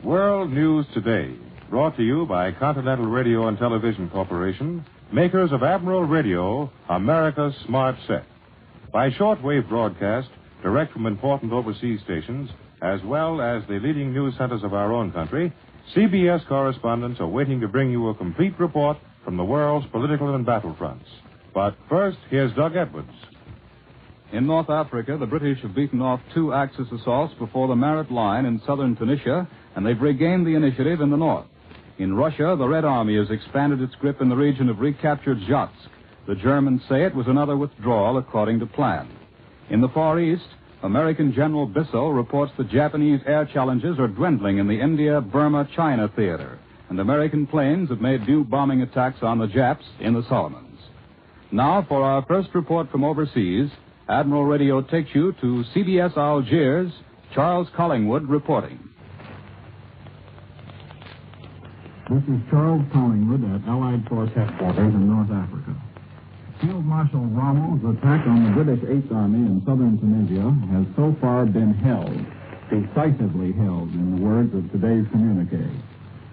World News Today, brought to you by Continental Radio and Television Corporation, makers of Admiral Radio, America's Smart Set. By shortwave broadcast, direct from important overseas stations, as well as the leading news centers of our own country, CBS correspondents are waiting to bring you a complete report from the world's political and battlefronts. But first, here's Doug Edwards. In North Africa, the British have beaten off two Axis assaults before the Marat line in southern Tunisia, and they've regained the initiative in the north. In Russia, the Red Army has expanded its grip in the region of recaptured Zhatsk. The Germans say it was another withdrawal according to plan. In the Far East, American General Bissell reports the Japanese air challenges are dwindling in the India-Burma-China theater, and American planes have made new bombing attacks on the Japs in the Solomons. Now, for our first report from overseas, Admiral Radio takes you to CBS Algiers, Charles Collingwood reporting. This is Charles Collingwood at Allied Force Headquarters in North Africa. Field Marshal Rommel's attack on the British Eighth Army in southern Tunisia has so far been held, decisively held, in the words of today's communique.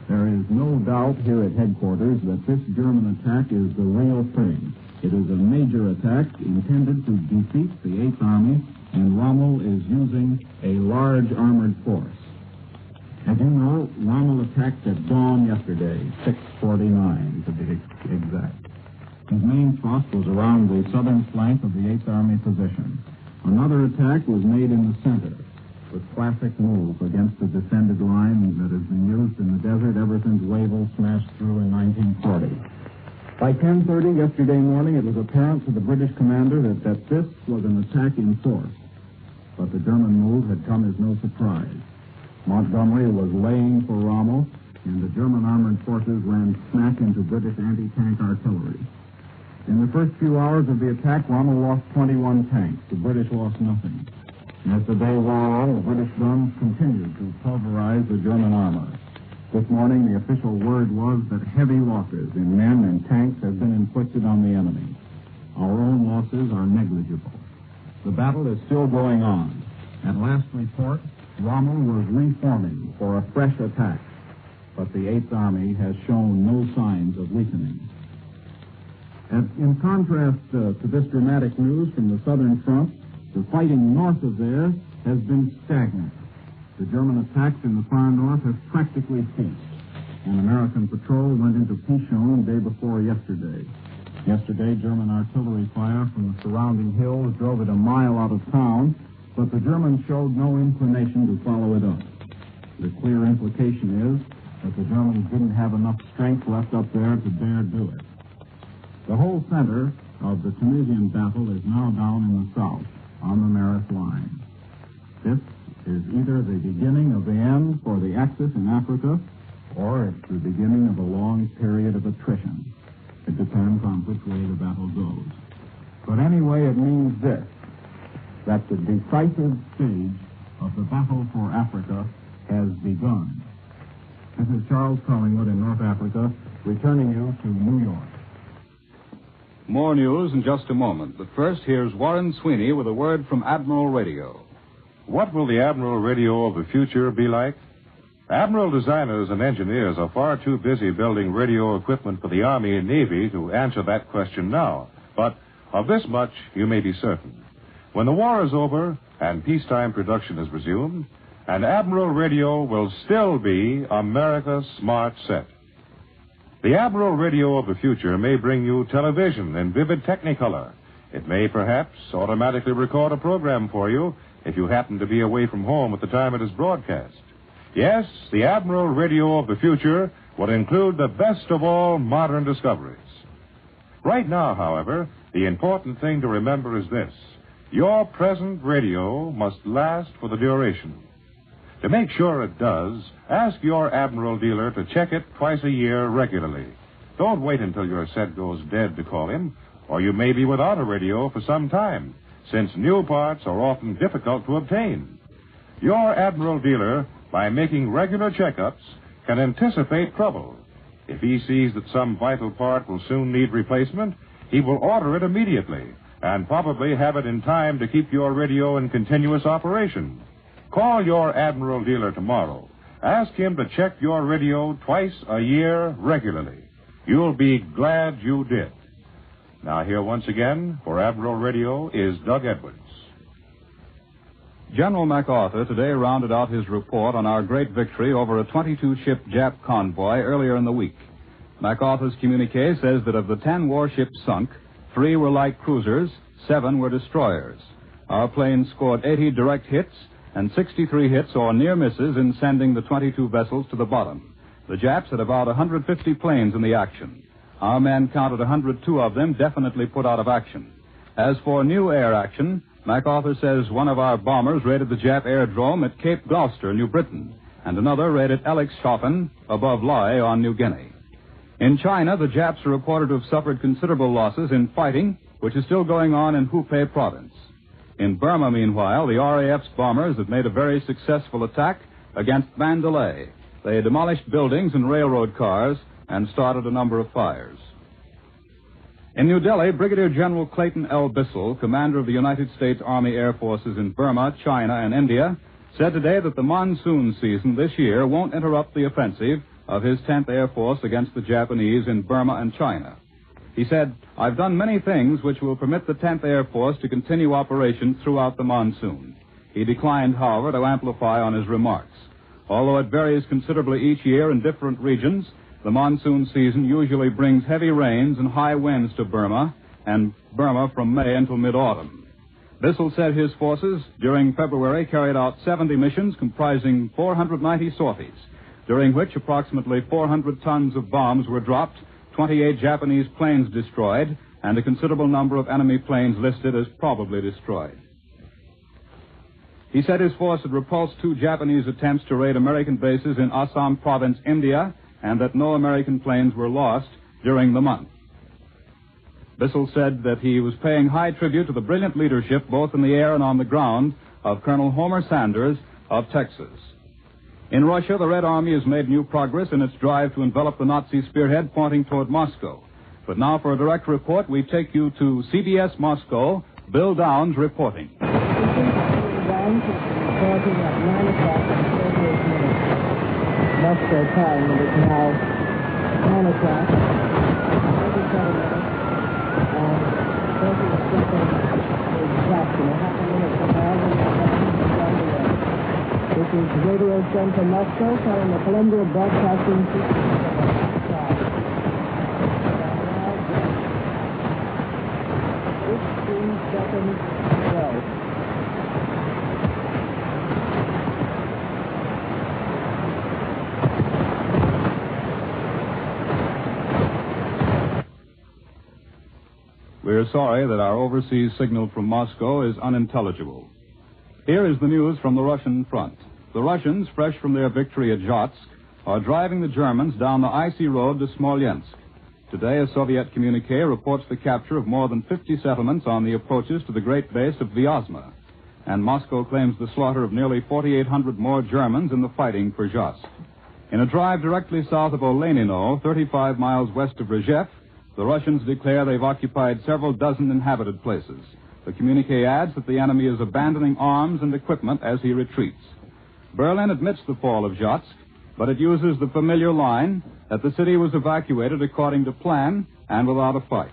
There is no doubt here at headquarters that this German attack is the real thing. It is a major attack intended to defeat the Eighth Army, and Rommel is using a large armored force. As you know, Rommel attacked at dawn yesterday, 6:49 to be exact. His main thrust was around the southern flank of the Eighth Army position. Another attack was made in the center, with classic move against the defended line that has been used in the desert ever since Wavell smashed through in 1940. By 10:30 yesterday morning, it was apparent to the British commander that this was an attack in force. But the German move had come as no surprise. Montgomery was laying for Rommel, and the German armored forces ran smack into British anti-tank artillery. In the first few hours of the attack, Rommel lost 21 tanks. The British lost nothing. As the day wore on, the British guns continued to pulverize the German armor. This morning, the official word was that heavy losses in men and tanks have been inflicted on the enemy. Our own losses are negligible. The battle is still going on. At last report, Rommel was reforming for a fresh attack, but the Eighth Army has shown no signs of weakening. In contrast to this dramatic news from the southern front, the fighting north of there has been stagnant. The German attacks in the far north have practically ceased. An American patrol went into Pichon the day before yesterday. Yesterday, German artillery fire from the surrounding hills drove it a mile out of town, but the Germans showed no inclination to follow it up. The clear implication is that the Germans didn't have enough strength left up there to dare do it. The whole center of the Tunisian battle is now down in the south, on the Marat line. This is either the beginning of the end for the Axis in Africa, or it's the beginning of a long period of attrition. It depends on which way the battle goes. But anyway, it means this, that the decisive stage of the battle for Africa has begun. This is Charles Collingwood in North Africa, returning you to New York. More news in just a moment, but first here's Warren Sweeney with a word from Admiral Radio. What will the Admiral Radio of the future be like? Admiral designers and engineers are far too busy building radio equipment for the Army and Navy to answer that question now. But of this much, you may be certain. When the war is over and peacetime production is resumed, an Admiral Radio will still be America's Smart Set. The Admiral Radio of the future may bring you television in vivid Technicolor. It may perhaps automatically record a program for you if you happen to be away from home at the time it is broadcast. Yes, the Admiral Radio of the future will include the best of all modern discoveries. Right now, however, the important thing to remember is this. Your present radio must last for the duration. To make sure it does, ask your Admiral dealer to check it twice a year regularly. Don't wait until your set goes dead to call him, or you may be without a radio for some time, since new parts are often difficult to obtain. Your Admiral dealer, by making regular checkups, can anticipate trouble. If he sees that some vital part will soon need replacement, he will order it immediately and probably have it in time to keep your radio in continuous operation. Call your Admiral dealer tomorrow Ask him to check your radio twice a year regularly. You'll be glad you did. Now here once again for Admiral Radio is Doug Edwards. General MacArthur today rounded out his report on our great victory over a 22-ship Jap convoy earlier in the week. MacArthur's communique says that of the 10 warships sunk, 3 were light cruisers, 7 were destroyers. Our planes scored 80 direct hits and 63 hits or near misses in sending the 22 vessels to the bottom. The Japs had about 150 planes in the action. Our men counted 102 of them definitely put out of action. As for new air action, MacArthur says one of our bombers raided the Jap aerodrome at Cape Gloucester, New Britain, and another raided Elixshoffen above Lae on New Guinea. In China, the Japs are reported to have suffered considerable losses in fighting, which is still going on in Hubei province. In Burma, meanwhile, the RAF's bombers have made a very successful attack against Mandalay. They demolished buildings and railroad cars and started a number of fires. In New Delhi, Brigadier General Clayton L. Bissell, commander of the United States Army Air Forces in Burma, China, and India, said today that the monsoon season this year won't interrupt the offensive of his 10th Air Force against the Japanese in Burma and China. He said, "I've done many things which will permit the 10th Air Force to continue operations throughout the monsoon." He declined, however, to amplify on his remarks. Although it varies considerably each year in different regions, the monsoon season usually brings heavy rains and high winds to Burma, and Burma from May until mid-autumn. Bissell said his forces during February carried out 70 missions comprising 490 sorties, during which approximately 400 tons of bombs were dropped, 28 Japanese planes destroyed, and a considerable number of enemy planes listed as probably destroyed. He said his force had repulsed 2 Japanese attempts to raid American bases in Assam province, India, and that no American planes were lost during the month. Bissell said that he was paying high tribute to the brilliant leadership, both in the air and on the ground, of Colonel Homer Sanders of Texas. In Russia, the Red Army has made new progress in its drive to envelop the Nazi spearhead pointing toward Moscow. But now for a direct report, we take you to CBS Moscow, Bill Downs reporting. Reporting at 9 o'clock and 38 minutes. Moscow time. It is now 9 o'clock, 37 minutes, and 30 seconds exactly. A half a minute from now, we will have This is Radio Center Moscow, calling the Columbia Broadcasting System. 15 seconds to go. We are sorry that our overseas signal from Moscow is unintelligible. Here is the news from the Russian front. The Russians, fresh from their victory at Zhatsk, are driving the Germans down the icy road to Smolensk. Today, a Soviet communique reports the capture of more than 50 settlements on the approaches to the great base of Vyazma. And Moscow claims the slaughter of nearly 4,800 more Germans in the fighting for Zhatsk. In a drive directly south of Olenino, 35 miles west of Rzhev, the Russians declare they've occupied several dozen inhabited places. The communique adds that the enemy is abandoning arms and equipment as he retreats. Berlin admits the fall of Zhatsk, but it uses the familiar line that the city was evacuated according to plan and without a fight.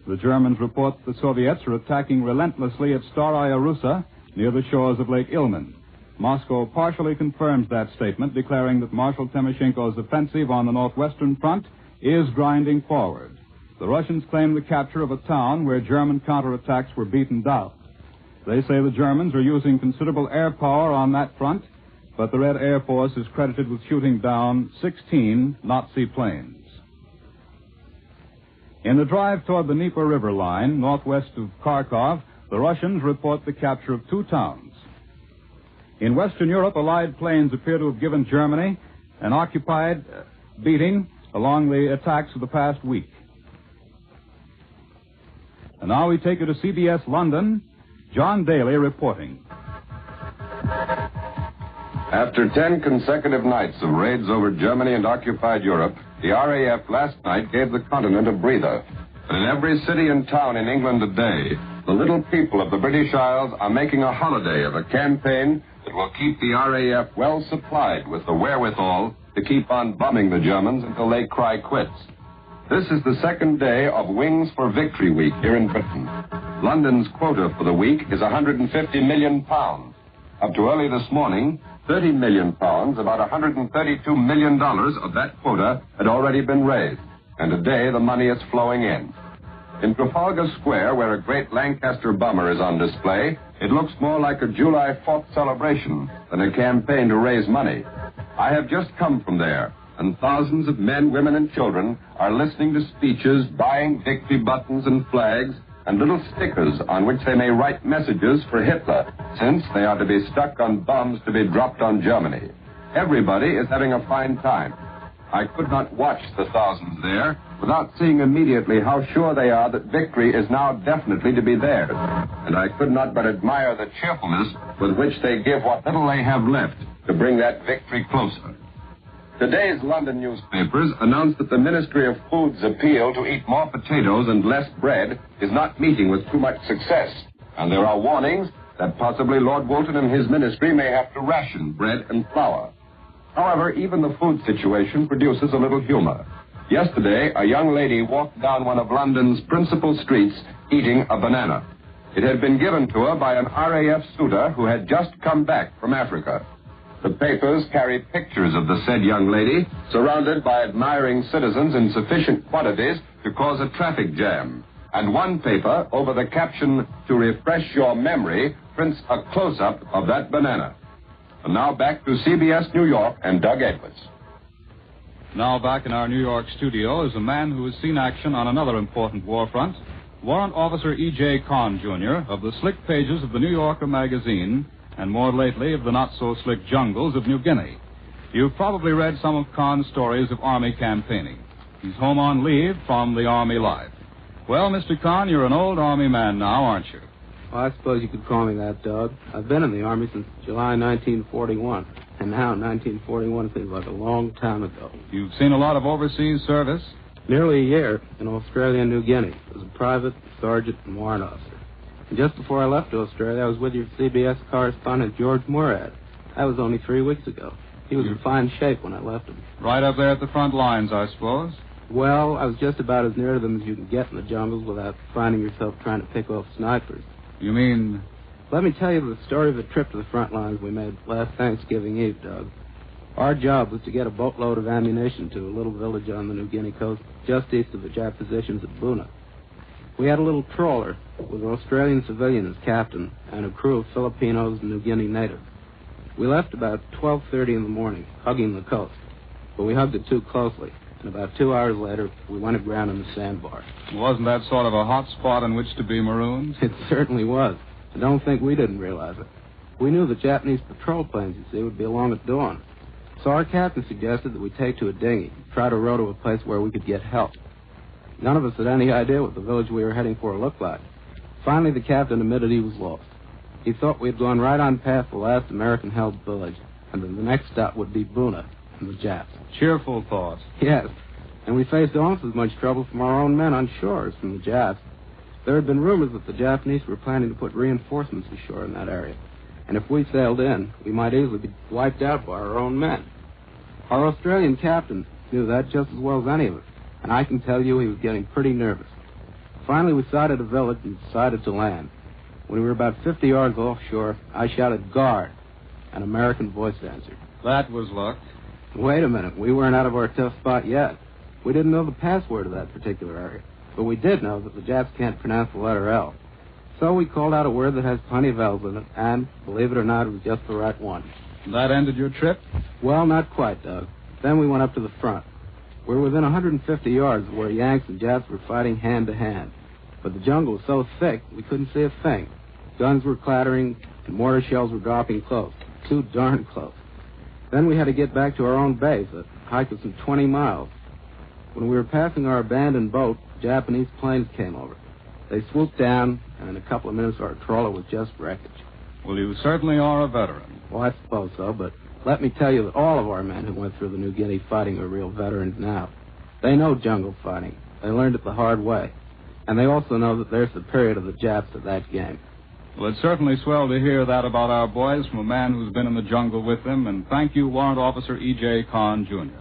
The Germans report that the Soviets are attacking relentlessly at Staraya Russa near the shores of Lake Ilmen. Moscow partially confirms that statement, declaring that Marshal Timoshenko's offensive on the northwestern front is grinding forward. The Russians claim the capture of a town where German counterattacks were beaten down. They say the Germans are using considerable air power on that front, but the Red Air Force is credited with shooting down 16 Nazi planes. In the drive toward the Dnieper River line, northwest of Kharkov, the Russians report the capture of 2 towns. In Western Europe, Allied planes appear to have given Germany an occupied beating along the attacks of the past week. And now we take you to CBS London. John Daly reporting. After 10 consecutive nights of raids over Germany and occupied Europe, the RAF last night gave the continent a breather. And in every city and town in England today, the little people of the British Isles are making a holiday of a campaign that will keep the RAF well supplied with the wherewithal to keep on bombing the Germans until they cry quits. This is the second day of Wings for Victory Week here in Britain. London's quota for the week is £150 million. Up to early this morning, £30 million, about $132 million of that quota had already been raised, and today the money is flowing in. In Trafalgar Square, where a great Lancaster bomber is on display, it looks more like a July 4th celebration than a campaign to raise money. I have just come from there, and thousands of men, women, and children are listening to speeches, buying victory buttons and flags, and little stickers on which they may write messages for Hitler, since they are to be stuck on bombs to be dropped on Germany. Everybody is having a fine time. I could not watch the thousands there without seeing immediately how sure they are that victory is now definitely to be theirs. And I could not but admire the cheerfulness with which they give what little they have left to bring that victory closer. Today's London newspapers announced that the Ministry of Food's appeal to eat more potatoes and less bread is not meeting with too much success. And there are warnings that possibly Lord Woolton and his ministry may have to ration bread and flour. However, even the food situation produces a little humor. Yesterday, a young lady walked down one of London's principal streets eating a banana. It had been given to her by an RAF suitor who had just come back from Africa. The papers carried pictures of the said young lady, surrounded by admiring citizens in sufficient quantities to cause a traffic jam. And one paper, over the caption, "To refresh your memory," prints a close-up of that banana. And now back to CBS New York and Doug Edwards. Now back in our New York studio is a man who has seen action on another important war front, Warrant Officer E.J. Kahn, Jr., of the slick pages of the New Yorker magazine, and more lately of the not-so-slick jungles of New Guinea. You've probably read some of Kahn's stories of Army campaigning. He's home on leave from the Army life. Well, Mr. Kahn, you're an old Army man now, aren't you? Well, I suppose you could call me that, Doug. I've been in the Army since July 1941, and now 1941 seems like a long time ago. You've seen a lot of overseas service? Nearly a year in Australia and New Guinea as a private, sergeant, and warrant officer. And just before I left Australia, I was with your CBS correspondent, George Murad. That was only 3 weeks ago. He was in fine shape when I left him. Right up there at the front lines, I suppose? Well, I was just about as near to them as you can get in the jungles without finding yourself trying to pick off snipers. You mean? Let me tell you the story of a trip to the front lines we made last Thanksgiving Eve, Doug. Our job was to get a boatload of ammunition to a little village on the New Guinea coast just east of the Jap positions at Buna. We had a little trawler with an Australian civilian as captain and a crew of Filipinos and New Guinea natives. We left about 12:30 in the morning, hugging the coast, but we hugged it too closely, and about 2 hours later, we went aground in the sandbar. Wasn't that sort of a hot spot in which to be marooned? It certainly was. I don't think we didn't realize it. We knew the Japanese patrol planes, you see, would be along at dawn. So our captain suggested that we take to a dinghy, try to row to a place where we could get help. None of us had any idea what the village we were heading for looked like. Finally, the captain admitted he was lost. He thought we had gone right on past the last American-held village, and then the next stop would be Buna and the Japs. Cheerful thought. Yes, and we faced almost as much trouble from our own men on shore as from the Japs. There had been rumors that the Japanese were planning to put reinforcements ashore in that area, and if we sailed in, we might easily be wiped out by our own men. Our Australian captain knew that just as well as any of us, and I can tell you he was getting pretty nervous. Finally, we sighted a village and decided to land. When we were about 50 yards offshore, I shouted, "Guard!" An American voice answered. That was luck. Wait a minute, we weren't out of our tough spot yet. We didn't know the password of that particular area, but we did know that the Japs can't pronounce the letter L. So we called out a word that has plenty of L's in it, and, believe it or not, it was just the right one. That ended your trip? Well, not quite, Doug. Then we went up to the front. We were within 150 yards of where Yanks and Japs were fighting hand to hand. But the jungle was so thick, we couldn't see a thing. Guns were clattering, and mortar shells were dropping close. Too darn close. Then we had to get back to our own base, a hike of some 20 miles. When we were passing our abandoned boat, Japanese planes came over. They swooped down, and in a couple of minutes our trawler was just wreckage. Well, you certainly are a veteran. Well, I suppose so, but let me tell you that all of our men who went through the New Guinea fighting are real veterans now. They know jungle fighting. They learned it the hard way. And they also know that they're superior to the Japs at that game. Well, it's certainly swell to hear that about our boys from a man who's been in the jungle with them, and thank you, Warrant Officer E.J. Kahn, Jr.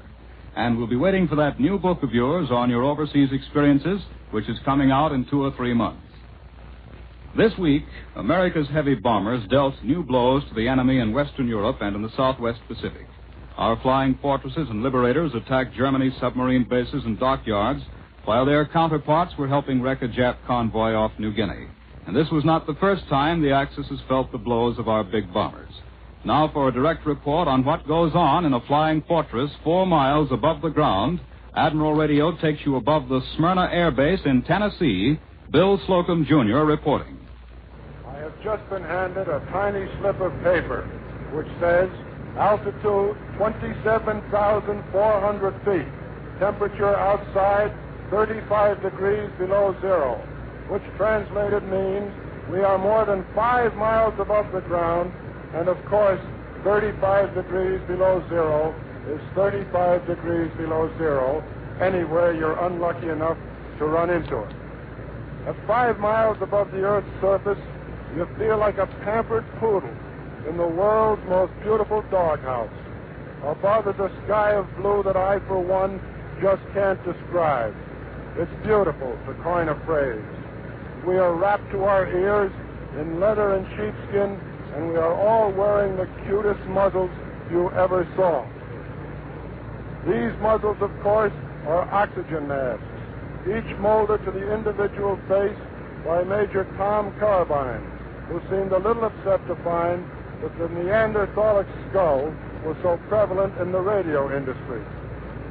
And we'll be waiting for that new book of yours on your overseas experiences, which is coming out in 2 or 3 months. This week, America's heavy bombers dealt new blows to the enemy in Western Europe and in the Southwest Pacific. Our flying fortresses and liberators attacked Germany's submarine bases and dockyards, while their counterparts were helping wreck a Jap convoy off New Guinea. And this was not the first time the Axis has felt the blows of our big bombers. Now for a direct report on what goes on in a flying fortress 4 miles above the ground, Admiral Radio takes you above the Smyrna Air Base in Tennessee. Bill Slocum, Jr. reporting. I have just been handed a tiny slip of paper which says altitude 27,400 feet, temperature outside 35 degrees below zero, which translated means we are more than 5 miles above the ground, and of course 35 degrees below zero is 35 degrees below zero anywhere you're unlucky enough to run into it. At 5 miles above the Earth's surface, you feel like a pampered poodle in the world's most beautiful doghouse. Above is a sky of blue that I, for one, just can't describe. It's beautiful, to coin a phrase. We are wrapped to our ears in leather and sheepskin, and we are all wearing the cutest muzzles you ever saw. These muzzles, of course, are oxygen masks, each molded to the individual face by Major Tom Carbine, who seemed a little upset to find that the Neanderthalic skull was so prevalent in the radio industry.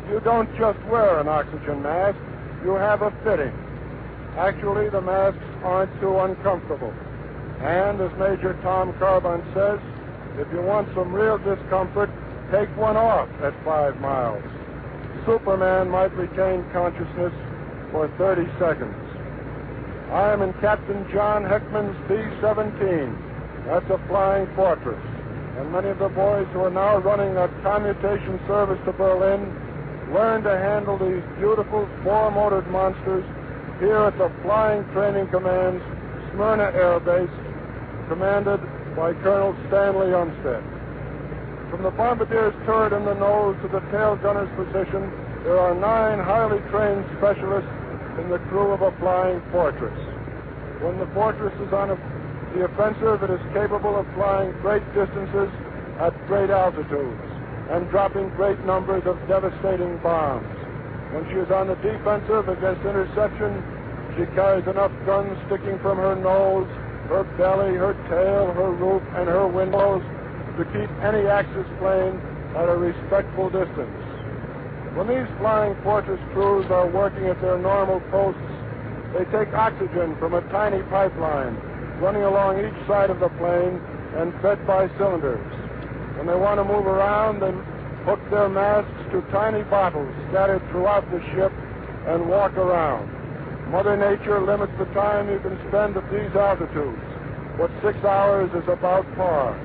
You don't just wear an oxygen mask, you have a fitting. Actually, the masks aren't too uncomfortable. And as Major Tom Carbine says, if you want some real discomfort, take one off at 5 miles. Superman might retain consciousness for 30 seconds. I am in Captain John Heckman's B-17. That's a flying fortress. And many of the boys who are now running a commutation service to Berlin learn to handle these beautiful 4-motored monsters here at the Flying Training Command's Smyrna Air Base, commanded by Colonel Stanley Umstead. From the bombardier's turret in the nose to the tail gunner's position, there are 9 highly trained specialists in the crew of a flying fortress. When the fortress is on the offensive, it is capable of flying great distances at great altitudes and dropping great numbers of devastating bombs. When she is on the defensive against interception, she carries enough guns sticking from her nose, her belly, her tail, her roof, and her windows to keep any Axis plane at a respectful distance. When these flying fortress crews are working at their normal posts, they take oxygen from a tiny pipeline running along each side of the plane and fed by cylinders. When they want to move around, they hook their masks to tiny bottles scattered throughout the ship and walk around. Mother Nature limits the time you can spend at these altitudes, but 6 hours is about par.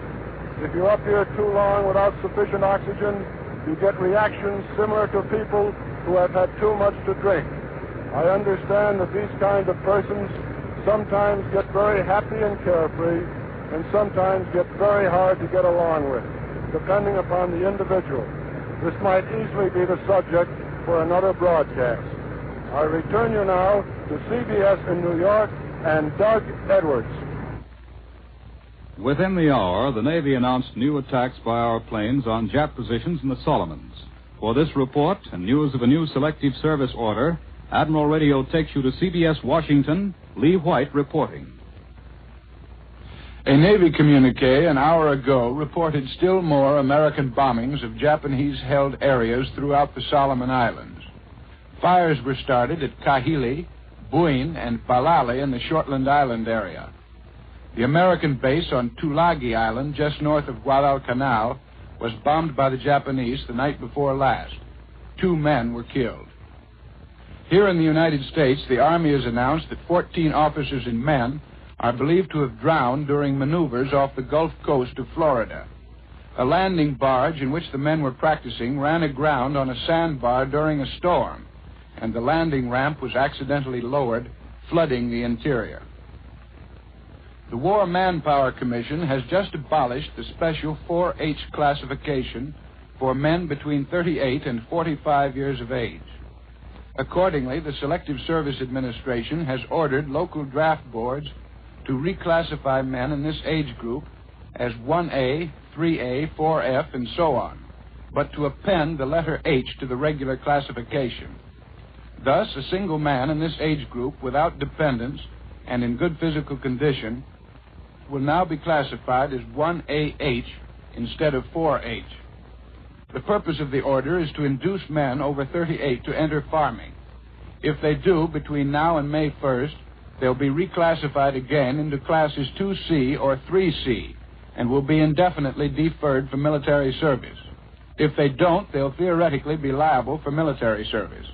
If you're up here too long without sufficient oxygen, you get reactions similar to people who have had too much to drink. I understand that these kind of persons sometimes get very happy and carefree, and sometimes get very hard to get along with, depending upon the individual. This might easily be the subject for another broadcast. I return you now to CBS in New York and Doug Edwards. Within the hour, the Navy announced new attacks by our planes on Jap positions in the Solomons. For this report and news of a new selective service order, Admiral Radio takes you to CBS Washington, Lee White reporting. A Navy communique an hour ago reported still more American bombings of Japanese-held areas throughout the Solomon Islands. Fires were started at Kahili, Buin, and Palali in the Shortland Island area. The American base on Tulagi Island, just north of Guadalcanal, was bombed by the Japanese the night before last. 2 men were killed. Here in the United States, the Army has announced that 14 officers and men are believed to have drowned during maneuvers off the Gulf Coast of Florida. A landing barge in which the men were practicing ran aground on a sandbar during a storm, and the landing ramp was accidentally lowered, flooding the interior. The War Manpower Commission has just abolished the special 4H classification for men between 38 and 45 years of age. Accordingly, the Selective Service Administration has ordered local draft boards to reclassify men in this age group as 1A, 3A, 4F, and so on, but to append the letter H to the regular classification. Thus, a single man in this age group without dependents and in good physical condition will now be classified as 1AH instead of 4H. The purpose of the order is to induce men over 38 to enter farming. If they do, between now and May 1st, they'll be reclassified again into classes 2C or 3C and will be indefinitely deferred from military service. If they don't, they'll theoretically be liable for military service.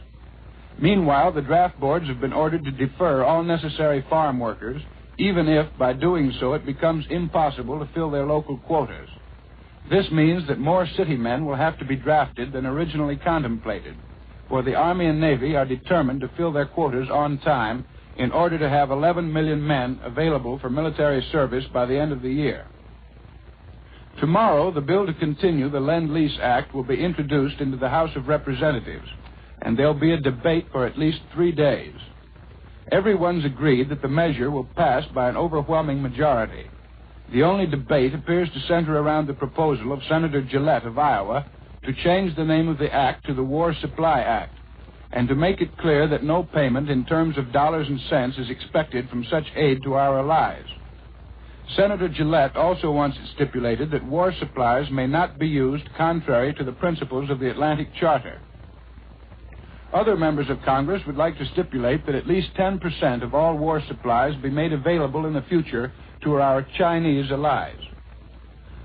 Meanwhile, the draft boards have been ordered to defer all necessary farm workers, even if, by doing so, it becomes impossible to fill their local quotas. This means that more city men will have to be drafted than originally contemplated, for the Army and Navy are determined to fill their quotas on time in order to have 11 million men available for military service by the end of the year. Tomorrow, the bill to continue the Lend-Lease Act will be introduced into the House of Representatives, and there'll be a debate for at least 3 days. Everyone's agreed that the measure will pass by an overwhelming majority. The only debate appears to center around the proposal of Senator Gillette of Iowa to change the name of the act to the War Supply Act, and to make it clear that no payment in terms of dollars and cents is expected from such aid to our allies. Senator Gillette also wants it stipulated that war supplies may not be used contrary to the principles of the Atlantic Charter. Other members of Congress would like to stipulate that at least 10% of all war supplies be made available in the future to our Chinese allies.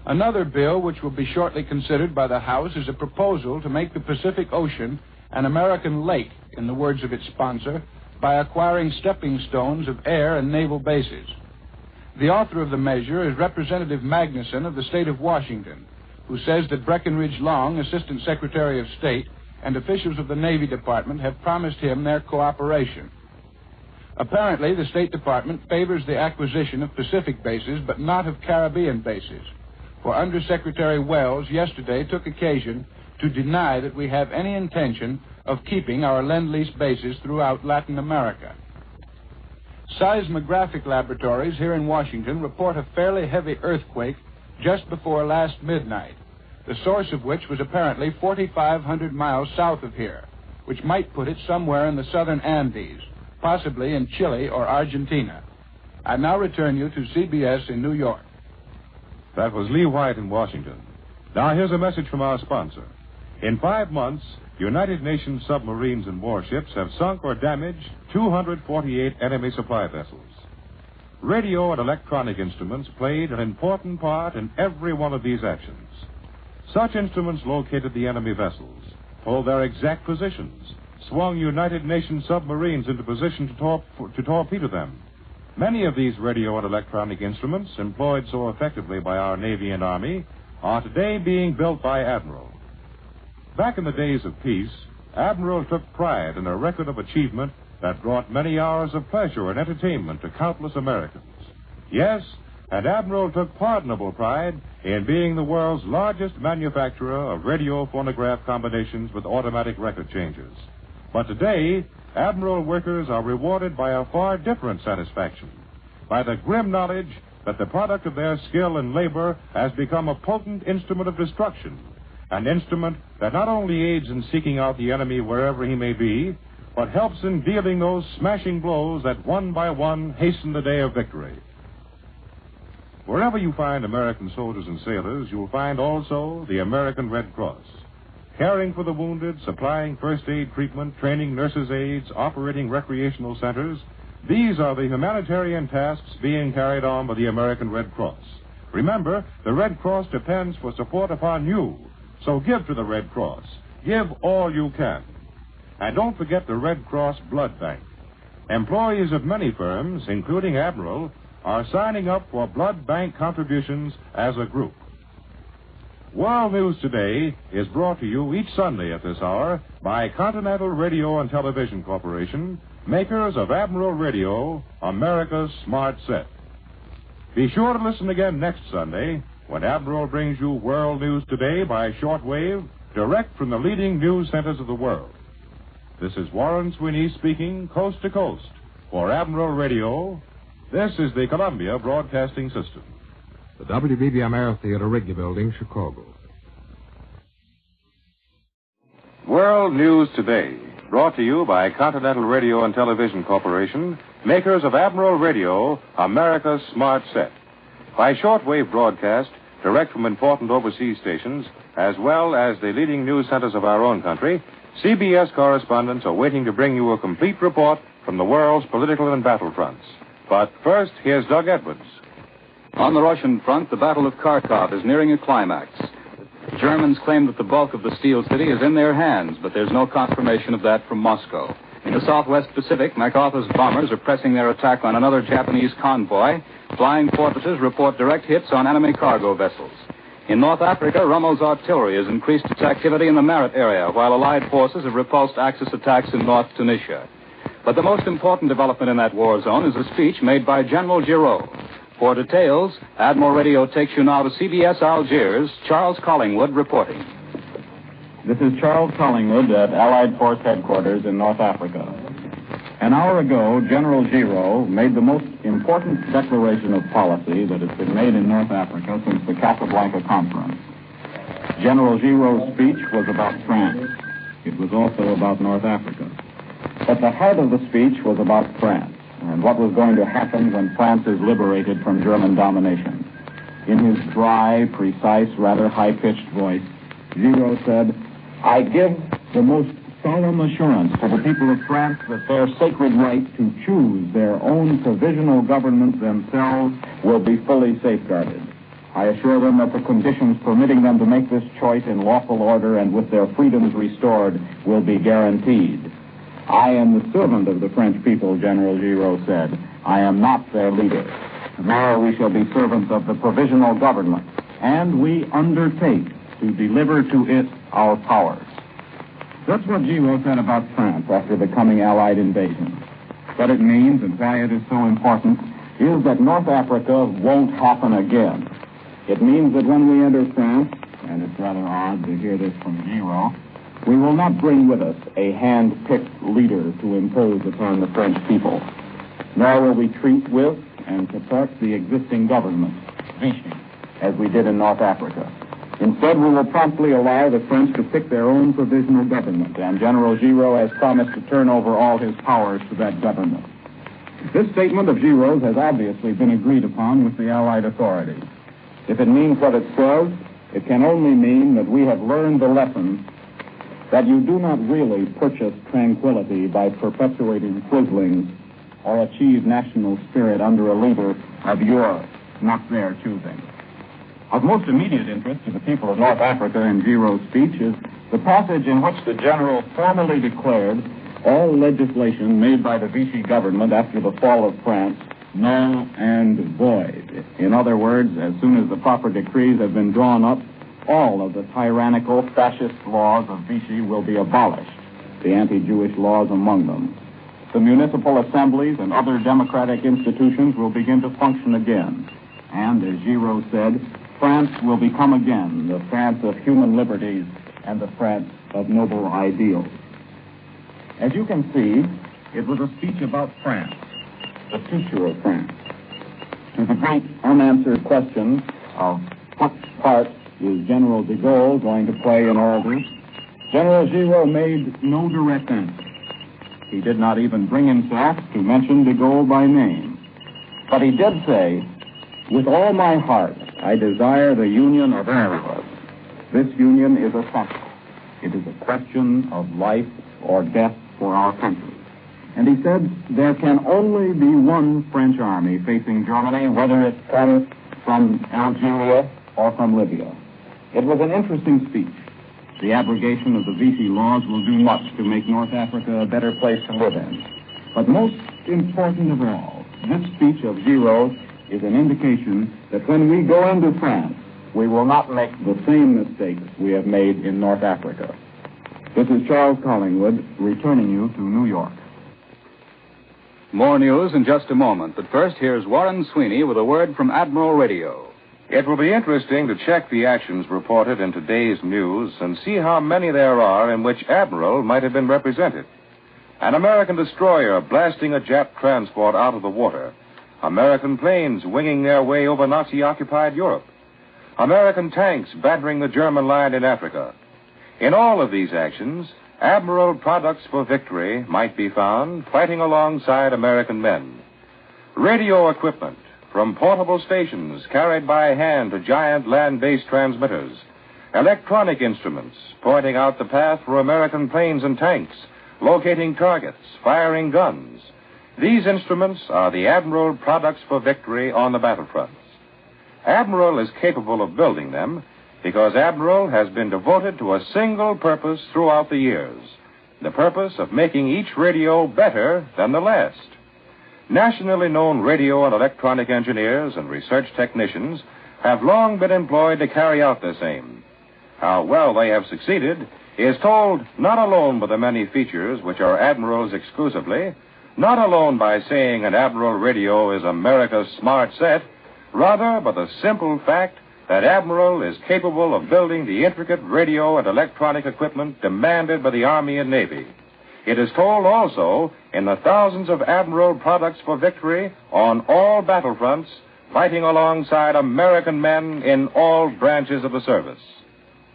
Another bill, which will be shortly considered by the House, is a proposal to make the Pacific Ocean an American lake, in the words of its sponsor, by acquiring stepping stones of air and naval bases. The author of the measure is Representative Magnuson of the state of Washington, who says that Breckinridge Long, Assistant Secretary of State, and officials of the Navy Department have promised him their cooperation. Apparently, the State Department favors the acquisition of Pacific bases, but not of Caribbean bases, for Undersecretary Wells yesterday took occasion to deny that we have any intention of keeping our Lend-Lease bases throughout Latin America. Seismographic laboratories here in Washington report a fairly heavy earthquake just before last midnight, the source of which was apparently 4,500 miles south of here, which might put it somewhere in the southern Andes, possibly in Chile or Argentina. I now return you to CBS in New York. That was Lee White in Washington. Now here's a message from our sponsor. In 5 months, United Nations submarines and warships have sunk or damaged 248 enemy supply vessels. Radio and electronic instruments played an important part in every one of these actions. Such instruments located the enemy vessels, told their exact positions, swung United Nations submarines into position to torpedo them. Many of these radio and electronic instruments, employed so effectively by our Navy and Army, are today being built by Admiral. Back in the days of peace, Admiral took pride in a record of achievement that brought many hours of pleasure and entertainment to countless Americans. Yes, and Admiral took pardonable pride in being the world's largest manufacturer of radio phonograph combinations with automatic record changers. But today, Admiral workers are rewarded by a far different satisfaction, by the grim knowledge that the product of their skill and labor has become a potent instrument of destruction, an instrument that not only aids in seeking out the enemy wherever he may be, but helps in dealing those smashing blows that one by one hasten the day of victory. Wherever you find American soldiers and sailors, you'll find also the American Red Cross, caring for the wounded, supplying first aid treatment, training nurses' aides, operating recreational centers. These are the humanitarian tasks being carried on by the American Red Cross. Remember, the Red Cross depends for support upon you, so give to the Red Cross. Give all you can. And don't forget the Red Cross Blood Bank. Employees of many firms, including Admiral, are signing up for blood bank contributions as a group. World News Today is brought to you each Sunday at this hour by Continental Radio and Television Corporation, makers of Admiral Radio, America's Smart Set. Be sure to listen again next Sunday when Admiral brings you World News Today by shortwave, direct from the leading news centers of the world. This is Warren Sweeney speaking coast to coast for Admiral Radio. This is the Columbia Broadcasting System. The WBBM Theater, Wrigley Building, Chicago. World News Today, brought to you by Continental Radio and Television Corporation, makers of Admiral Radio, America's smart set. By shortwave broadcast, direct from important overseas stations, as well as the leading news centers of our own country, CBS correspondents are waiting to bring you a complete report from the world's political and battle fronts. But first, here's Doug Edwards. On the Russian front, the Battle of Kharkov is nearing a climax. The Germans claim that the bulk of the Steel City is in their hands, but there's no confirmation of that from Moscow. In the southwest Pacific, MacArthur's bombers are pressing their attack on another Japanese convoy. Flying fortresses report direct hits on enemy cargo vessels. In North Africa, Rommel's artillery has increased its activity in the Marat area, while Allied forces have repulsed Axis attacks in North Tunisia. But the most important development in that war zone is a speech made by General Giraud. For details, Admiral Radio takes you now to CBS Algiers. Charles Collingwood reporting. This is Charles Collingwood at Allied Force Headquarters in North Africa. An hour ago, General Giraud made the most important declaration of policy that has been made in North Africa since the Casablanca Conference. General Giraud's speech was about France. It was also about North Africa. But the heart of the speech was about France and what was going to happen when France is liberated from German domination. In his dry, precise, rather high-pitched voice, Giraud said, "I give the most solemn assurance to the people of France that their sacred right to choose their own provisional government themselves will be fully safeguarded. I assure them that the conditions permitting them to make this choice in lawful order and with their freedoms restored will be guaranteed. I am the servant of the French people," General Giraud said. "I am not their leader. Tomorrow we shall be servants of the provisional government, and we undertake to deliver to it our powers." That's what Giraud said about France after the coming Allied invasion. What it means and why it is so important is that North Africa won't happen again. It means that when we enter France, and it's rather odd to hear this from Giraud, we will not bring with us a hand-picked leader to impose upon the French people, nor will we treat with and support the existing government, Vichy, as we did in North Africa. Instead, we will promptly allow the French to pick their own provisional government, and General Giraud has promised to turn over all his powers to that government. This statement of Giraud's has obviously been agreed upon with the Allied authorities. If it means what it says, it can only mean that we have learned the lesson that you do not really purchase tranquility by perpetuating quislings or achieve national spirit under a leader of your, not their, choosing. Of most immediate interest to the people of North Africa in Giraud's speech is the passage in which the general formally declared all legislation made by the Vichy government after the fall of France null and void. In other words, as soon as the proper decrees have been drawn up, all of the tyrannical fascist laws of Vichy will be abolished, the anti-Jewish laws among them. The municipal assemblies and other democratic institutions will begin to function again. And, as Giraud said, France will become again the France of human liberties and the France of noble ideals. As you can see, it was a speech about France, the future of France. To the great unanswered question of what part is General de Gaulle going to play in all this, General Giraud made no direct answer. He did not even bring himself to mention de Gaulle by name. But he did say, "With all my heart, I desire the union of all of us. This union is essential. It is a question of life or death for our country." And he said, there can only be one French army facing Germany, whether it comes from Algeria or from Libya. It was an interesting speech. The abrogation of the Vichy laws will do much to make North Africa a better place to live in. But most important of all, this speech of Giraud is an indication that when we go into France, we will not make the same mistakes we have made in North Africa. This is Charles Collingwood returning you to New York. More news in just a moment, but first here's Warren Sweeney with a word from Admiral Radio. It will be interesting to check the actions reported in today's news and see how many there are in which Admiral might have been represented. An American destroyer blasting a Jap transport out of the water. American planes winging their way over Nazi-occupied Europe. American tanks battering the German line in Africa. In all of these actions, Admiral products for victory might be found fighting alongside American men. Radio equipment, from portable stations carried by hand to giant land-based transmitters. Electronic instruments pointing out the path for American planes and tanks, locating targets, firing guns. These instruments are the Admiral products for victory on the battlefronts. Admiral is capable of building them because Admiral has been devoted to a single purpose throughout the years, the purpose of making each radio better than the last. Nationally known radio and electronic engineers and research technicians have long been employed to carry out this aim. How well they have succeeded is told not alone by the many features which are Admiral's exclusively, not alone by saying an Admiral radio is America's smart set, rather by the simple fact that Admiral is capable of building the intricate radio and electronic equipment demanded by the Army and Navy. It is told also in the thousands of Admiral products for victory on all battlefronts, fighting alongside American men in all branches of the service.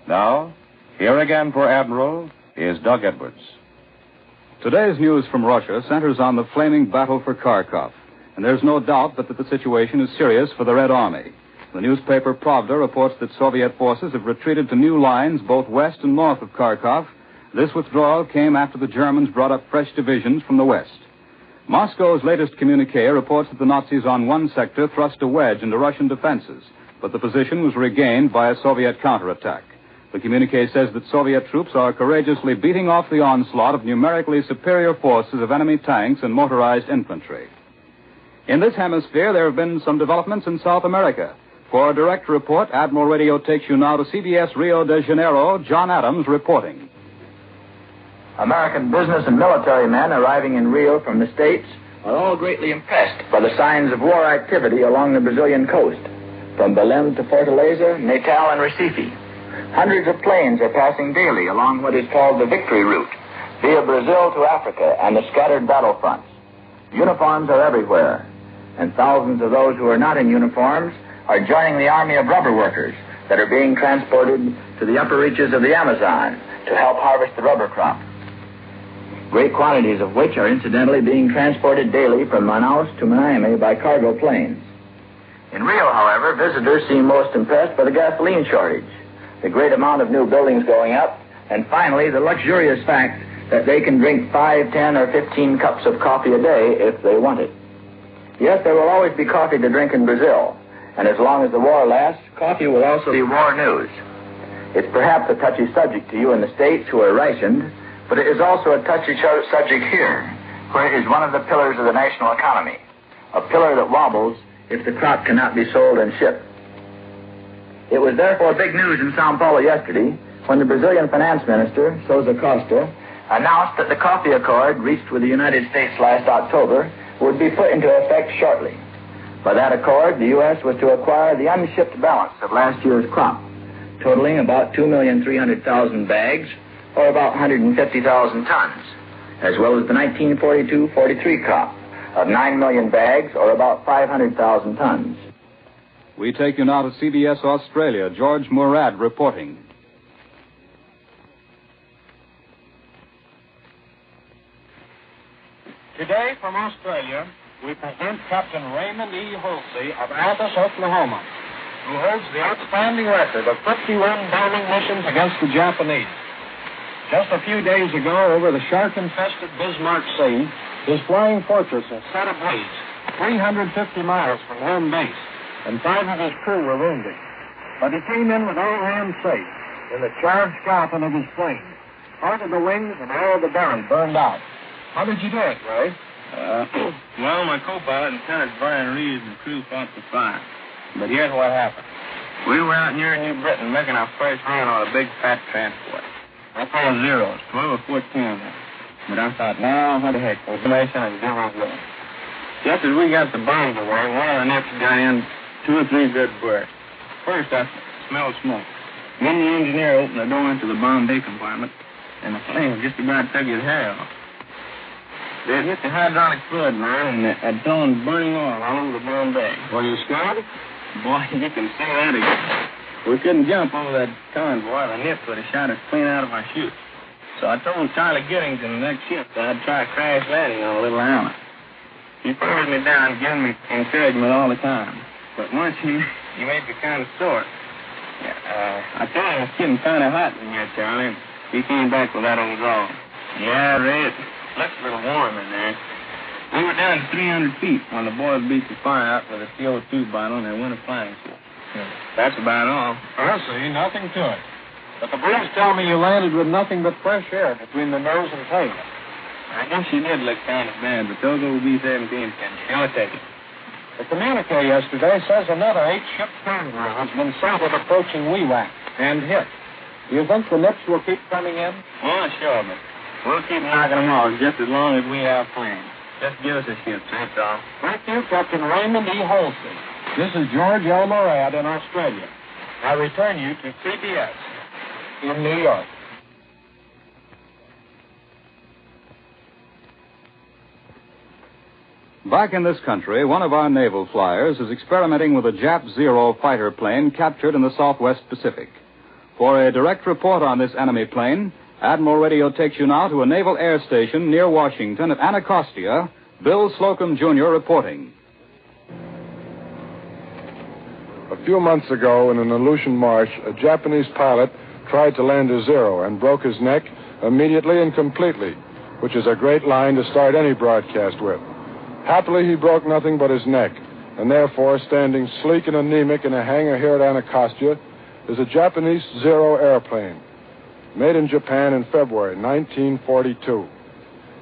Now, here again for Admiral is Doug Edwards. Today's news from Russia centers on the flaming battle for Kharkov, and there's no doubt but that the situation is serious for the Red Army. The newspaper Pravda reports that Soviet forces have retreated to new lines both west and north of Kharkov. This withdrawal came after the Germans brought up fresh divisions from the west. Moscow's latest communiqué reports that the Nazis on one sector thrust a wedge into Russian defenses, but the position was regained by a Soviet counterattack. The communiqué says that Soviet troops are courageously beating off the onslaught of numerically superior forces of enemy tanks and motorized infantry. In this hemisphere, there have been some developments in South America. For a direct report, Admiral Radio takes you now to CBS Rio de Janeiro. John Adams reporting. American business and military men arriving in Rio from the States are all greatly impressed by the signs of war activity along the Brazilian coast, from Belém to Fortaleza, Natal, and Recife. Hundreds of planes are passing daily along what is called the Victory Route, via Brazil to Africa and the scattered battlefronts. Uniforms are everywhere, and thousands of those who are not in uniforms are joining the army of rubber workers that are being transported to the upper reaches of the Amazon to help harvest the rubber crop. Great quantities of which are incidentally being transported daily from Manaus to Miami by cargo planes. In Rio, however, visitors seem most impressed by the gasoline shortage, the great amount of new buildings going up, and finally the luxurious fact that they can drink 5, 10, or 15 cups of coffee a day if they want it. Yes, there will always be coffee to drink in Brazil, and as long as the war lasts, coffee will also be war news. It's perhaps a touchy subject to you in the States who are rationed, but it is also a touchy subject here, where it is one of the pillars of the national economy, a pillar that wobbles if the crop cannot be sold and shipped. It was therefore big news in Sao Paulo yesterday when the Brazilian finance minister, Souza Costa, announced that the coffee accord reached with the United States last October would be put into effect shortly. By that accord, the U.S. was to acquire the unshipped balance of last year's crop, totaling about 2,300,000 bags, or about 150,000 tons, as well as the 1942-43 crop of 9 million bags, or about 500,000 tons. We take you now to CBS Australia. George Murad reporting. Today from Australia, we present Captain Raymond E. Holsey of Altus, Oklahoma, who holds the outstanding record of 51 bombing missions against the Japanese. Just a few days ago, over the shark-infested Bismarck Sea, his flying fortress was set ablaze 350 miles from home base, and 5 of his crew were wounded. But he came in with all hands safe in the charged coffin of his plane. Part of the wings and all of the belly burned out. How did you do it, Ray? Well, my co-pilot, Lieutenant Brian Reeves, and crew fought the fire. But here's what happened. We were out near New Britain making our first run on a big fat transport. I called zeros, 12 or 14 of them. But I thought, no, what the heck, information and zero good. Just as we got the bombs away, one of the nets got in 2 or 3 good bursts. First, I smelled smoke. Then the engineer opened the door into the bomb bay compartment, and the flame just about took his hair off. They had hit the hydraulic fluid line, and had thrown burning oil all over the bomb bay. Were you scared? Boy, you can say that again. We couldn't jump over that convoy. The nip would have shot us clean out of our chute. So I told Charlie Giddings in the next shift that I'd try crash landing on a little island. He pulled me down, giving me encouragement all the time. But once he made me kind of sore. I told him it's getting kind of hot in here, Charlie. He came back with that old drawl. Yeah, Ray, it looks a little warm in there. We were down to 300 feet when the boys beat the fire out with a CO2 bottle and they went a flying suit. That's about all. I see. Nothing to it. But the boys tell me you landed with nothing but fresh air between the nose and tail. I guess she did look kind of bad, but those old B-17s can sure take it. The communique yesterday says another 8-ship convoy has been sighted approaching Wewak and hit. Do you think the nips will keep coming in? Oh, sure, but we'll keep knocking them off just as long as we have plans. Just give us a ship, that's all. Thank you, Captain Raymond E. Halsey. This is George L. Morad in Australia. I return you to CBS in New York. Back in this country, one of our naval flyers is experimenting with a Jap Zero fighter plane captured in the Southwest Pacific. For a direct report on this enemy plane, Admiral Radio takes you now to a naval air station near Washington at Anacostia. Bill Slocum, Jr. reporting. A few months ago, in an Aleutian marsh, a Japanese pilot tried to land a Zero and broke his neck immediately and completely, which is a great line to start any broadcast with. Happily, he broke nothing but his neck, and therefore, standing sleek and anemic in a hangar here at Anacostia, is a Japanese Zero airplane, made in Japan in February 1942.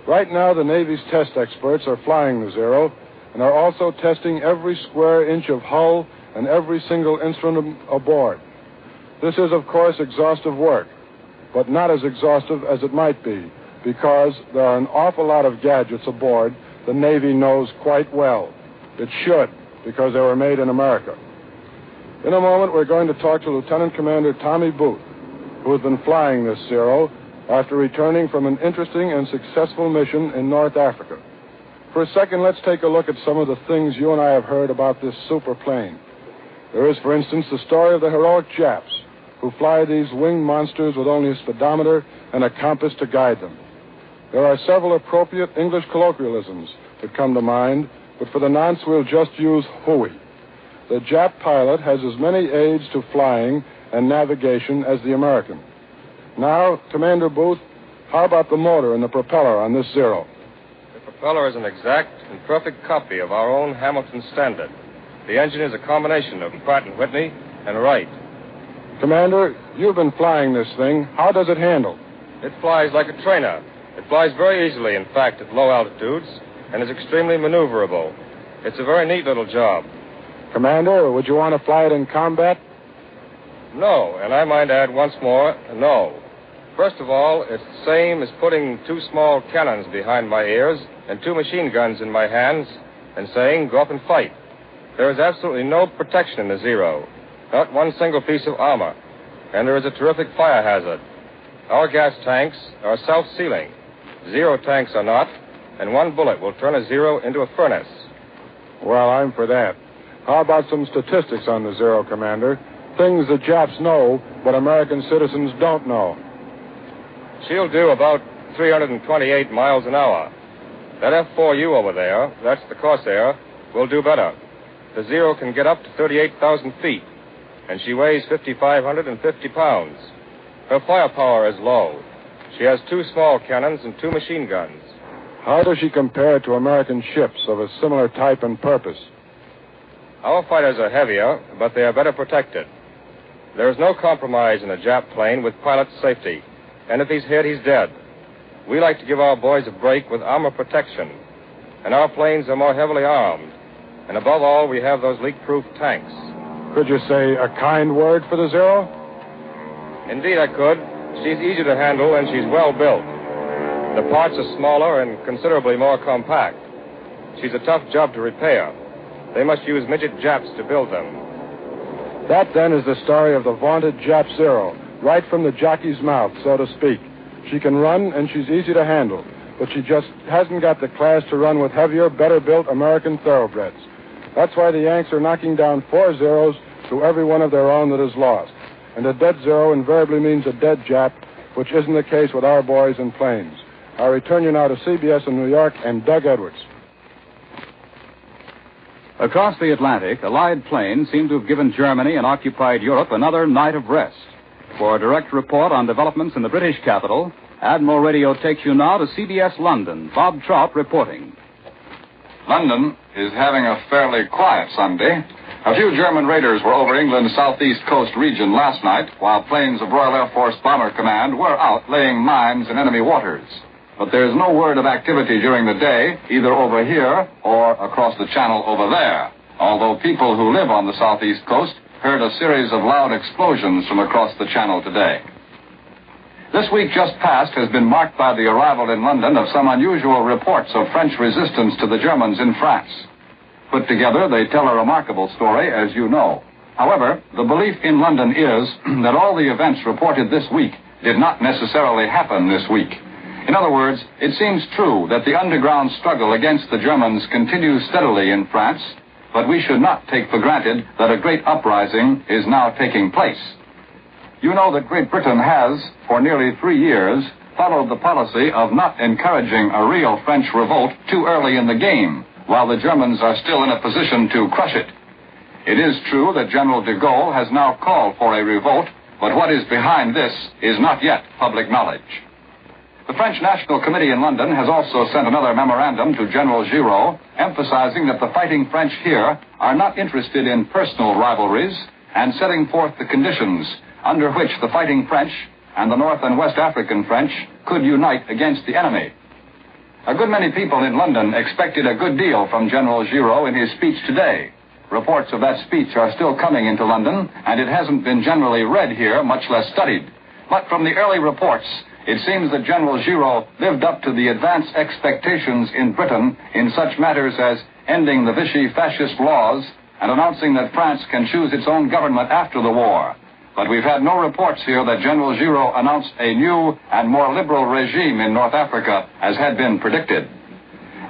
Right now, the Navy's test experts are flying the Zero and are also testing every square inch of hull and every single instrument aboard. This is, of course, exhaustive work, but not as exhaustive as it might be, because there are an awful lot of gadgets aboard the Navy knows quite well. It should, because they were made in America. In a moment, we're going to talk to Lieutenant Commander Tommy Booth, who has been flying this Zero after returning from an interesting and successful mission in North Africa. For a second, let's take a look at some of the things you and I have heard about this super plane. There is, for instance, the story of the heroic Japs who fly these winged monsters with only a speedometer and a compass to guide them. There are several appropriate English colloquialisms that come to mind, but for the nonce, we'll just use hooey. The Jap pilot has as many aids to flying and navigation as the American. Now, Commander Booth, how about the motor and the propeller on this Zero? The propeller is an exact and perfect copy of our own Hamilton Standard. The engine is a combination of Pratt & Whitney and Wright. Commander, you've been flying this thing. How does it handle? It flies like a trainer. It flies very easily, in fact, at low altitudes, and is extremely maneuverable. It's a very neat little job. Commander, would you want to fly it in combat? No, and I might add once more, no. First of all, it's the same as putting 2 small cannons behind my ears and 2 machine guns in my hands and saying, go up and fight. There is absolutely no protection in the Zero, not one single piece of armor, and there is a terrific fire hazard. Our gas tanks are self-sealing. Zero tanks are not, and 1 bullet will turn a Zero into a furnace. Well, I'm for that. How about some statistics on the Zero, Commander? Things the Japs know, but American citizens don't know. She'll do about 328 miles an hour. That F-4U over there, that's the Corsair, will do better. The Zero can get up to 38,000 feet, and she weighs 5,550 pounds. Her firepower is low. She has 2 small cannons and 2 machine guns. How does she compare to American ships of a similar type and purpose? Our fighters are heavier, but they are better protected. There is no compromise in a Jap plane with pilot safety, and if he's hit, he's dead. We like to give our boys a break with armor protection, and our planes are more heavily armed. And above all, we have those leak-proof tanks. Could you say a kind word for the Zero? Indeed, I could. She's easy to handle, and she's well built. The parts are smaller and considerably more compact. She's a tough job to repair. They must use midget Japs to build them. That, then, is the story of the vaunted Jap Zero, right from the jockey's mouth, so to speak. She can run, and she's easy to handle, but she just hasn't got the class to run with heavier, better-built American thoroughbreds. That's why the Yanks are knocking down 4 zeros to every one of their own that is lost. And a dead zero invariably means a dead Jap, which isn't the case with our boys and planes. I return you now to CBS in New York and Doug Edwards. Across the Atlantic, Allied planes seem to have given Germany and occupied Europe another night of rest. For a direct report on developments in the British capital, Admiral Radio takes you now to CBS London. Bob Trout reporting. London is having a fairly quiet Sunday. A few German raiders were over England's southeast coast region last night, while planes of Royal Air Force Bomber Command were out laying mines in enemy waters. But there's no word of activity during the day, either over here or across the channel over there, although people who live on the southeast coast heard a series of loud explosions from across the channel today. This week just past has been marked by the arrival in London of some unusual reports of French resistance to the Germans in France. Put together, they tell a remarkable story, as you know. However, the belief in London is that all the events reported this week did not necessarily happen this week. In other words, it seems true that the underground struggle against the Germans continues steadily in France, but we should not take for granted that a great uprising is now taking place. You know that Great Britain has, for nearly 3 years, followed the policy of not encouraging a real French revolt too early in the game, while the Germans are still in a position to crush it. It is true that General de Gaulle has now called for a revolt, but what is behind this is not yet public knowledge. The French National Committee in London has also sent another memorandum to General Giraud, emphasizing that the fighting French here are not interested in personal rivalries and setting forth the conditions under which the fighting French and the North and West African French could unite against the enemy. A good many people in London expected a good deal from General Giraud in his speech today. Reports of that speech are still coming into London, and it hasn't been generally read here, much less studied. But from the early reports, it seems that General Giraud lived up to the advanced expectations in Britain in such matters as ending the Vichy fascist laws and announcing that France can choose its own government after the war. But we've had no reports here that General Giraud announced a new and more liberal regime in North Africa, as had been predicted.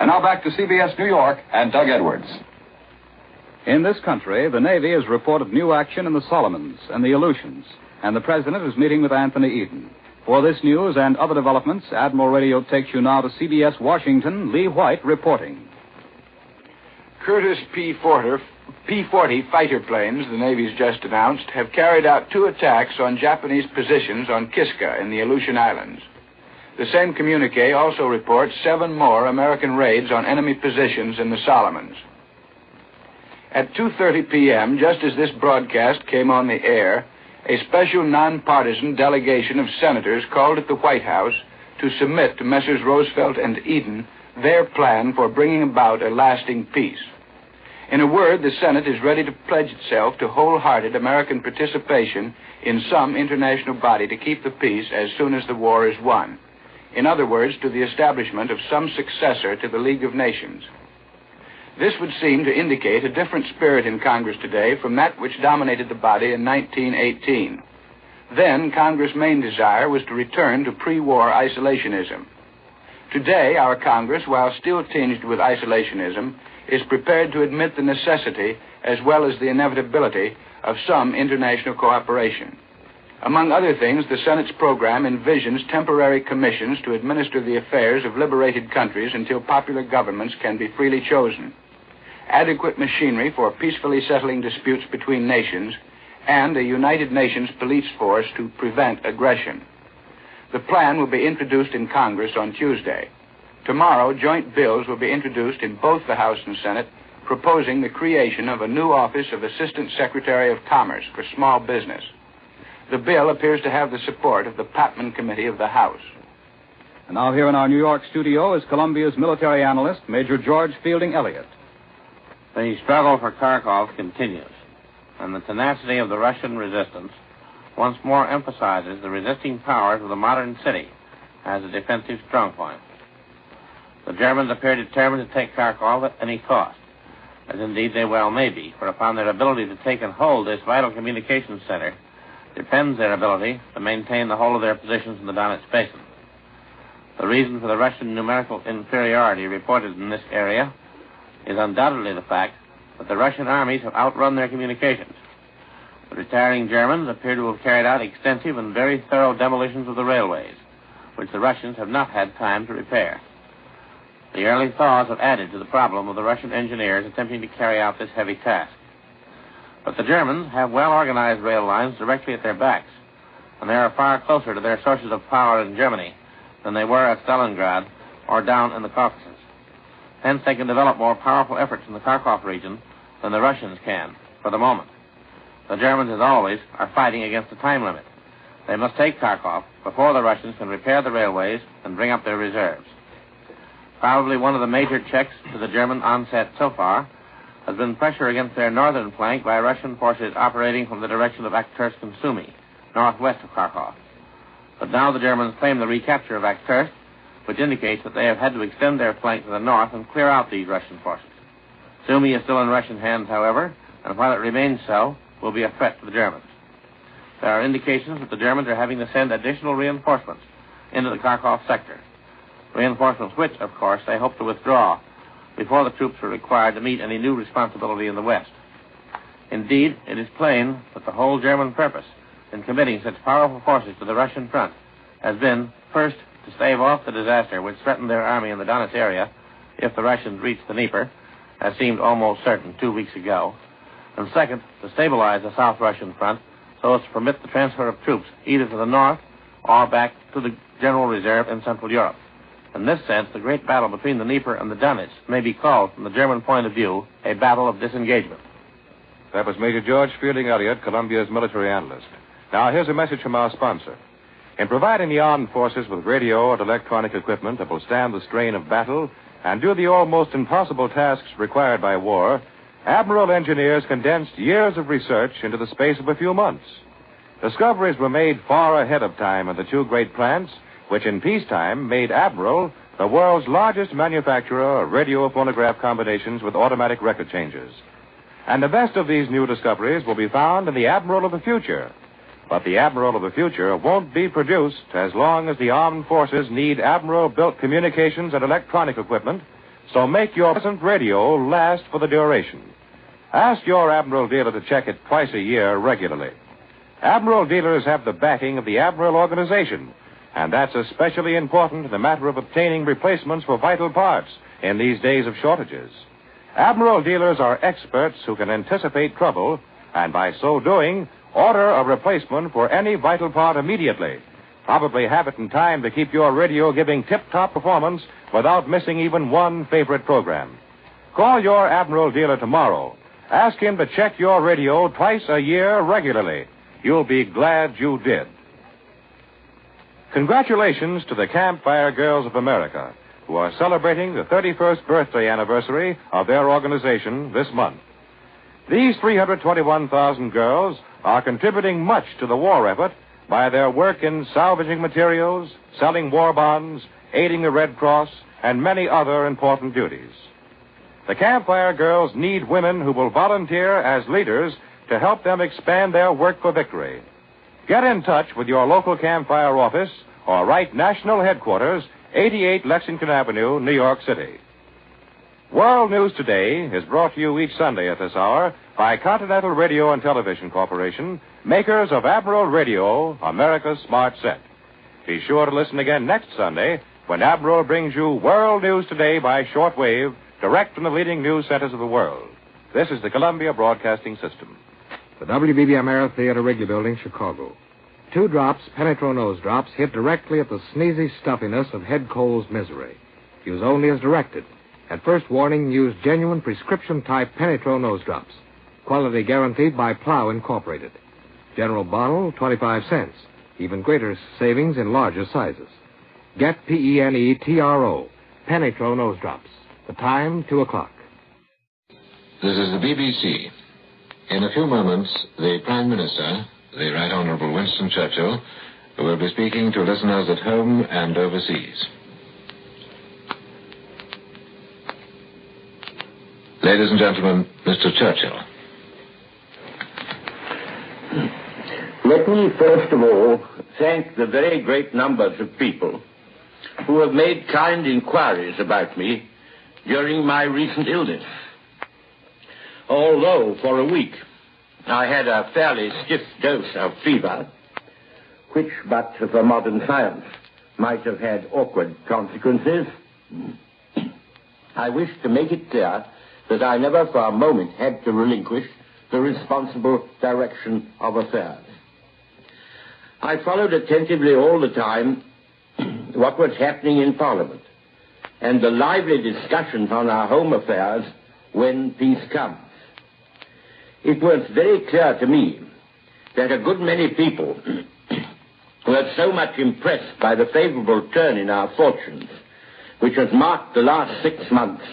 And now back to CBS New York and Doug Edwards. In this country, the Navy has reported new action in the Solomons and the Aleutians, and the President is meeting with Anthony Eden. For this news and other developments, Admiral Radio takes you now to CBS Washington. Lee White reporting. Curtiss P-40 fighter planes, the Navy's just announced, have carried out 2 attacks on Japanese positions on Kiska in the Aleutian Islands. The same communique also reports 7 more American raids on enemy positions in the Solomons. At 2:30 p.m., just as this broadcast came on the air, a special nonpartisan delegation of senators called at the White House to submit to Messrs. Roosevelt and Eden their plan for bringing about a lasting peace. In a word, the Senate is ready to pledge itself to wholehearted American participation in some international body to keep the peace as soon as the war is won. In other words, to the establishment of some successor to the League of Nations. This would seem to indicate a different spirit in Congress today from that which dominated the body in 1918. Then, Congress' main desire was to return to pre-war isolationism. Today, our Congress, while still tinged with isolationism, is prepared to admit the necessity as well as the inevitability of some international cooperation. Among other things, the Senate's program envisions temporary commissions to administer the affairs of liberated countries until popular governments can be freely chosen, adequate machinery for peacefully settling disputes between nations, and a United Nations police force to prevent aggression. The plan will be introduced in Congress on Tuesday. Tomorrow, joint bills will be introduced in both the House and Senate, proposing the creation of a new office of Assistant Secretary of Commerce for small business. The bill appears to have the support of the Patman Committee of the House. And now here in our New York studio is Columbia's military analyst, Major George Fielding Elliott. The struggle for Kharkov continues, and the tenacity of the Russian resistance once more emphasizes the resisting powers of the modern city as a defensive strong point. The Germans appear determined to take Kharkov at any cost, as indeed they well may be, for upon their ability to take and hold this vital communications center depends their ability to maintain the whole of their positions in the Donetsk Basin. The reason for the Russian numerical inferiority reported in this area is undoubtedly the fact that the Russian armies have outrun their communications. The retiring Germans appear to have carried out extensive and very thorough demolitions of the railways, which the Russians have not had time to repair. The early thaws have added to the problem of the Russian engineers attempting to carry out this heavy task. But the Germans have well-organized rail lines directly at their backs, and they are far closer to their sources of power in Germany than they were at Stalingrad or down in the Caucasus. Hence, they can develop more powerful efforts in the Kharkov region than the Russians can, for the moment. The Germans, as always, are fighting against the time limit. They must take Kharkov before the Russians can repair the railways and bring up their reserves. Probably one of the major checks to the German onset so far has been pressure against their northern flank by Russian forces operating from the direction of Akhtursk and Sumy, northwest of Kharkov. But now the Germans claim the recapture of Akhtursk, which indicates that they have had to extend their flank to the north and clear out these Russian forces. Sumy is still in Russian hands, however, and while it remains so, will be a threat to the Germans. There are indications that the Germans are having to send additional reinforcements into the Kharkov sector. Reinforcements which, of course, they hope to withdraw before the troops are required to meet any new responsibility in the West. Indeed, it is plain that the whole German purpose in committing such powerful forces to the Russian front has been, first, to stave off the disaster which threatened their army in the Donetsk area if the Russians reached the Dnieper, as seemed almost certain 2 weeks ago, and second, to stabilize the South Russian front so as to permit the transfer of troops either to the north or back to the General Reserve in Central Europe. In this sense, the great battle between the Dnieper and the Donetsk may be called, from the German point of view, a battle of disengagement. That was Major George Fielding Elliott, Columbia's military analyst. Now, here's a message from our sponsor. In providing the armed forces with radio and electronic equipment that will stand the strain of battle and do the almost impossible tasks required by war, Admiral engineers condensed years of research into the space of a few months. Discoveries were made far ahead of time in the two great plants, which in peacetime made Admiral the world's largest manufacturer of radio phonograph combinations with automatic record changers. And the best of these new discoveries will be found in the Admiral of the future. But the Admiral of the future won't be produced as long as the armed forces need Admiral-built communications and electronic equipment, so make your present radio last for the duration. Ask your Admiral dealer to check it twice a year regularly. Admiral dealers have the backing of the Admiral organization, and that's especially important in the matter of obtaining replacements for vital parts in these days of shortages. Admiral dealers are experts who can anticipate trouble, and by so doing, order a replacement for any vital part immediately. Probably have it in time to keep your radio giving tip-top performance without missing even one favorite program. Call your Admiral dealer tomorrow. Ask him to check your radio twice a year regularly. You'll be glad you did. Congratulations to the Campfire Girls of America, who are celebrating the 31st birthday anniversary of their organization this month. These 321,000 girls are contributing much to the war effort by their work in salvaging materials, selling war bonds, aiding the Red Cross, and many other important duties. The Campfire Girls need women who will volunteer as leaders to help them expand their work for victory. Get in touch with your local Campfire office or write National Headquarters, 88 Lexington Avenue, New York City. World News Today is brought to you each Sunday at this hour by Continental Radio and Television Corporation, makers of Admiral Radio, America's Smart Set. Be sure to listen again next Sunday when Admiral brings you World News Today by shortwave, direct from the leading news centers of the world. This is the Columbia Broadcasting System. The WBB America Theater Wrigley Building, Chicago. 2 drops, Penetro nose drops, hit directly at the sneezy stuffiness of head cold's misery. Use only as directed. At first warning, use genuine prescription-type Penetro nose drops. Quality guaranteed by Plow Incorporated. General bottle, 25 cents. Even greater savings in larger sizes. Get Penetro, Penetro nose drops. The time, 2 o'clock. This is the BBC. In a few moments, the Prime Minister, the Right Honourable Winston Churchill, will be speaking to listeners at home and overseas. Ladies and gentlemen, Mr. Churchill. Let me first of all thank the very great numbers of people who have made kind inquiries about me during my recent illness. Although for a week I had a fairly stiff dose of fever, which but for modern science might have had awkward consequences, I wish to make it clear that I never for a moment had to relinquish the responsible direction of affairs. I followed attentively all the time what was happening in Parliament and the lively discussions on our home affairs when peace comes. It was very clear to me that a good many people were so much impressed by the favorable turn in our fortunes, which has marked the last 6 months,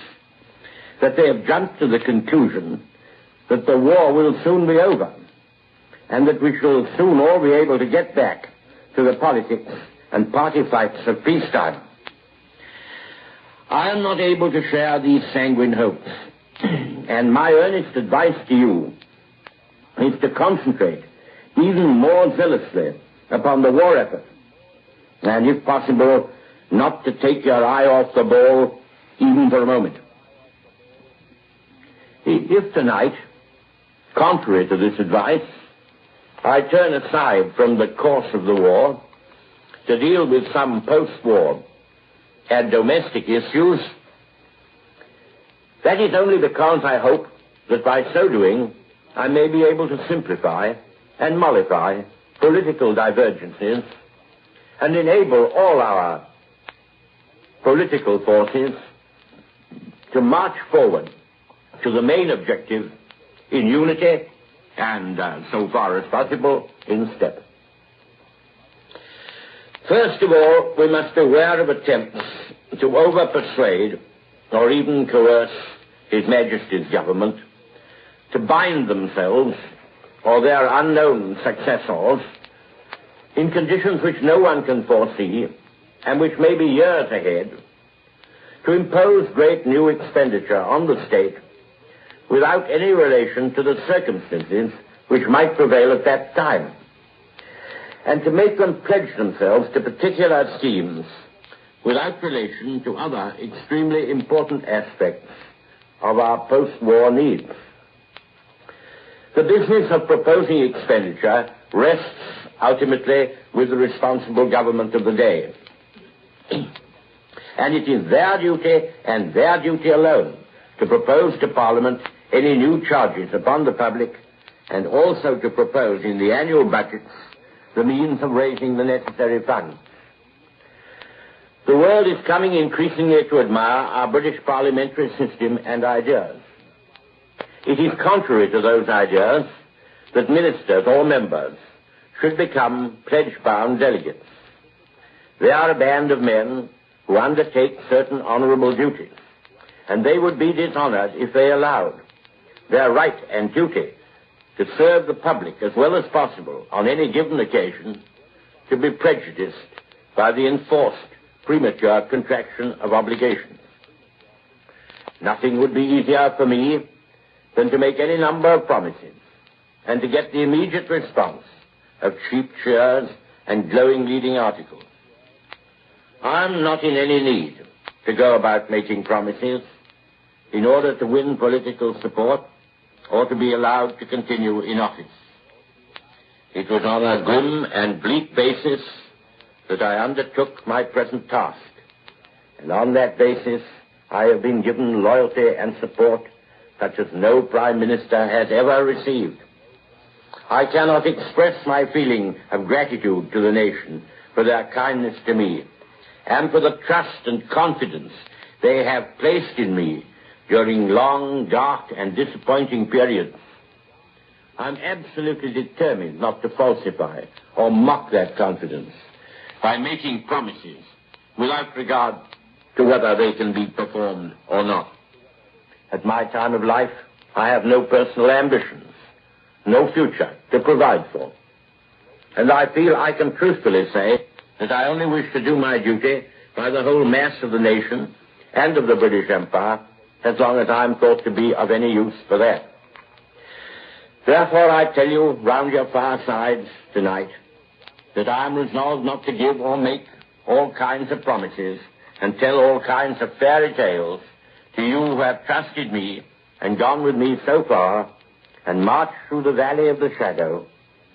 that they have jumped to the conclusion that the war will soon be over, and that we shall soon all be able to get back to the politics and party fights of peacetime. I am not able to share these sanguine hopes, and my earnest advice to you is to concentrate even more zealously upon the war effort, and if possible, not to take your eye off the ball even for a moment. If tonight, contrary to this advice, I turn aside from the course of the war to deal with some post-war and domestic issues, that is only because I hope that by so doing I may be able to simplify and mollify political divergences and enable all our political forces to march forward to the main objective in unity and, so far as possible, in step. First of all, we must beware of attempts to over-persuade or even coerce His Majesty's government to bind themselves or their unknown successors in conditions which no one can foresee and which may be years ahead, to impose great new expenditure on the state without any relation to the circumstances which might prevail at that time, and to make them pledge themselves to particular schemes without relation to other extremely important aspects of our post-war needs. The business of proposing expenditure rests ultimately with the responsible government of the day. And it is their duty and their duty alone to propose to Parliament any new charges upon the public, and also to propose in the annual budgets the means of raising the necessary funds. The world is coming increasingly to admire our British parliamentary system and ideas. It is contrary to those ideas that ministers or members should become pledge-bound delegates. They are a band of men who undertake certain honorable duties, and they would be dishonored if they allowed their right and duty to serve the public as well as possible on any given occasion to be prejudiced by the enforced premature contraction of obligations. Nothing would be easier for me than to make any number of promises and to get the immediate response of cheap cheers and glowing leading articles. I'm not in any need to go about making promises in order to win political support or to be allowed to continue in office. It was on a grim and bleak basis that I undertook my present task, and on that basis I have been given loyalty and support such as no Prime Minister has ever received. I cannot express my feeling of gratitude to the nation for their kindness to me and for the trust and confidence they have placed in me during long, dark, and disappointing periods. I'm absolutely determined not to falsify or mock that confidence by making promises without regard to whether they can be performed or not. At my time of life, I have no personal ambitions, no future to provide for. And I feel I can truthfully say that I only wish to do my duty by the whole mass of the nation and of the British Empire as long as I'm thought to be of any use for that. Therefore, I tell you round your firesides tonight that I am resolved not to give or make all kinds of promises and tell all kinds of fairy tales to you who have trusted me and gone with me so far and marched through the valley of the shadow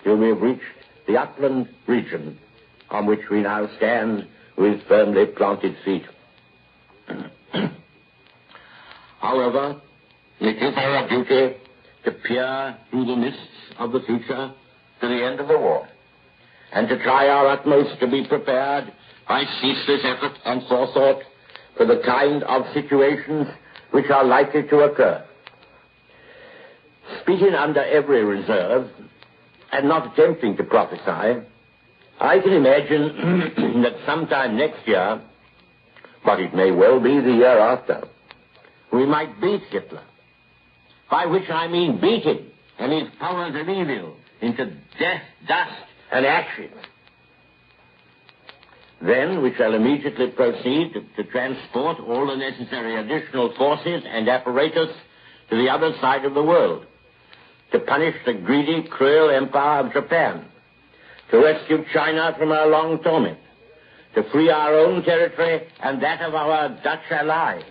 till we have reached the upland region on which we now stand with firmly planted feet. However, it is our duty to peer through the mists of the future to the end of the war, and to try our utmost to be prepared by ceaseless effort and forethought for the kind of situations which are likely to occur. Speaking under every reserve, and not attempting to prophesy, I can imagine that sometime next year, but it may well be the year after, we might beat Hitler, by which I mean beat him and his powers of evil into death, dust, and ashes. Then we shall immediately proceed to transport all the necessary additional forces and apparatus to the other side of the world, to punish the greedy, cruel empire of Japan, to rescue China from her long torment, to free our own territory and that of our Dutch allies,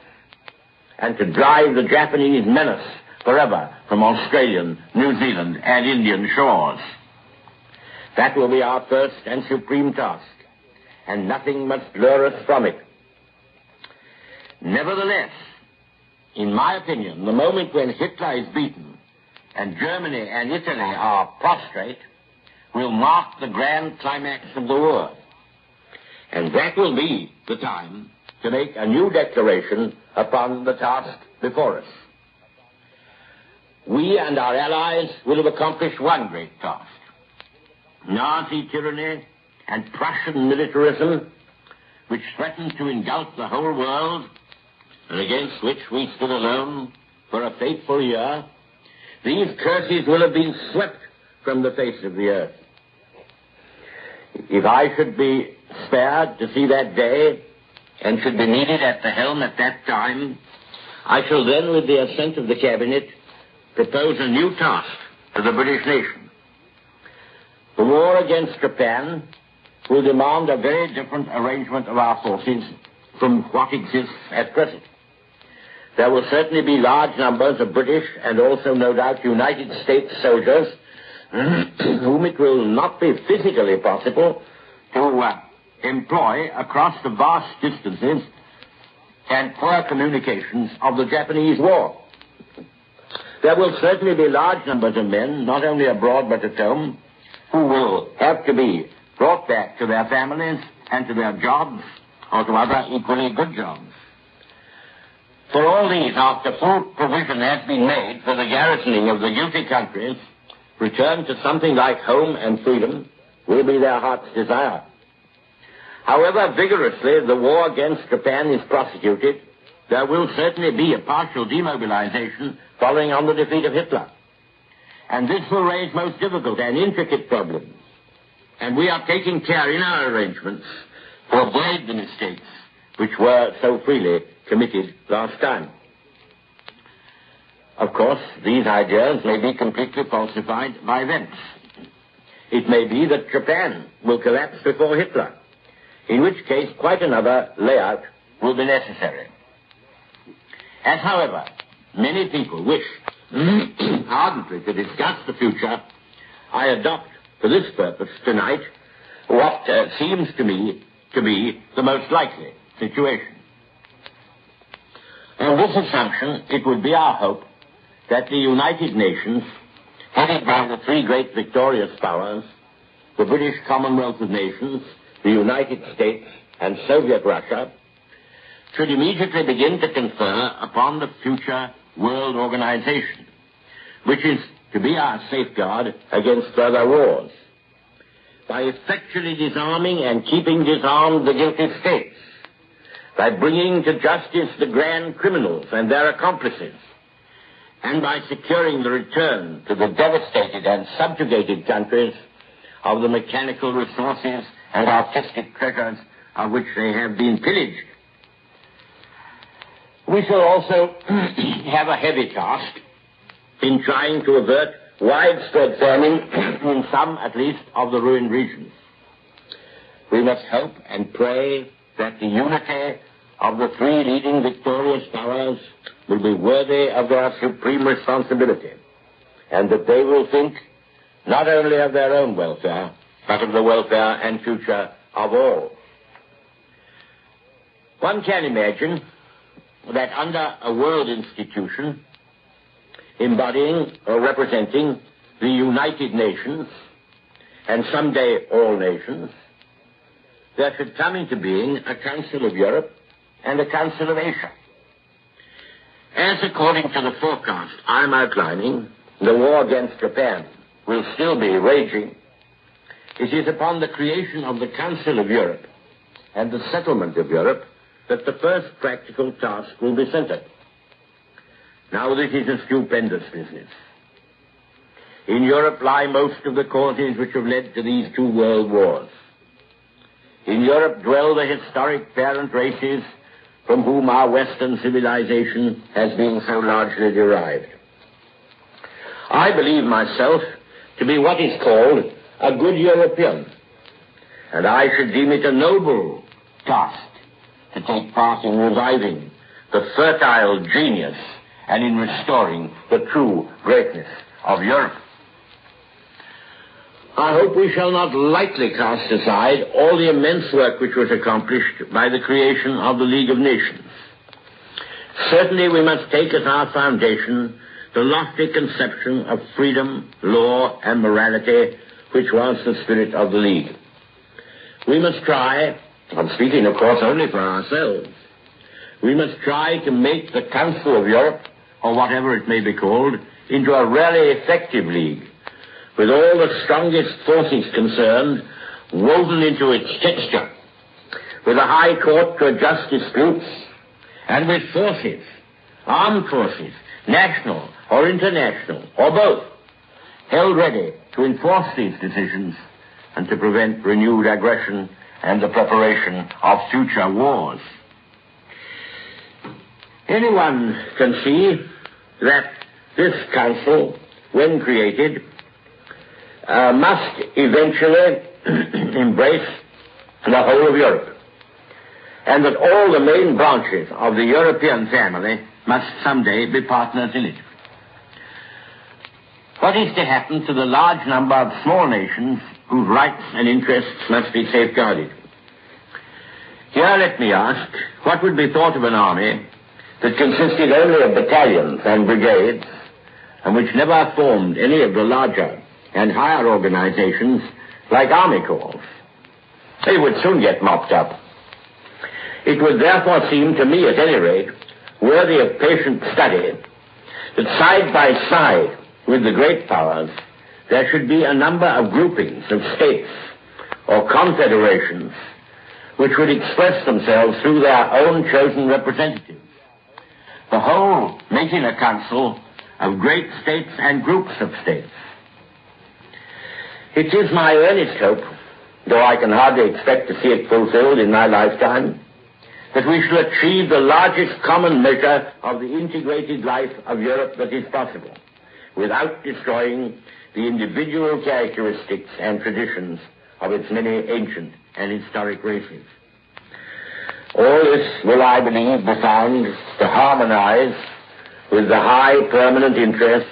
and to drive the Japanese menace forever from Australian, New Zealand, and Indian shores. That will be our first and supreme task, and nothing must lure us from it. Nevertheless, in my opinion, the moment when Hitler is beaten and Germany and Italy are prostrate will mark the grand climax of the war. And that will be the time to make a new declaration upon the task before us. We and our allies will have accomplished one great task. Nazi tyranny and Prussian militarism, which threatened to engulf the whole world, and against which we stood alone for a fateful year, these curses will have been swept from the face of the earth. If I should be spared to see that day, and should be needed at the helm at that time, I shall then, with the assent of the Cabinet, propose a new task to the British nation. The war against Japan will demand a very different arrangement of our forces from what exists at present. There will certainly be large numbers of British and also, no doubt, United States soldiers whom it will not be physically possible to employ across the vast distances and poor communications of the Japanese war. There will certainly be large numbers of men, not only abroad but at home, who will have to be brought back to their families and to their jobs or to other equally good jobs. For all these, after full provision has been made for the garrisoning of the guilty countries, return to something like home and freedom will be their heart's desire. However vigorously the war against Japan is prosecuted, there will certainly be a partial demobilization following on the defeat of Hitler. And this will raise most difficult and intricate problems. And we are taking care in our arrangements to avoid the mistakes which were so freely committed last time. Of course, these ideas may be completely falsified by events. It may be that Japan will collapse before Hitler, in which case quite another layout will be necessary. As, however, many people wish ardently to discuss the future, I adopt for this purpose tonight what seems to me to be the most likely situation. On this assumption, it would be our hope that the United Nations, headed by the three great victorious powers, the British Commonwealth of Nations, the United States, and Soviet Russia, should immediately begin to confer upon the future world organization, which is to be our safeguard against further wars, by effectually disarming and keeping disarmed the guilty states, by bringing to justice the grand criminals and their accomplices, and by securing the return to the devastated and subjugated countries of the mechanical resources and artistic treasures of which they have been pillaged. We shall also have a heavy task in trying to avert widespread famine in some, at least, of the ruined regions. We must hope and pray that the unity of the three leading victorious powers will be worthy of their supreme responsibility, and that they will think not only of their own welfare, but of the welfare and future of all. One can imagine that under a world institution embodying or representing the United Nations, and someday all nations, there should come into being a Council of Europe and a Council of Asia. As according to the forecast I'm outlining, the war against Japan will still be raging, it is upon the creation of the Council of Europe and the settlement of Europe that the first practical task will be centered. Now, this is a stupendous business. In Europe lie most of the causes which have led to these two world wars. In Europe dwell the historic parent races from whom our Western civilization has been so largely derived. I believe myself to be what is called a good European, and I should deem it a noble task to take part in reviving the fertile genius and in restoring the true greatness of Europe. I hope we shall not lightly cast aside all the immense work which was accomplished by the creation of the League of Nations. Certainly we must take as our foundation the lofty conception of freedom, law, and morality which was the spirit of the League. We must try, I'm speaking of course only for ourselves, we must try to make the Council of Europe, or whatever it may be called, into a really effective league, with all the strongest forces concerned woven into its texture, with a high court to adjust disputes, and with forces, armed forces, national or international, or both, held ready to enforce these decisions and to prevent renewed aggression and the preparation of future wars. Anyone can see that this council, when created, must eventually embrace the whole of Europe, and that all the main branches of the European family must someday be partners in it. What is to happen to the large number of small nations whose rights and interests must be safeguarded? Here let me ask, what would be thought of an army that consisted only of battalions and brigades, and which never formed any of the larger and higher organizations like army corps? They would soon get mopped up. It would therefore seem to me, at any rate, worthy of patient study that side by side with the great powers there should be a number of groupings of states or confederations which would express themselves through their own chosen representatives, the whole making a council of great states and groups of states. It is my earnest hope, though I can hardly expect to see it fulfilled in my lifetime, that we shall achieve the largest common measure of the integrated life of Europe that is possible, without destroying the individual characteristics and traditions of its many ancient and historic races. All this will, I believe, be found to harmonize with the high permanent interests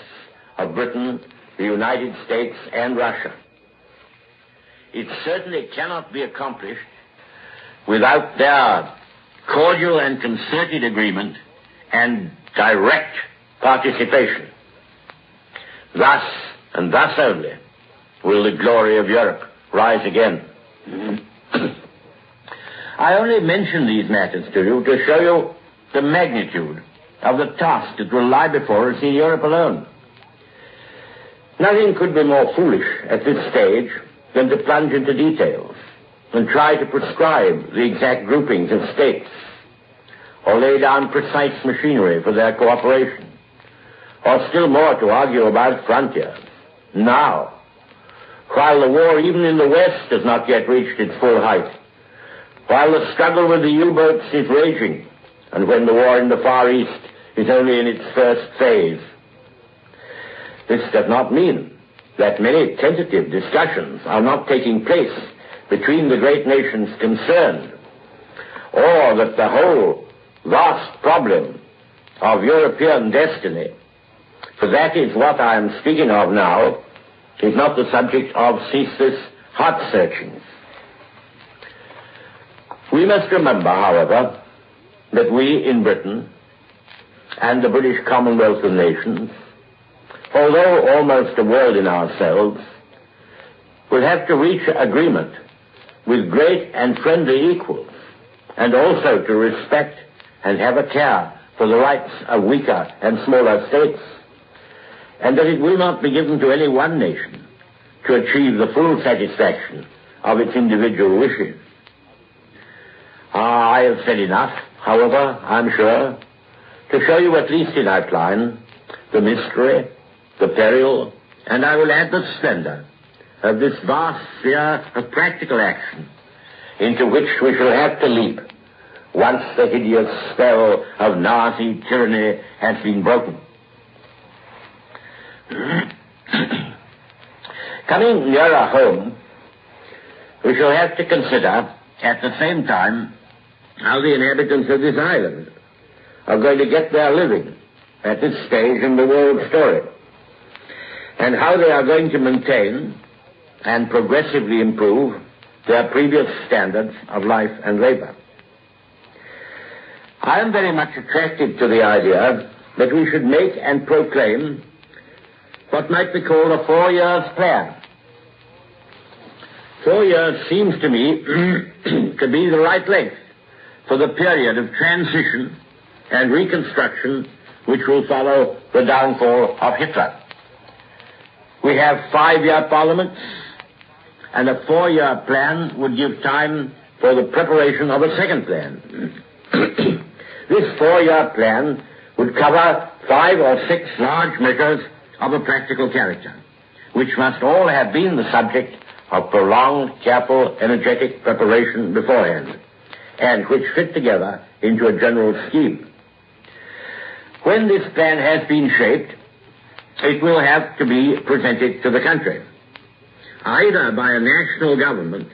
of Britain, the United States, and Russia. It certainly cannot be accomplished without their cordial and concerted agreement and direct participation. Thus, and thus only, will the glory of Europe rise again. I only mention these matters to you to show you the magnitude of the task that will lie before us in Europe alone. Nothing could be more foolish at this stage than to plunge into details and try to prescribe the exact groupings of states, or lay down precise machinery for their cooperation, or still more to argue about frontiers. Now, while the war even in the West has not yet reached its full height, while the struggle with the U-boats is raging, and when the war in the Far East is only in its first phase. This does not mean that many tentative discussions are not taking place between the great nations concerned, or that the whole vast problem of European destiny, for that is what I am speaking of now, is not the subject of ceaseless heart-searchings. We must remember, however, that we in Britain and the British Commonwealth of Nations, although almost a world in ourselves, will have to reach agreement with great and friendly equals, and also to respect and have a care for the rights of weaker and smaller states, and that it will not be given to any one nation to achieve the full satisfaction of its individual wishes. I have said enough, however, I'm sure, to show you at least in outline the mystery, the peril, and I will add the splendor of this vast sphere of practical action into which we shall have to leap once the hideous spell of Nazi tyranny has been broken. Coming nearer home, we shall have to consider at the same time how the inhabitants of this island are going to get their living at this stage in the world story, and how they are going to maintain and progressively improve their previous standards of life and labor. I am very much attracted to the idea that we should make and proclaim what might be called a 4 years plan. 4 years seems to me to be the right length for the period of transition and reconstruction which will follow the downfall of Hitler. We have 5-year parliaments, and a 4-year plan would give time for the preparation of a second plan. This 4-year plan would cover 5 or 6 large measures of a practical character, which must all have been the subject of prolonged, careful, energetic preparation beforehand, and which fit together into a general scheme. When this plan has been shaped, it will have to be presented to the country, either by a national government,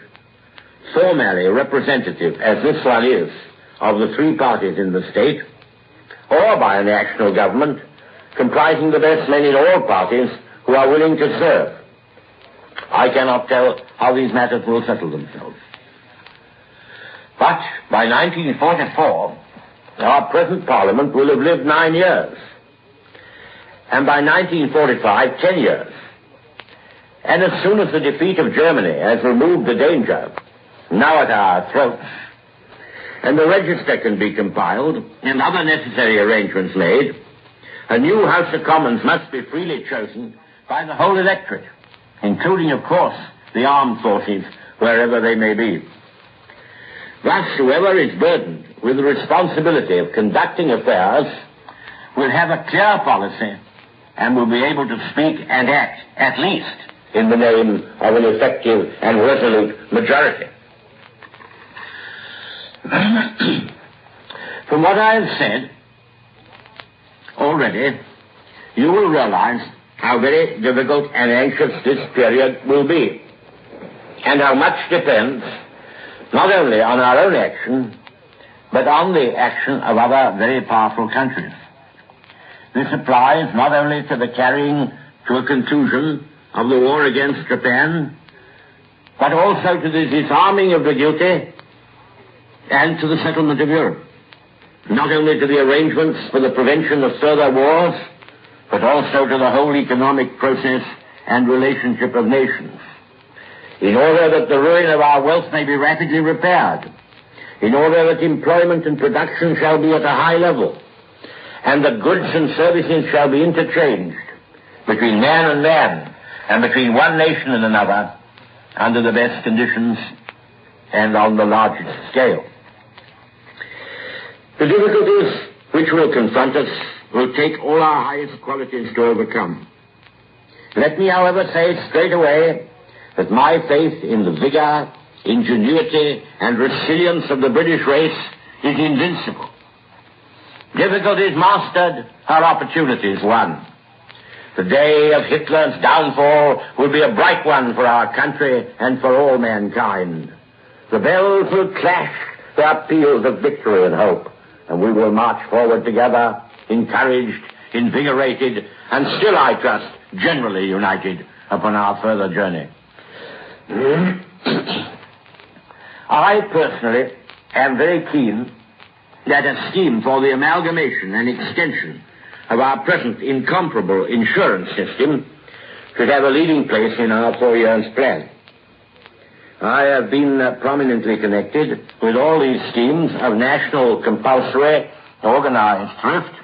formally representative, as this one is, of the 3 parties in the state, or by a national government comprising the best men in all parties who are willing to serve. I cannot tell how these matters will settle themselves. But by 1944, our present Parliament will have lived 9 years. And by 1945, 10 years. And as soon as the defeat of Germany has removed the danger, now at our throats, and the register can be compiled and other necessary arrangements made, a new House of Commons must be freely chosen by the whole electorate, including, of course, the armed forces, wherever they may be. Thus, whoever is burdened with the responsibility of conducting affairs will have a clear policy and will be able to speak and act, at least, in the name of an effective and resolute majority. From what I have said already, you will realize how very difficult and anxious this period will be, and how much depends not only on our own action, but on the action of other very powerful countries. This applies not only to the carrying to a conclusion of the war against Japan, but also to the disarming of the guilty and to the settlement of Europe. Not only to the arrangements for the prevention of further wars, but also to the whole economic process and relationship of nations, in order that the ruin of our wealth may be rapidly repaired, in order that employment and production shall be at a high level, and that goods and services shall be interchanged between man and man, and between one nation and another, under the best conditions and on the largest scale. The difficulties which will confront us will take all our highest qualities to overcome. Let me, however, say straight away that my faith in the vigor, ingenuity, and resilience of the British race is invincible. Difficulties mastered, our opportunities won. The day of Hitler's downfall will be a bright one for our country and for all mankind. The bells will clash their peals of victory and hope, and we will march forward together, encouraged, invigorated, and still, I trust, generally united upon our further journey. I personally am very keen that a scheme for the amalgamation and extension of our present incomparable insurance system should have a leading place in our 4 years plan. I have been prominently connected with all these schemes of national compulsory organized thrift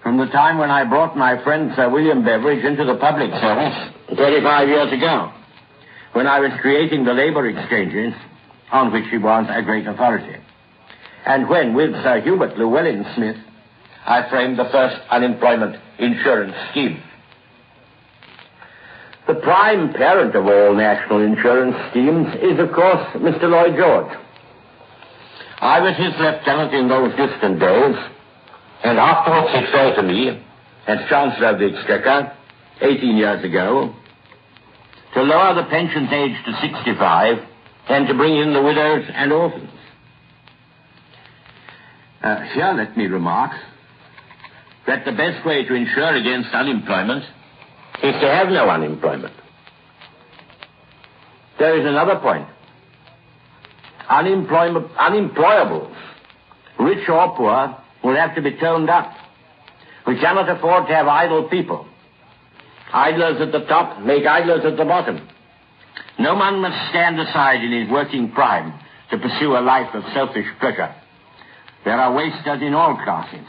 from the time when I brought my friend Sir William Beveridge into the public service 35 years ago, when I was creating the labor exchanges on which he was a great authority, and when, with Sir Hubert Llewellyn Smith, I framed the first unemployment insurance scheme. The prime parent of all national insurance schemes is, of course, Mr. Lloyd George. I was his lieutenant in those distant days, and afterwards it fell to me, as Chancellor of the Exchequer, 18 years ago, to lower the pensions age to 65 and to bring in the widows and orphans. Here let me remark that the best way to insure against unemployment is to have no unemployment. There is another point. Unemployables, rich or poor, will have to be toned up. We cannot afford to have idle people. Idlers at the top make idlers at the bottom. No man must stand aside in his working prime to pursue a life of selfish pleasure. There are wasters in all classes.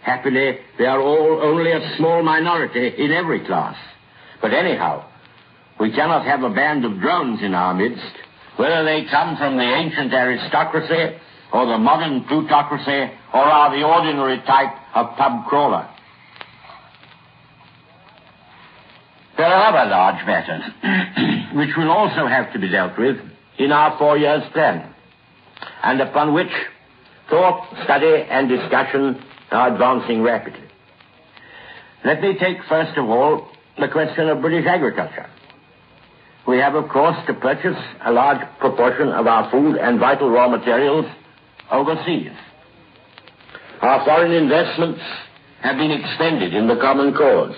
Happily, they are all only a small minority in every class. But anyhow, we cannot have a band of drones in our midst, whether they come from the ancient aristocracy or the modern plutocracy or are the ordinary type of pub crawler. There are other large matters which will also have to be dealt with in our 4 years plan, and upon which thought, study, and discussion are advancing rapidly. Let me take first of all the question of British agriculture. We have, of course, to purchase a large proportion of our food and vital raw materials overseas. Our foreign investments have been expended in the common cause.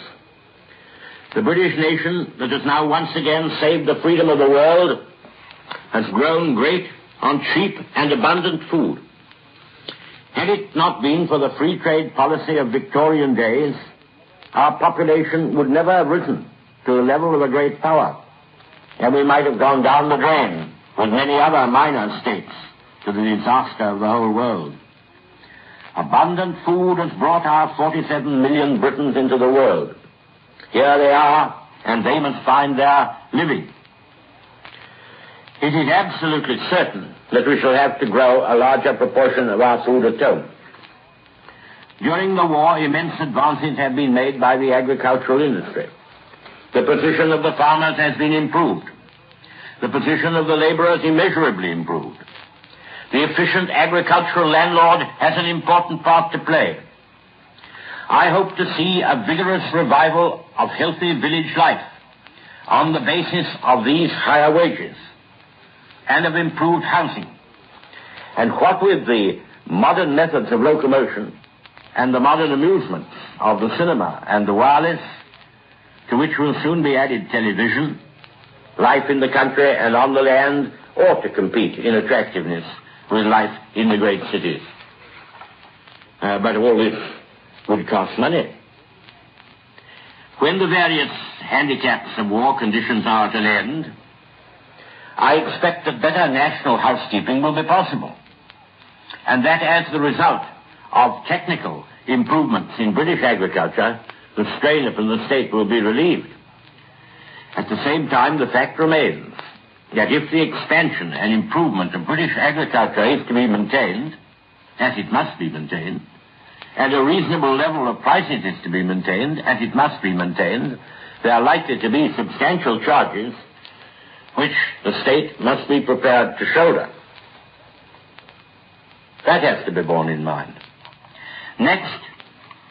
The British nation that has now once again saved the freedom of the world has grown great on cheap and abundant food. Had it not been for the free trade policy of Victorian days, our population would never have risen to the level of a great power, and we might have gone down the drain with many other minor states to the disaster of the whole world. Abundant food has brought our 47 million Britons into the world. Here they are, and they must find their living. It is absolutely certain that we shall have to grow a larger proportion of our food at home. During the war, immense advances have been made by the agricultural industry. The position of the farmers has been improved. The position of the laborers immeasurably improved. The efficient agricultural landlord has an important part to play. I hope to see a vigorous revival of healthy village life on the basis of these higher wages and of improved housing. And what with the modern methods of locomotion and the modern amusements of the cinema and the wireless, to which will soon be added television, life in the country and on the land ought to compete in attractiveness with life in the great cities. But all this would cost money. When the various handicaps of war conditions are at an end, I expect that better national housekeeping will be possible, and that as the result of technical improvements in British agriculture, the strain upon the state will be relieved. At the same time, the fact remains that if the expansion and improvement of British agriculture is to be maintained, as it must be maintained, and a reasonable level of prices is to be maintained, as it must be maintained, there are likely to be substantial charges which the state must be prepared to shoulder. That has to be borne in mind. Next,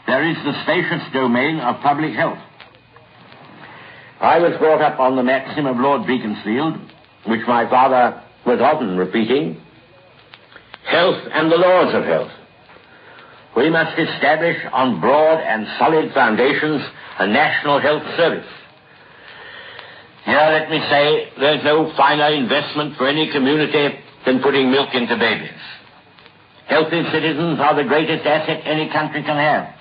there is the spacious domain of public health. I was brought up on the maxim of Lord Beaconsfield, which my father was often repeating: health and the laws of health. We must establish on broad and solid foundations a national health service. Here, let me say, there's no finer investment for any community than putting milk into babies. Healthy citizens are the greatest asset any country can have.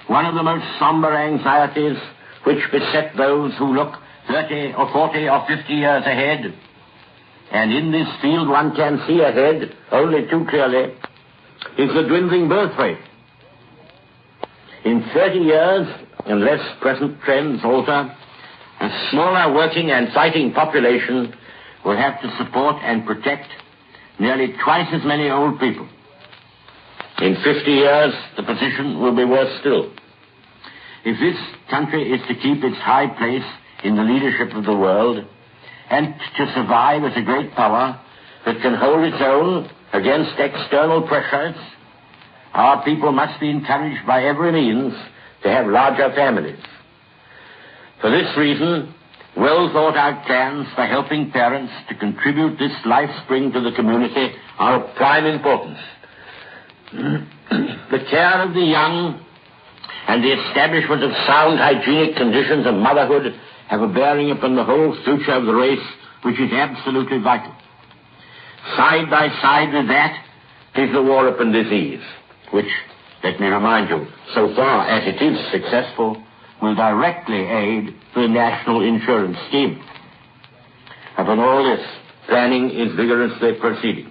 One of the most somber anxieties which beset those who look 30 or 40 or 50 years ahead, and in this field one can see ahead only too clearly, is the dwindling birth rate. In 30 years, unless present trends alter, a smaller working and fighting population will have to support and protect nearly twice as many old people. In 50 years, the position will be worse still. If this country is to keep its high place in the leadership of the world and to survive as a great power that can hold its own against external pressures, our people must be encouraged by every means to have larger families. For this reason, well-thought-out plans for helping parents to contribute this life spring to the community are of prime importance. The care of the young and the establishment of sound hygienic conditions of motherhood have a bearing upon the whole future of the race, which is absolutely vital. Side by side with that is the war upon disease, which, let me remind you, so far as it is successful, will directly aid the national insurance scheme. Upon all this, planning is vigorously proceeding.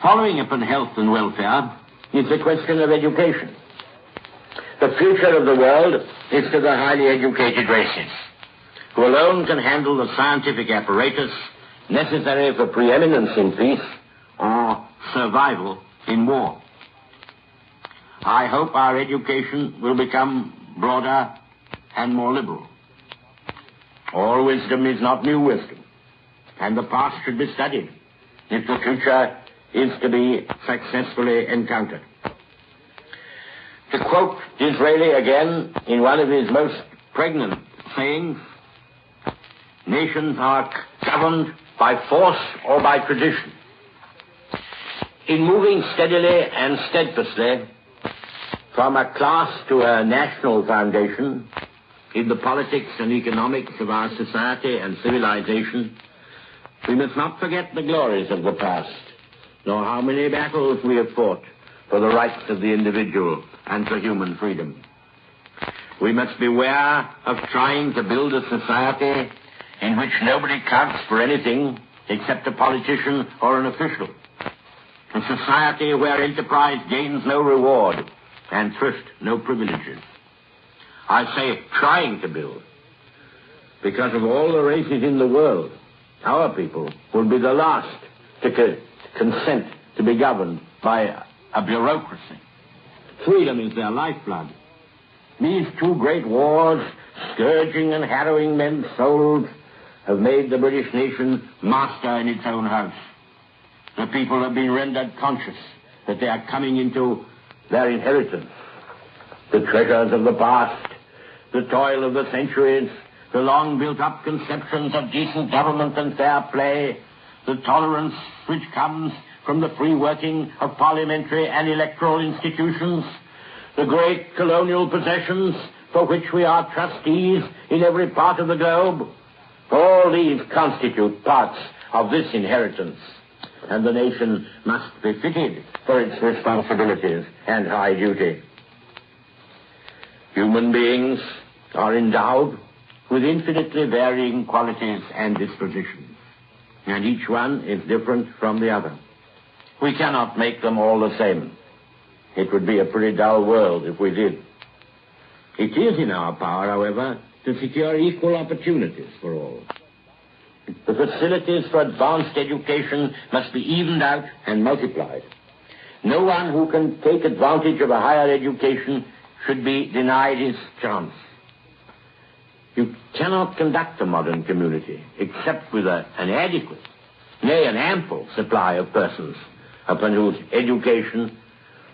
Following upon health and welfare is the question of education. The future of the world is to the highly educated races, who alone can handle the scientific apparatus necessary for preeminence in peace or survival in war. I hope our education will become broader and more liberal. All wisdom is not new wisdom, and the past should be studied if the future is to be successfully encountered. To quote Disraeli again in one of his most pregnant sayings, nations are governed by force or by tradition. In moving steadily and steadfastly from a class to a national foundation in the politics and economics of our society and civilization, we must not forget the glories of the past, nor how many battles we have fought for the rights of the individual and for human freedom. We must beware of trying to build a society in which nobody counts for anything except a politician or an official. A society where enterprise gains no reward and thrift no privileges. I say trying to build, because of all the races in the world, our people will be the last to consent to be governed by a bureaucracy. Freedom is their lifeblood. These two great wars, scourging and harrowing men's souls, have made the British nation master in its own house. The people have been rendered conscious that they are coming into their inheritance. The treasures of the past, the toil of the centuries, the long built-up conceptions of decent government and fair play, the tolerance which comes from the free working of parliamentary and electoral institutions, the great colonial possessions for which we are trustees in every part of the globe, all these constitute parts of this inheritance, and the nation must be fitted for its responsibilities and high duty. Human beings are endowed with infinitely varying qualities and dispositions, and each one is different from the other. We cannot make them all the same. It would be a pretty dull world if we did. It is in our power, however, to secure equal opportunities for all. The facilities for advanced education must be evened out and multiplied. No one who can take advantage of a higher education should be denied his chance. You cannot conduct a modern community except with an adequate, nay, an ample supply of persons upon whose education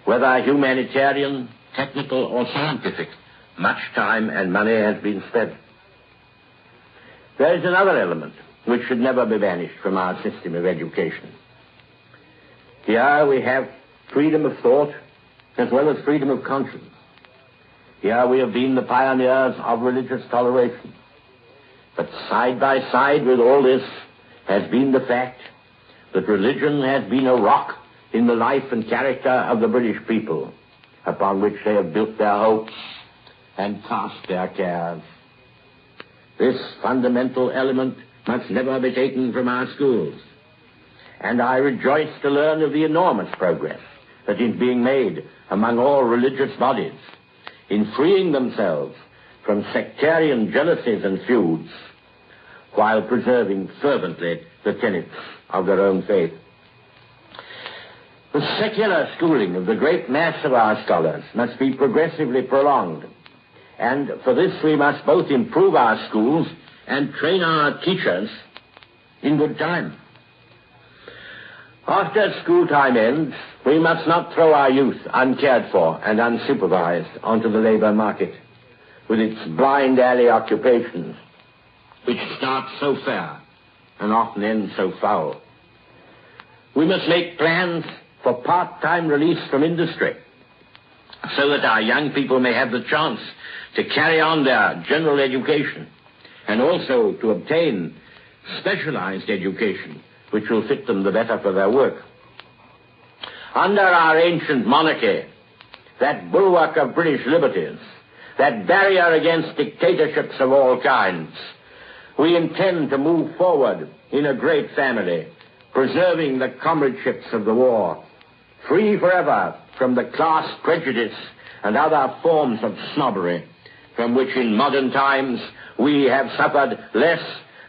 whether humanitarian, technical, or scientific, much time and money has been spent. There is another element which should never be banished from our system of education. Here we have freedom of thought as well as freedom of conscience. Here we have been the pioneers of religious toleration. But side by side with all this has been the fact that religion has been a rock in the life and character of the British people, upon which they have built their hopes and cast their cares. This fundamental element must never be taken from our schools, and I rejoice to learn of the enormous progress that is being made among all religious bodies in freeing themselves from sectarian jealousies and feuds, while preserving fervently the tenets of their own faith. The secular schooling of the great mass of our scholars must be progressively prolonged, and for this we must both improve our schools and train our teachers in good time. After school time ends, we must not throw our youth uncared for and unsupervised onto the labor market with its blind alley occupations, which start so fair and often end so foul. We must make plans for part-time release from industry so that our young people may have the chance to carry on their general education and also to obtain specialized education which will fit them the better for their work. Under our ancient monarchy, that bulwark of British liberties, that barrier against dictatorships of all kinds, we intend to move forward in a great family, preserving the comradeships of the war, free forever from the class prejudice and other forms of snobbery, from which in modern times we have suffered less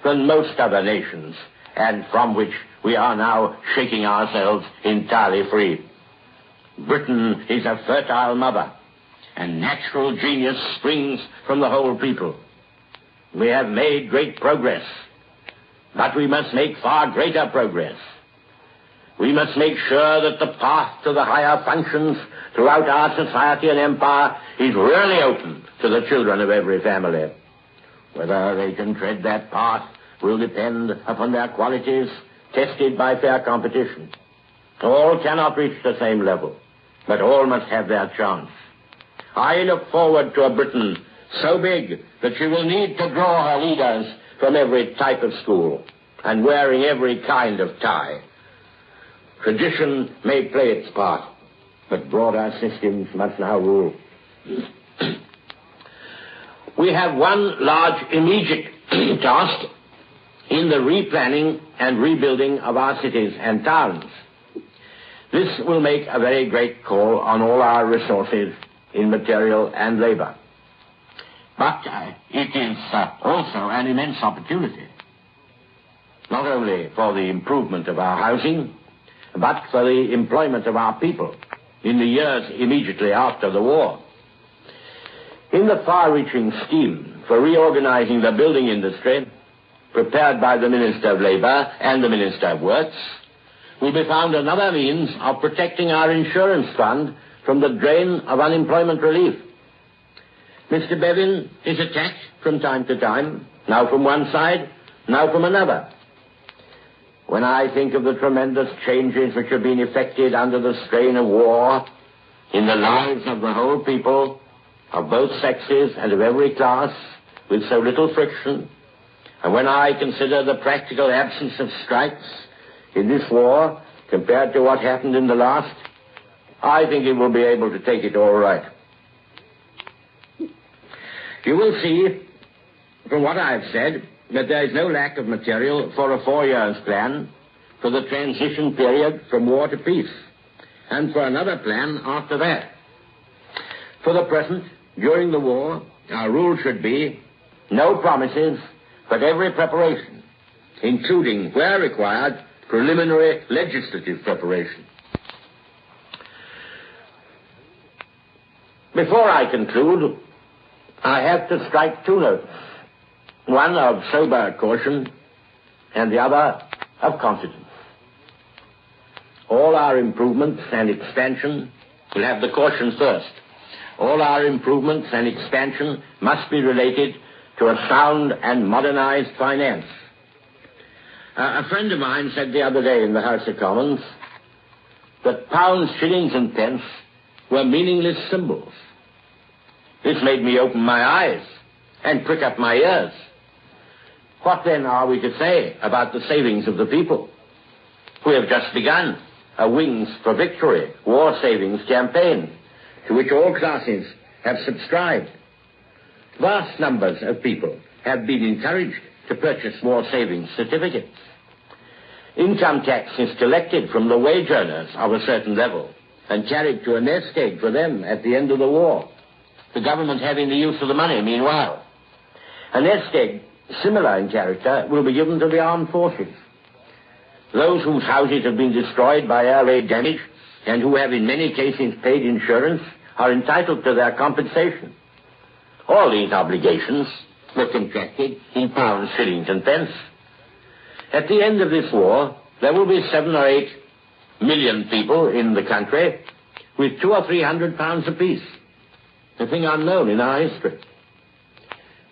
than most other nations, and from which we are now shaking ourselves entirely free. Britain is a fertile mother, and natural genius springs from the whole people. We have made great progress, but we must make far greater progress. We must make sure that the path to the higher functions throughout our society and empire is really open to the children of every family. Whether they can tread that path will depend upon their qualities tested by fair competition. All cannot reach the same level, but all must have their chance. I look forward to a Britain so big that she will need to draw her leaders from every type of school and wearing every kind of tie. Tradition may play its part, but broader systems must now rule. We have one large immediate task in the replanning and rebuilding of our cities and towns. This will make a very great call on all our resources in material and labor. But it is also an immense opportunity, not only for the improvement of our housing, but for the employment of our people in the years immediately after the war. In the far-reaching scheme for reorganizing the building industry, prepared by the Minister of Labor and the Minister of Works, will be found another means of protecting our insurance fund from the drain of unemployment relief. Mr. Bevin is attacked from time to time, now from one side, now from another. When I think of the tremendous changes which have been effected under the strain of war in the lives of the whole people, of both sexes and of every class, with so little friction, and when I consider the practical absence of strikes in this war compared to what happened in the last, I think it will be able to take it all right. You will see from what I've said that there is no lack of material for a 4-year plan for the transition period from war to peace, and for another plan after that. For the present, during the war, our rule should be no promises, but every preparation, including, where required, preliminary legislative preparation. Before I conclude, I have to strike 2 notes, one of sober caution and the other of confidence. All our improvements and expansion will have the caution first. All our improvements and expansion must be related to a sound and modernized finance. A friend of mine said the other day in the House of Commons that pounds, shillings, and pence were meaningless symbols. This made me open my eyes and prick up my ears. What then are we to say about the savings of the people? We have just begun a Wings for Victory war savings campaign to which all classes have subscribed. Vast numbers of people have been encouraged to purchase war savings certificates. Income tax is collected from the wage earners of a certain level and carried to a nest egg for them at the end of the war, the government having the use of the money meanwhile. A nest egg, similar in character, will be given to the armed forces. Those whose houses have been destroyed by air raid damage and who have in many cases paid insurance are entitled to their compensation. All these obligations were contracted in pounds, shillings, and pence. At the end of this war, there will be 7 or 8 million people in the country with 200 or 300 pounds apiece, a thing unknown in our history.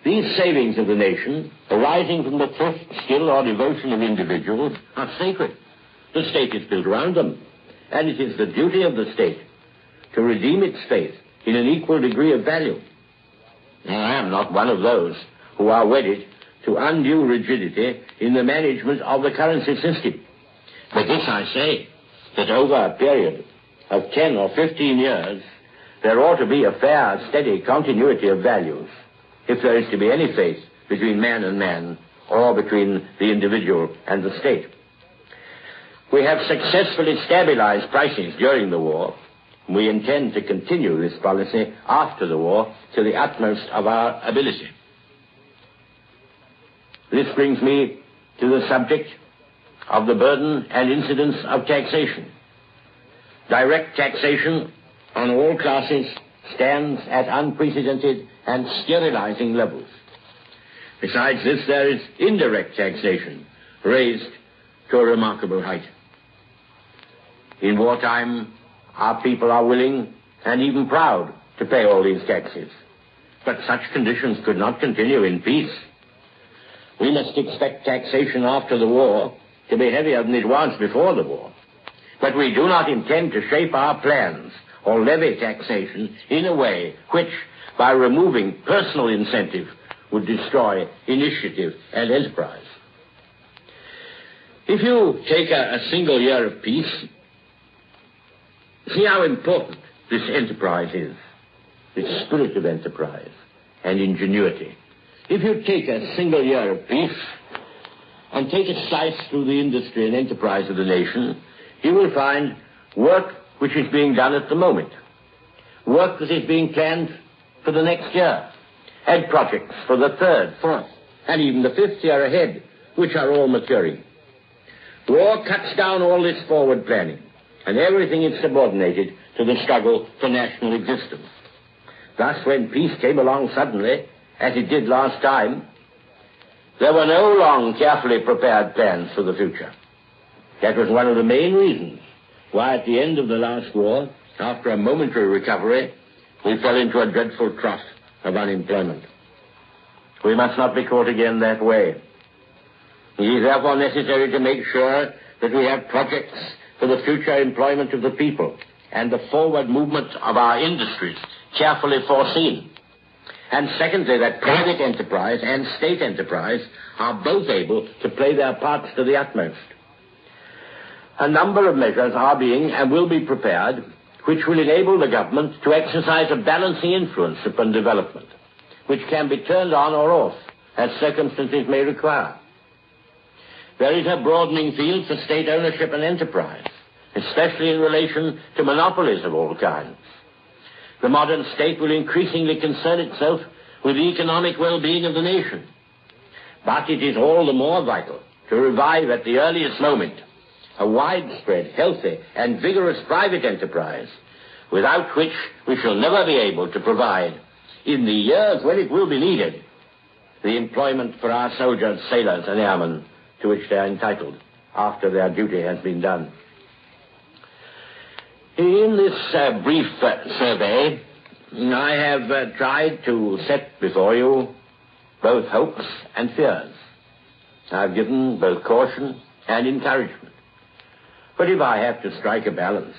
These savings of the nation, arising from the thrift, skill, or devotion of individuals, are sacred. The state is built around them, and it is the duty of the state to redeem its faith in an equal degree of value. Now, I am not one of those who are wedded to undue rigidity in the management of the currency system. But this I say, that over a period of 10 or 15 years, there ought to be a fair, steady continuity of values, if there is to be any faith between man and man, or between the individual and the state. We have successfully stabilized prices during the war. We intend to continue this policy after the war to the utmost of our ability. This brings me to the subject of the burden and incidence of taxation. Direct taxation on all classes stands at unprecedented and sterilizing levels. Besides this, there is indirect taxation, raised to a remarkable height. In wartime, our people are willing and even proud to pay all these taxes. But such conditions could not continue in peace. We must expect taxation after the war to be heavier than it was before the war. But we do not intend to shape our plans or levy taxation in a way which, by removing personal incentive, would destroy initiative and enterprise. If you take a single year of peace, see how important this enterprise is, this spirit of enterprise and ingenuity. If you take a single year of peace and take a slice through the industry and enterprise of the nation, you will find work which is being done at the moment, work that is being planned for the next year, and projects for the third, fourth, and even the fifth year ahead, which are all maturing. War cuts down all this forward planning, and everything is subordinated to the struggle for national existence. Thus, when peace came along suddenly, as it did last time, there were no long, carefully prepared plans for the future. That was one of the main reasons why at the end of the last war, after a momentary recovery, we fell into a dreadful trough of unemployment. We must not be caught again that way. It is therefore necessary to make sure that we have projects for the future employment of the people and the forward movement of our industries carefully foreseen. And secondly, that private enterprise and state enterprise are both able to play their parts to the utmost. A number of measures are being and will be prepared which will enable the government to exercise a balancing influence upon development, which can be turned on or off as circumstances may require. There is a broadening field for state ownership and enterprise, especially in relation to monopolies of all kinds. The modern state will increasingly concern itself with the economic well-being of the nation. But it is all the more vital to revive at the earliest moment a widespread, healthy, and vigorous private enterprise, without which we shall never be able to provide, in the years when it will be needed, the employment for our soldiers, sailors, and airmen to which they are entitled after their duty has been done. In this brief survey, I have tried to set before you both hopes and fears. I've given both caution and encouragement. But if I have to strike a balance,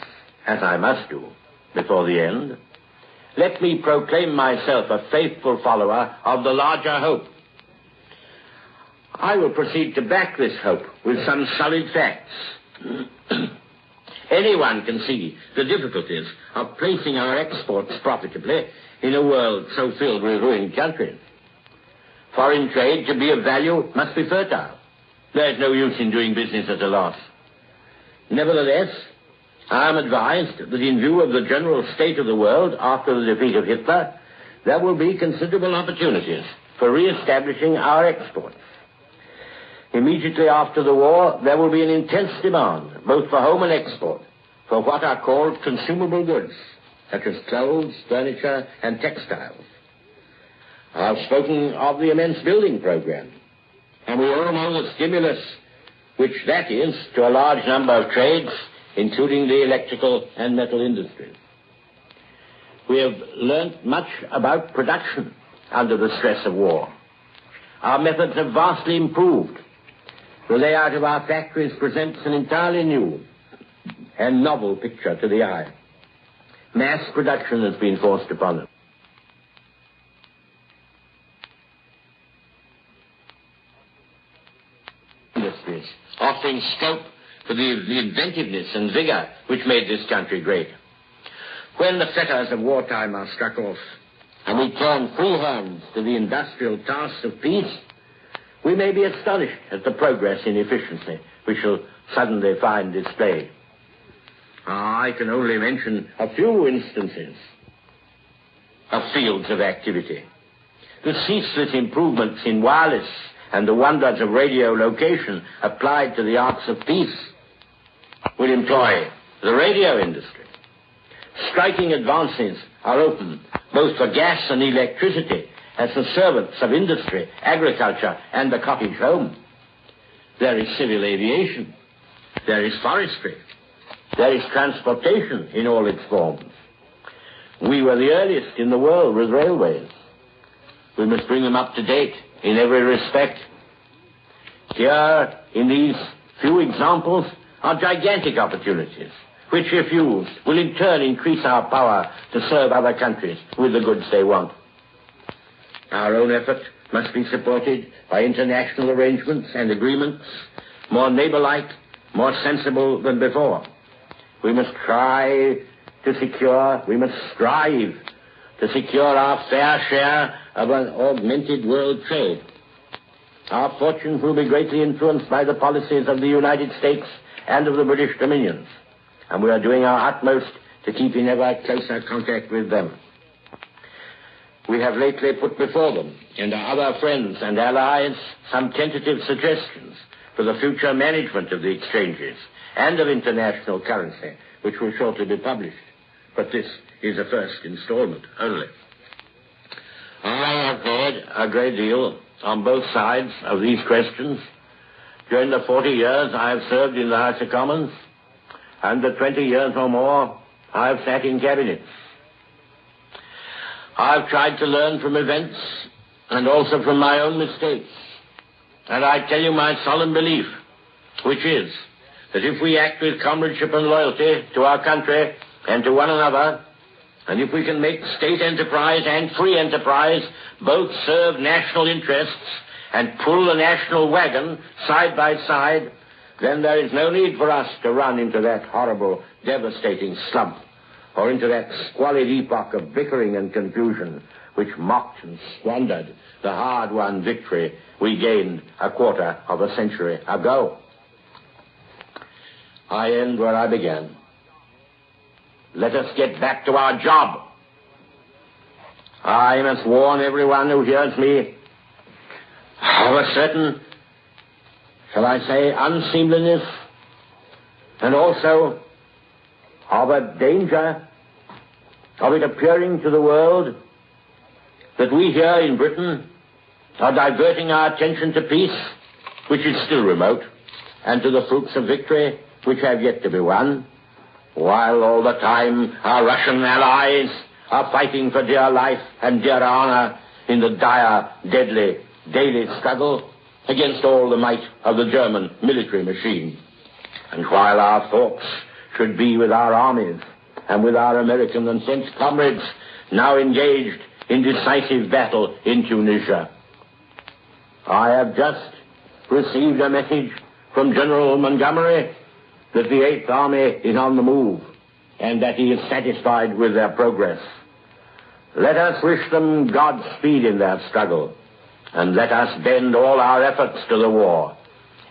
as I must do before the end, let me proclaim myself a faithful follower of the larger hope. I will proceed to back this hope with some solid facts. Anyone can see the difficulties of placing our exports profitably in a world so filled with ruined countries. Foreign trade, to be of value, must be fertile. There is no use in doing business at a loss. Nevertheless, I am advised that in view of the general state of the world after the defeat of Hitler, there will be considerable opportunities for re-establishing our exports. Immediately after the war, there will be an intense demand, both for home and export, for what are called consumable goods, such as clothes, furniture, and textiles. I've spoken of the immense building program, and we all know the stimulus which that is to a large number of trades, including the electrical and metal industries. We have learnt much about production under the stress of war. Our methods have vastly improved. The layout of our factories presents an entirely new and novel picture to the eye. Mass production has been forced upon us. Industries, offering scope for the inventiveness and vigor which made this country great. When the fetters of wartime are struck off, and we turn free hands to the industrial tasks of peace, we may be astonished at the progress in efficiency we shall suddenly find displayed. I can only mention a few instances of fields of activity. The ceaseless improvements in wireless and the wonders of radio location applied to the arts of peace will employ the radio industry. Striking advances are open both for gas and electricity as the servants of industry, agriculture, and the cottage home. There is civil aviation. There is forestry. There is transportation in all its forms. We were the earliest in the world with railways. We must bring them up to date in every respect. Here, in these few examples, are gigantic opportunities, which, if used, will in turn increase our power to serve other countries with the goods they want. Our own effort must be supported by international arrangements and agreements, more neighbor-like, more sensible than before. We must strive to secure our fair share of an augmented world trade. Our fortunes will be greatly influenced by the policies of the United States and of the British dominions, and we are doing our utmost to keep in ever closer contact with them. We have lately put before them and our other friends and allies some tentative suggestions for the future management of the exchanges and of international currency, which will shortly be published. But this is a first installment only. I have heard a great deal on both sides of these questions. During the 40 years I have served in the House of Commons, and the 20 years or more I have sat in cabinets. I have tried to learn from events and also from my own mistakes. And I tell you my solemn belief, which is that if we act with comradeship and loyalty to our country and to one another, and if we can make state enterprise and free enterprise both serve national interests and pull the national wagon side by side, then there is no need for us to run into that horrible, devastating slump, or into that squalid epoch of bickering and confusion which mocked and squandered the hard-won victory we gained a quarter of a century ago. I end where I began. Let us get back to our job. I must warn everyone who hears me of a certain, shall I say, unseemliness, and also of a danger of it appearing to the world that we here in Britain are diverting our attention to peace, which is still remote, and to the fruits of victory, which have yet to be won. while all the time our Russian allies are fighting for dear life and dear honor in the dire, deadly, daily struggle against all the might of the German military machine. And while our thoughts should be with our armies and with our American and French comrades now engaged in decisive battle in Tunisia. I have just received a message from General Montgomery that the 8th Army is on the move and that he is satisfied with their progress. Let us wish them Godspeed in their struggle, and let us bend all our efforts to the war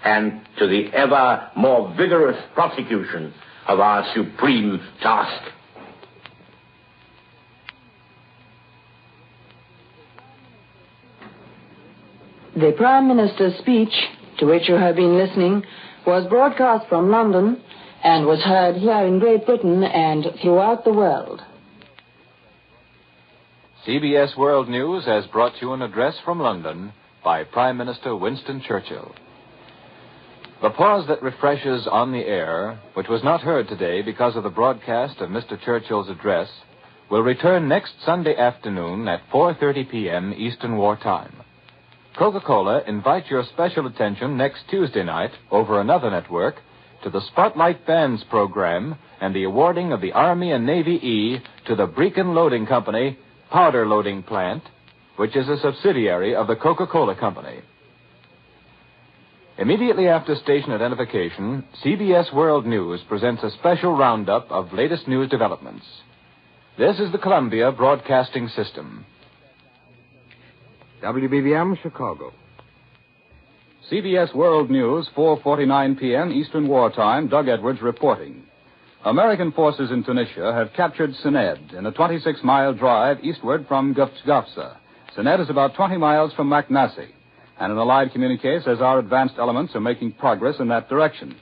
and to the ever more vigorous prosecution of our supreme task. The Prime Minister's speech, to which you have been listening, was broadcast from London and was heard here in Great Britain and throughout the world. CBS World News has brought you an address from London by Prime Minister Winston Churchill. The pause that refreshes on the air, which was not heard today because of the broadcast of Mr. Churchill's address, will return next Sunday afternoon at 4:30 p.m. Eastern War Time. Coca-Cola invites your special attention next Tuesday night over another network to the Spotlight Bands program and the awarding of the Army and Navy E to the Brecon Loading Company Powder Loading Plant, which is a subsidiary of the Coca-Cola Company. Immediately after station identification, CBS World News presents a special roundup of latest news developments. This is the Columbia Broadcasting System. WBBM, Chicago. CBS World News, 4:49 p.m. Eastern War Time. Doug Edwards reporting. American forces in Tunisia have captured Sened in a 26-mile drive eastward from Gafsa. Sened is about 20 miles from Maknassi, and an Allied communique says our advanced elements are making progress in that direction.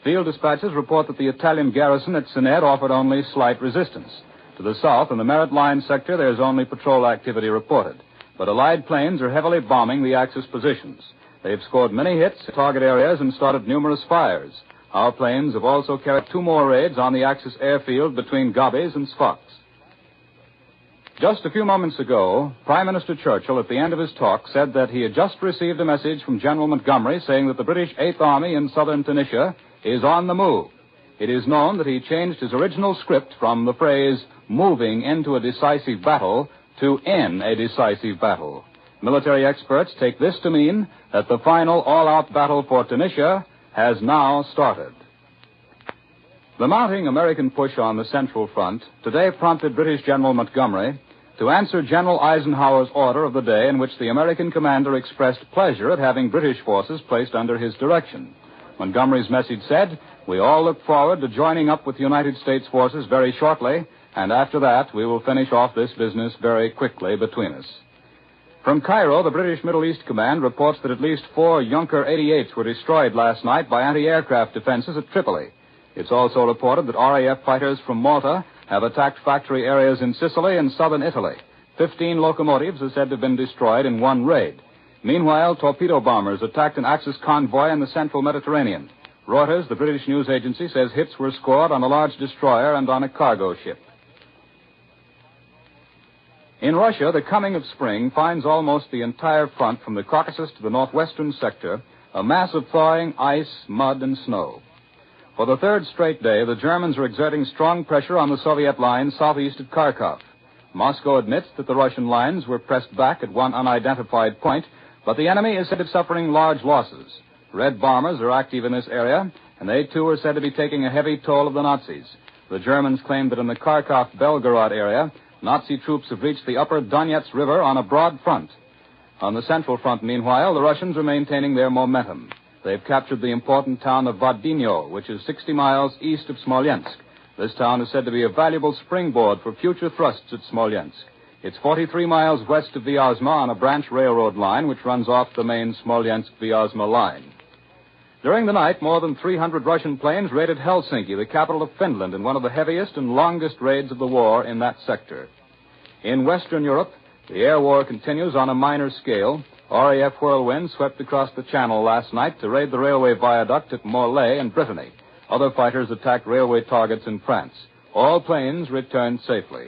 Field dispatches report that the Italian garrison at Sened offered only slight resistance. To the south, in the Merit Line sector, there is only patrol activity reported. But Allied planes are heavily bombing the Axis positions. They've scored many hits at target areas and started numerous fires. Our planes have also carried 2 more raids on the Axis airfield between Gabes and Sfax. Just a few moments ago, Prime Minister Churchill, at the end of his talk, said that he had just received a message from General Montgomery saying that the British 8th Army in southern Tunisia is on the move. It is known that he changed his original script from the phrase, moving into a decisive battle, to in a decisive battle. Military experts take this to mean that the final all-out battle for Tunisia has now started. The mounting American push on the Central Front today prompted British General Montgomery to answer General Eisenhower's order of the day in which the American commander expressed pleasure at having British forces placed under his direction. Montgomery's message said, "We all look forward to joining up with United States forces very shortly, and after that, we will finish off this business very quickly between us." From Cairo, the British Middle East Command reports that at least 4 Junker 88s were destroyed last night by anti-aircraft defenses at Tripoli. It's also reported that RAF fighters from Malta have attacked factory areas in Sicily and southern Italy. 15 locomotives are said to have been destroyed in one raid. Meanwhile, torpedo bombers attacked an Axis convoy in the central Mediterranean. Reuters, the British news agency, says hits were scored on a large destroyer and on a cargo ship. In Russia, the coming of spring finds almost the entire front from the Caucasus to the northwestern sector a mass of thawing ice, mud, and snow. For the 3rd straight day, the Germans are exerting strong pressure on the Soviet lines southeast of Kharkov. Moscow admits that the Russian lines were pressed back at one unidentified point, but the enemy is said to be suffering large losses. Red bombers are active in this area, and they too are said to be taking a heavy toll of the Nazis. The Germans claim that in the Kharkov-Belgorod area, Nazi troops have reached the upper Donetsk River on a broad front. On the Central Front, meanwhile, the Russians are maintaining their momentum. They've captured the important town of Vadinyo, which is 60 miles east of Smolensk. This town is said to be a valuable springboard for future thrusts at Smolensk. It's 43 miles west of Vyazma on a branch railroad line which runs off the main Smolensk-Vyazma line. During the night, more than 300 Russian planes raided Helsinki, the capital of Finland, in one of the heaviest and longest raids of the war in that sector. In Western Europe, the air war continues on a minor scale. RAF Whirlwind swept across the Channel last night to raid the railway viaduct at Morlaix in Brittany. Other fighters attacked railway targets in France. All planes returned safely.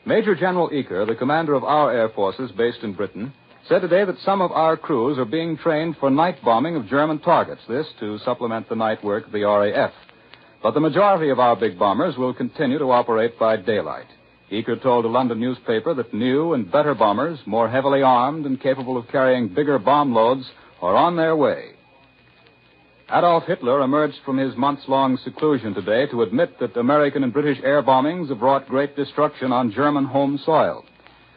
Major General Eaker, the commander of our air forces based in Britain, said today that some of our crews are being trained for night bombing of German targets, this to supplement the night work of the RAF. But the majority of our big bombers will continue to operate by daylight. Eaker told a London newspaper that new and better bombers, more heavily armed and capable of carrying bigger bomb loads, are on their way. Adolf Hitler emerged from his months-long seclusion today to admit that American and British air bombings have wrought great destruction on German home soil.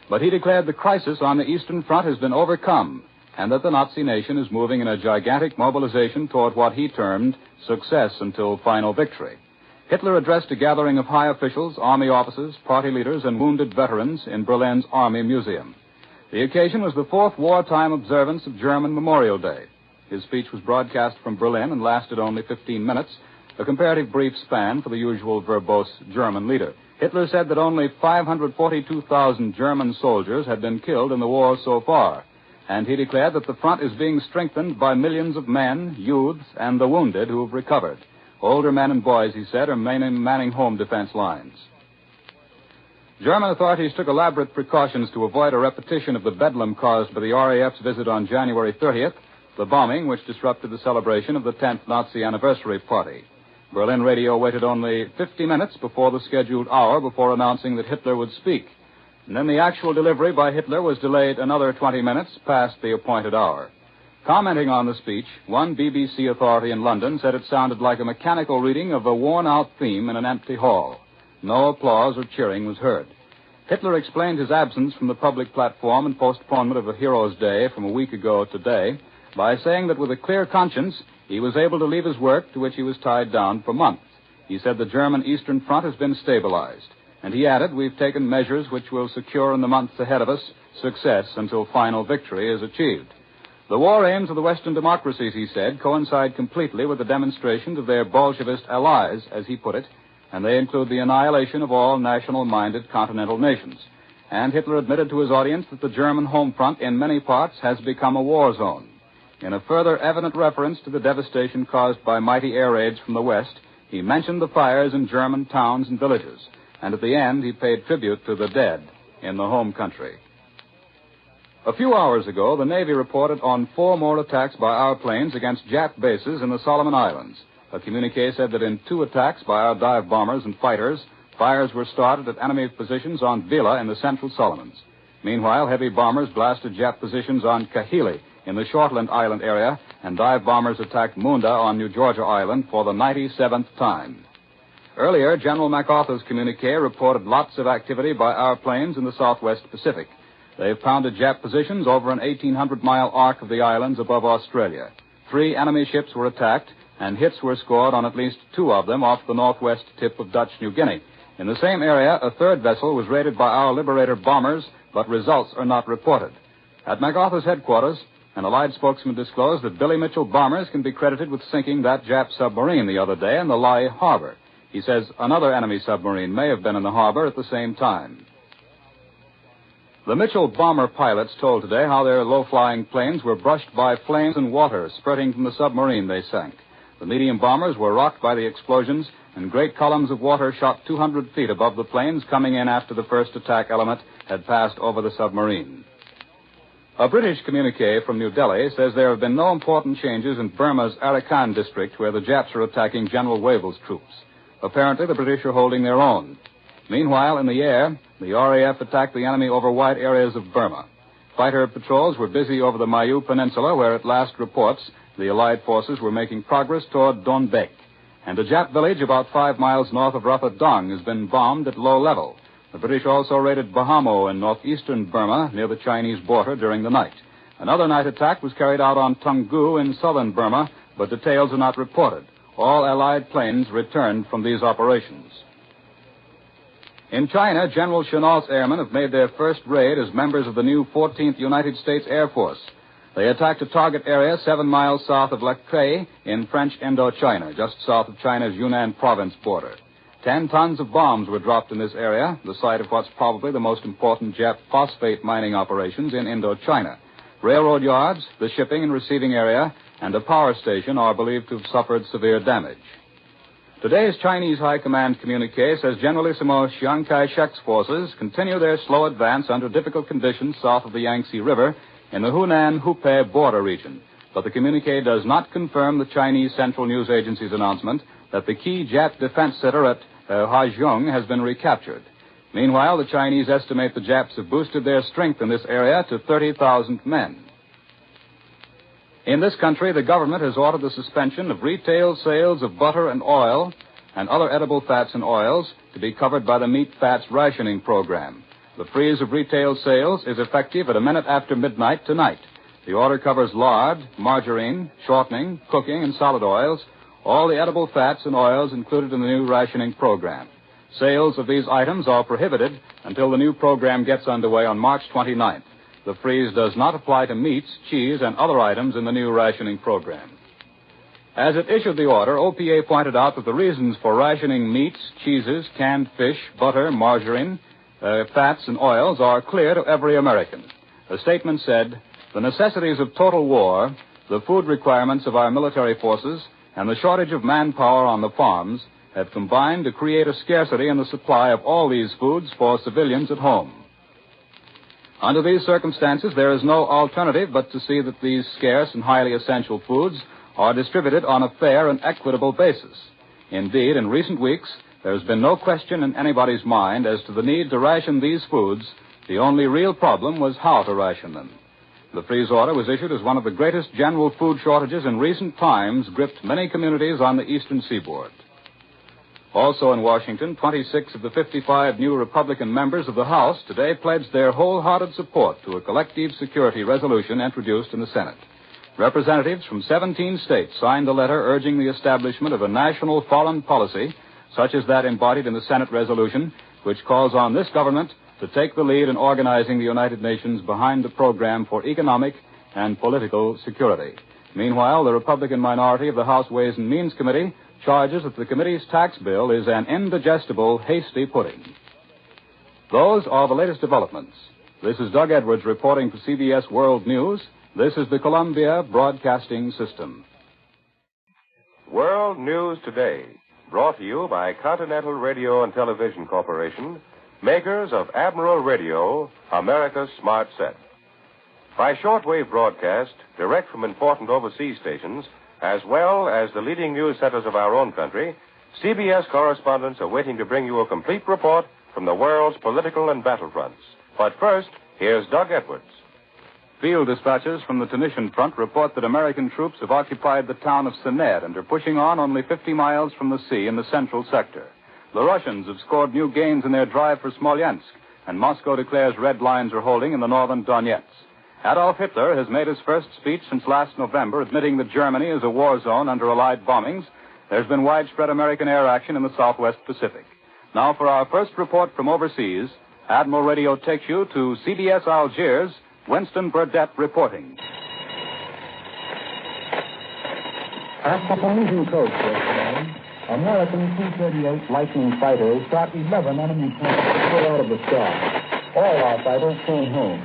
But he declared the crisis on the Eastern Front has been overcome and that the Nazi nation is moving in a gigantic mobilization toward what he termed success until final victory. Hitler addressed a gathering of high officials, army officers, party leaders, and wounded veterans in Berlin's Army Museum. The occasion was the fourth wartime observance of German Memorial Day. His speech was broadcast from Berlin and lasted only 15 minutes, a comparative brief span for the usual verbose German leader. Hitler said that only 542,000 German soldiers had been killed in the war so far, and he declared that the front is being strengthened by millions of men, youths, and the wounded who have recovered. Older men and boys, he said, are manning home defense lines. German authorities took elaborate precautions to avoid a repetition of the bedlam caused by the RAF's visit on January 30th, the bombing which disrupted the celebration of the 10th Nazi anniversary party. Berlin radio waited only 50 minutes before the scheduled hour before announcing that Hitler would speak. And then the actual delivery by Hitler was delayed another 20 minutes past the appointed hour. Commenting on the speech, one BBC authority in London said it sounded like a mechanical reading of a worn-out theme in an empty hall. No applause or cheering was heard. Hitler explained his absence from the public platform and postponement of a Heroes' Day from a week ago today by saying that with a clear conscience, he was able to leave his work to which he was tied down for months. He said the German Eastern Front has been stabilized. And he added, we've taken measures which will secure in the months ahead of us success until final victory is achieved. The war aims of the Western democracies, he said, coincide completely with the demonstrations of their Bolshevist allies, as he put it, and they include the annihilation of all national-minded continental nations. And Hitler admitted to his audience that the German home front in many parts has become a war zone. In a further evident reference to the devastation caused by mighty air raids from the West, he mentioned the fires in German towns and villages, and at the end he paid tribute to the dead in the home country. A few hours ago, the Navy reported on 4 more attacks by our planes against Jap bases in the Solomon Islands. A communiqué said that in 2 attacks by our dive bombers and fighters, fires were started at enemy positions on Vila in the central Solomons. Meanwhile, heavy bombers blasted Jap positions on Kahili in the Shortland Island area, and dive bombers attacked Munda on New Georgia Island for the 97th time. Earlier, General MacArthur's communiqué reported lots of activity by our planes in the southwest Pacific. They've pounded Jap positions over an 1,800-mile arc of the islands above Australia. 3 enemy ships were attacked, and hits were scored on at least 2 of them off the northwest tip of Dutch New Guinea. In the same area, a 3rd vessel was raided by our Liberator bombers, but results are not reported. At MacArthur's headquarters, an Allied spokesman disclosed that Billy Mitchell bombers can be credited with sinking that Jap submarine the other day in the Lae Harbor. He says another enemy submarine may have been in the harbor at the same time. The Mitchell bomber pilots told today how their low-flying planes were brushed by flames and water spurting from the submarine they sank. The medium bombers were rocked by the explosions, and great columns of water shot 200 feet above the planes coming in after the first attack element had passed over the submarine. A British communiqué from New Delhi says there have been no important changes in Burma's Arakan district where the Japs are attacking General Wavell's troops. Apparently, the British are holding their own. Meanwhile, in the air, the RAF attacked the enemy over wide areas of Burma. Fighter patrols were busy over the Mayu Peninsula, where at last reports the Allied forces were making progress toward Donbek. And a Jap village about 5 miles north of Rapatdong has been bombed at low level. The British also raided Bahamo in northeastern Burma near the Chinese border during the night. Another night attack was carried out on Tungu in southern Burma, but details are not reported. All Allied planes returned from these operations. In China, General Chennault's airmen have made their first raid as members of the new 14th United States Air Force. They attacked a target area 7 miles south of Lacré in French Indochina, just south of China's Yunnan province border. 10 tons of bombs were dropped in this area, the site of what's probably the most important Jap phosphate mining operations in Indochina. Railroad yards, the shipping and receiving area, and a power station are believed to have suffered severe damage. Today's Chinese High Command communique says Generalissimo Chiang Kai-shek's forces continue their slow advance under difficult conditions south of the Yangtze River in the Hunan-Hubei border region. But the communique does not confirm the Chinese Central News Agency's announcement that the key Jap defense center at Haijiang has been recaptured. Meanwhile, the Chinese estimate the Japs have boosted their strength in this area to 30,000 men. In this country, the government has ordered the suspension of retail sales of butter and oil and other edible fats and oils to be covered by the meat fats rationing program. The freeze of retail sales is effective at a minute after midnight tonight. The order covers lard, margarine, shortening, cooking, and solid oils, all the edible fats and oils included in the new rationing program. Sales of these items are prohibited until the new program gets underway on March 29th. The freeze does not apply to meats, cheese, and other items in the new rationing program. As it issued the order, OPA pointed out that the reasons for rationing meats, cheeses, canned fish, butter, margarine, fats, and oils are clear to every American. The statement said, "The necessities of total war, the food requirements of our military forces, and the shortage of manpower on the farms have combined to create a scarcity in the supply of all these foods for civilians at home. Under these circumstances, there is no alternative but to see that these scarce and highly essential foods are distributed on a fair and equitable basis. Indeed, in recent weeks, there has been no question in anybody's mind as to the need to ration these foods. The only real problem was how to ration them." The freeze order was issued as one of the greatest general food shortages in recent times gripped many communities on the eastern seaboard. Also in Washington, 26 of the 55 new Republican members of the House today pledged their wholehearted support to a collective security resolution introduced in the Senate. Representatives from 17 states signed a letter urging the establishment of a national foreign policy, such as that embodied in the Senate resolution, which calls on this government to take the lead in organizing the United Nations behind the program for economic and political security. Meanwhile, the Republican minority of the House Ways and Means Committee charges that the committee's tax bill is an indigestible, hasty pudding. Those are the latest developments. This is Doug Edwards reporting for CBS World News. This is the Columbia Broadcasting System. World News Today, brought to you by Continental Radio and Television Corporation, makers of Admiral Radio, America's smart set. By shortwave broadcast, direct from important overseas stations, as well as the leading news centers of our own country, CBS correspondents are waiting to bring you a complete report from the world's political and battlefronts. But first, here's Doug Edwards. Field dispatches from the Tunisian front report that American troops have occupied the town of Senet and are pushing on only 50 miles from the sea in the central sector. The Russians have scored new gains in their drive for Smolensk, and Moscow declares red lines are holding in the northern Donetsk. Adolf Hitler has made his first speech since last November, admitting that Germany is a war zone under Allied bombings. There's been widespread American air action in the Southwest Pacific. Now, for our first report from overseas, Admiral Radio takes you to CBS Algiers, Winston Burdett reporting. Off the Tunisian coast yesterday, American T-38 Lightning fighters shot 11 enemy planes straight out of the sky. All our fighters came home.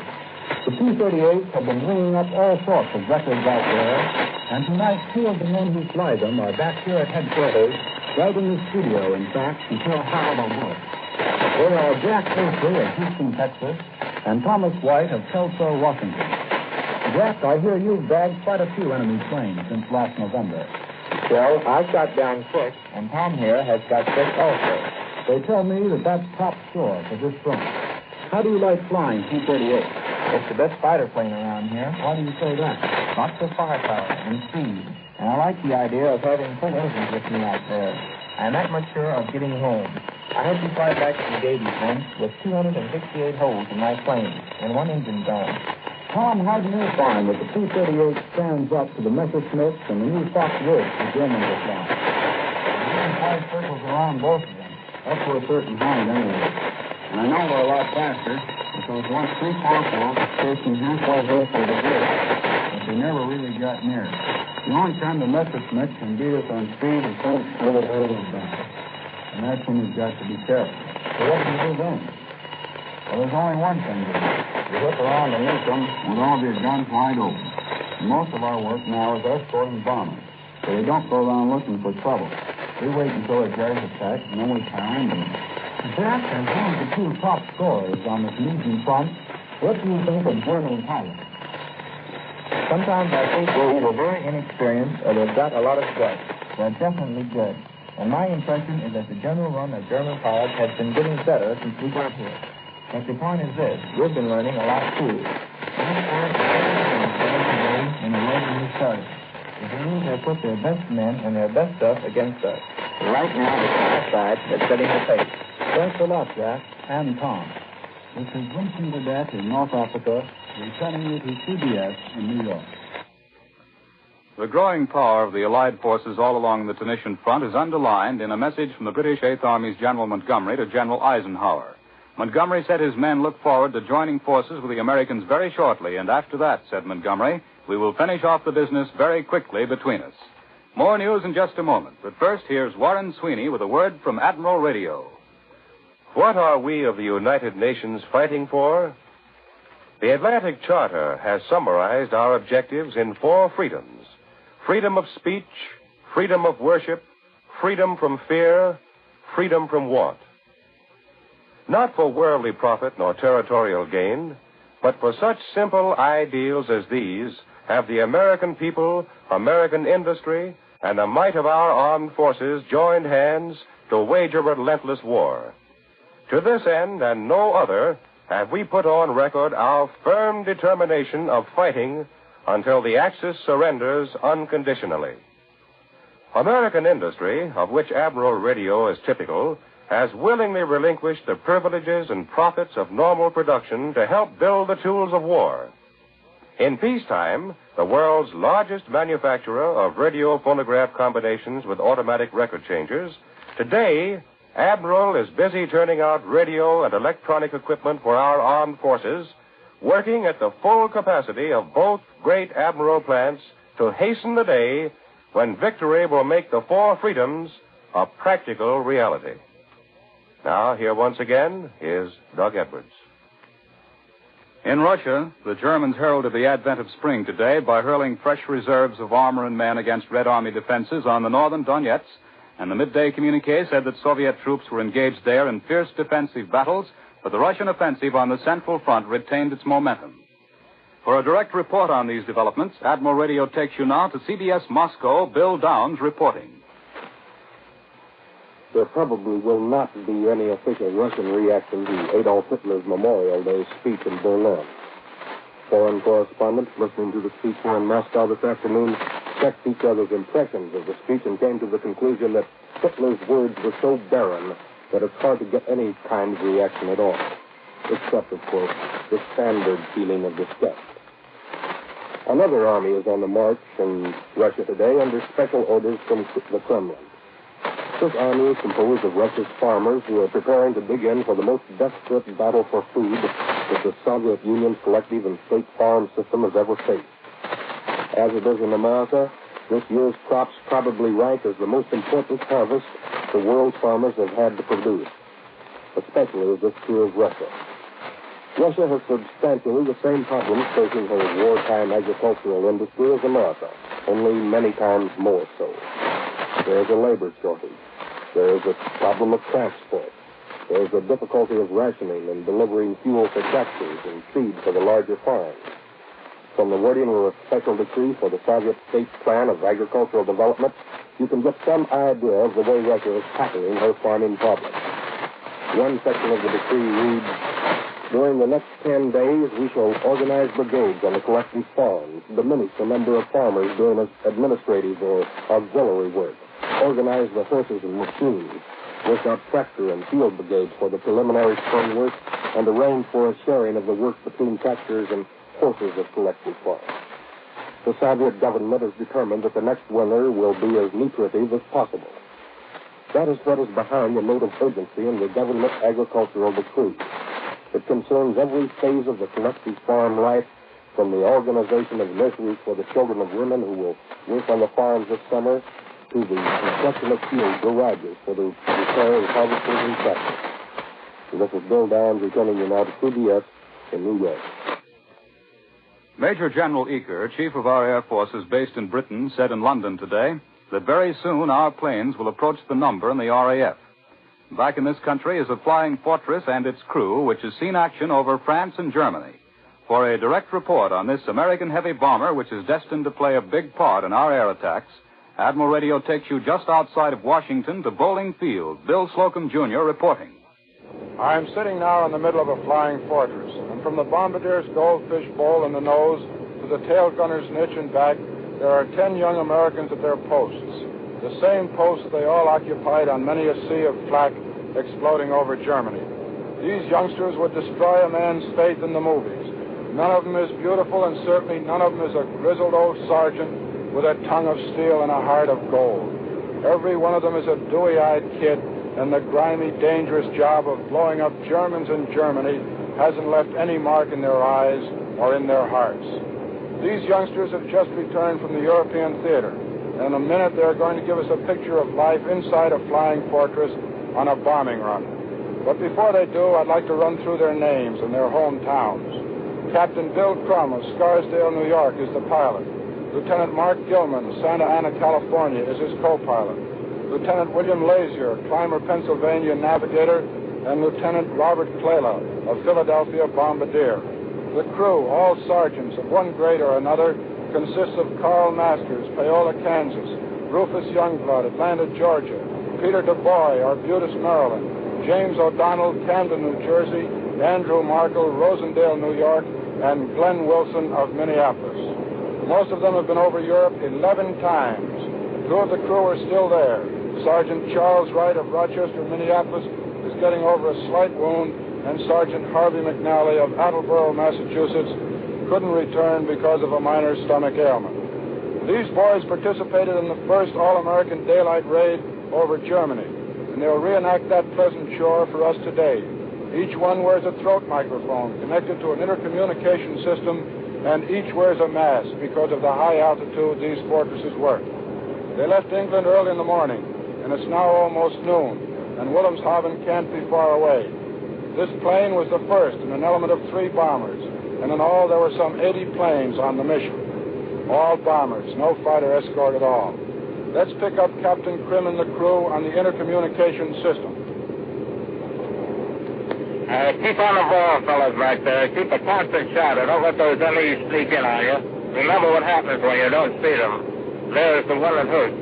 The T-38s have been ringing up all sorts of records out there, and tonight 2 of the men who fly them are back here at headquarters, right in the studio, in fact, to tell how they'll work. They are Jack Casey of Houston, Texas, and Thomas White of Kelso, Washington. Jack, I hear you've bagged quite a few enemy planes since last November. Well, I shot down 6, And Tom here has got 6 also. They tell me that that's top score for this front. How do you like flying T-38? It's the best fighter plane around here. Why do you say that? Lots of firepower and speed. And I like the idea of having 10 engines with me out there. I'm that much sure of getting home. I had to fly back to the Davies once with 268 holes in my plane and 1 engine gone. Tom, how do you find that the T-38 stands up to the Messerschmitts and the new Fox Woods the Germans are flying? We're in 5 circles around both of them. That's for a certain height, anyway. And I know we're a lot faster, because once 3 Foxholes stationed halfway here for the grid, but they never really got near. The only time the Messerschmitt can beat us on speed is when it's a little bit of back. And that's when you've got to be careful. So what do you do then? Well, there's only one thing to do. You whip around and link them with all of your guns wide open. And most of our work now is escorting bombers, so they don't go around looking for trouble. We wait until a Jerry's attack, and then we time. And Jack, as one of the two top scorers on the Canadian front, what do you think of German pilots? Sometimes I think they're either very inexperienced or they've got a lot of guts. They're definitely good. And my impression is that the general run of German pilots has been getting better since we got here. But the point is this, we've been learning a lot too. And the way we started. The Germans have put their best men and their best stuff against us. And right now, it's our side that's setting the pace. Thanks a lot, Jack and Tom. This is Winston Burdett in North Africa, returning you to CBS in New York. The growing power of the Allied forces all along the Tunisian front is underlined in a message from the British Eighth Army's General Montgomery to General Eisenhower. Montgomery said his men look forward to joining forces with the Americans very shortly, and after that, said Montgomery, we will finish off the business very quickly between us. More news in just a moment, but first here's Warren Sweeney with a word from Admiral Radio. What are we of the United Nations fighting for? The Atlantic Charter has summarized our objectives in 4 freedoms. Freedom of speech, freedom of worship, freedom from fear, freedom from want. Not for worldly profit nor territorial gain, but for such simple ideals as these have the American people, American industry, and the might of our armed forces joined hands to wage a relentless war. To this end and no other have we put on record our firm determination of fighting until the Axis surrenders unconditionally. American industry, of which Admiral Radio is typical, has willingly relinquished the privileges and profits of normal production to help build the tools of war. In peacetime, the world's largest manufacturer of radio phonograph combinations with automatic record changers, today, Admiral is busy turning out radio and electronic equipment for our armed forces, working at the full capacity of both great Admiral plants to hasten the day when victory will make the 4 freedoms a practical reality. Now, here once again is Doug Edwards. In Russia, the Germans heralded the advent of spring today by hurling fresh reserves of armor and men against Red Army defenses on the northern Donetsk, and the midday communique said that Soviet troops were engaged there in fierce defensive battles, but the Russian offensive on the Central Front retained its momentum. For a direct report on these developments, Admiral Radio takes you now to CBS Moscow, Bill Downs reporting. There probably will not be any official Russian reaction to Adolf Hitler's Memorial Day speech in Berlin. Foreign correspondents listening to the speech here in Moscow this afternoon checked each other's impressions of the speech and came to the conclusion that Hitler's words were so barren that it's hard to get any kind of reaction at all, except, of course, the standard feeling of disgust. Another army is on the march in Russia today under special orders from the Kremlin. This army is composed of Russia's farmers who are preparing to begin for the most desperate battle for food that the Soviet Union's collective and state farm system has ever faced. As it is in America, this year's crops probably rank as the most important harvest the world's farmers have had to produce. Especially as this true of Russia. Russia has substantially the same problems facing her wartime agricultural industry as America, only many times more so. There is a labor shortage. There is a problem of transport. There is a difficulty of rationing and delivering fuel for tractors and seed for the larger farms. From the wording of a special decree for the Soviet State Plan of Agricultural Development, you can get some idea of the way Russia is tackling her farming problem. One section of the decree reads, during the next 10 days, we shall organize brigades on the collective farms, diminish the number of farmers doing administrative or auxiliary work, organize the horses and machines, work out tractor and field brigades for the preliminary spring work, and arrange for a sharing of the work between tractors and horses of collective farms. The Soviet government has determined that the next winter will be as nutritive as possible. That is what is behind the note of urgency in the government agricultural decree. It concerns every phase of the collective farm life, from the organization of nurseries for the children of women who will work on the farms this summer, to the construction of field garages for the repair of harvesters and tractors. This is Bill Downs returning you now to CBS in New York. Major General Eaker, chief of our air forces based in Britain, said in London today, that very soon our planes will approach the number in the RAF. Back in this country is a flying fortress and its crew, which has seen action over France and Germany. For a direct report on this American heavy bomber, which is destined to play a big part in our air attacks, Admiral Radio takes you just outside of Washington to Bowling Field. Bill Slocum, Jr. reporting. I'm sitting now in the middle of a flying fortress, and from the bombardier's goldfish bowl in the nose to the tail gunner's niche and back, there are 10 young Americans at their posts, the same posts they all occupied on many a sea of flak exploding over Germany. These youngsters would destroy a man's faith in the movies. None of them is beautiful, and certainly none of them is a grizzled old sergeant with a tongue of steel and a heart of gold. Every one of them is a dewy-eyed kid, and the grimy, dangerous job of blowing up Germans in Germany hasn't left any mark in their eyes or in their hearts. These youngsters have just returned from the European theater, and in a minute they're going to give us a picture of life inside a flying fortress on a bombing run. But before they do, I'd like to run through their names and their hometowns. Captain Bill Crum of Scarsdale, New York, is the pilot. Lieutenant Mark Gilman, Santa Ana, California, is his co-pilot. Lieutenant William Lazier, Clymer, Pennsylvania, navigator, and Lieutenant Robert Clela of Philadelphia, bombardier. The crew, all sergeants of one grade or another, consists of Carl Masters, Paola, Kansas, Rufus Youngblood, Atlanta, Georgia, Peter DuBois, Arbutus, Maryland, James O'Donnell, Camden, New Jersey, Andrew Markle, Rosendale, New York, and Glenn Wilson of Minneapolis. Most of them have been over Europe 11 times. 2 of the crew are still there. Sergeant Charles Wright of Rochester, Minneapolis, is getting over a slight wound, and Sergeant Harvey McNally of Attleboro, Massachusetts, couldn't return because of a minor stomach ailment. These boys participated in the first all-American daylight raid over Germany, and they'll reenact that pleasant chore for us today. Each one wears a throat microphone connected to an intercommunication system, and each wears a mask because of the high altitude these fortresses work. They left England early in the morning, and it's now almost noon, and Wilhelmshaven can't be far away. This plane was the first in an element of 3 bombers, and in all there were some 80 planes on the mission. All bombers, no fighter escort at all. Let's pick up Captain Crim and the crew on the intercommunication system. Keep on the ball, fellas, back there. Keep a constant shadow. Don't let those LEs sneak in on you. Remember what happens when you don't see them. There's the one that hurts.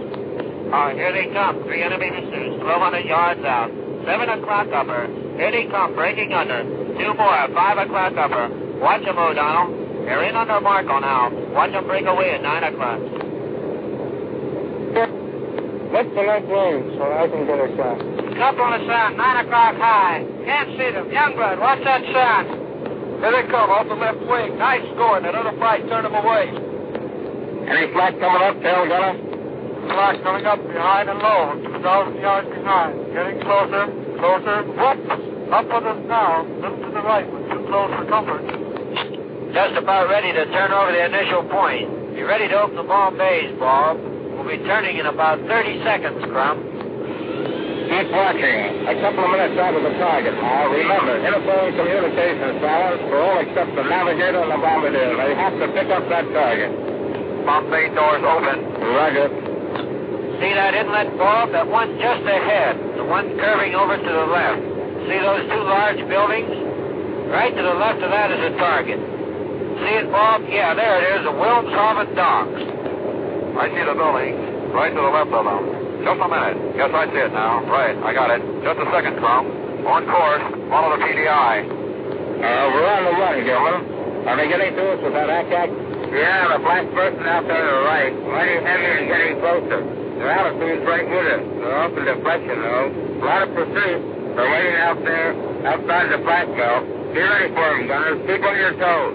Here they come. 3 enemy missiles, 1,200 yards out. 7 o'clock upper. Here they come, breaking under. 2 more, 5 o'clock upper. Watch them, O'Donnell. They're in under Marco now. Watch them break away at 9 o'clock. What's the left range so I can get a shot? Up on the sun, 9 o'clock high. Can't see them. Youngblood, watch that sun. Here they come, off the left wing. Nice score. That other fight turned them away. Any flak coming up, tail gunner? Flak coming up behind and low, 2,000 yards behind. Getting closer, closer. Whoops! Up with us now. Little to the right, but too close for comfort. Just about ready to turn over the initial point. Be ready to open the bomb bays, Bob. We'll be turning in about 30 seconds, Crum. Keep watching. A couple of minutes out of the target now. Remember, interphone communications silence for all except the navigator and the bombardier. They have to pick up that target. Bomb bay doors open. Roger. See that inlet, Bob? That one just ahead. The one curving over to the left. See those 2 large buildings? Right to the left of that is a target. See it, Bob? Yeah, there it is, the Wilhelmshaven docks. I see the building. Right to the left of them. Just a minute. Yes, I see it now. Right, I got it. Just a second, Crum. On course. Follow the PDI. We're on the run, Gilman. Are they getting to us with that ack-ack? Yeah, the black person out there to the right. Mighty heavy and getting closer. Their altitude's right with us. They're off in deflection, though. A lot of pursuit. They're waiting out there, outside the flak belt. Be ready for them, gunners. Keep on your toes.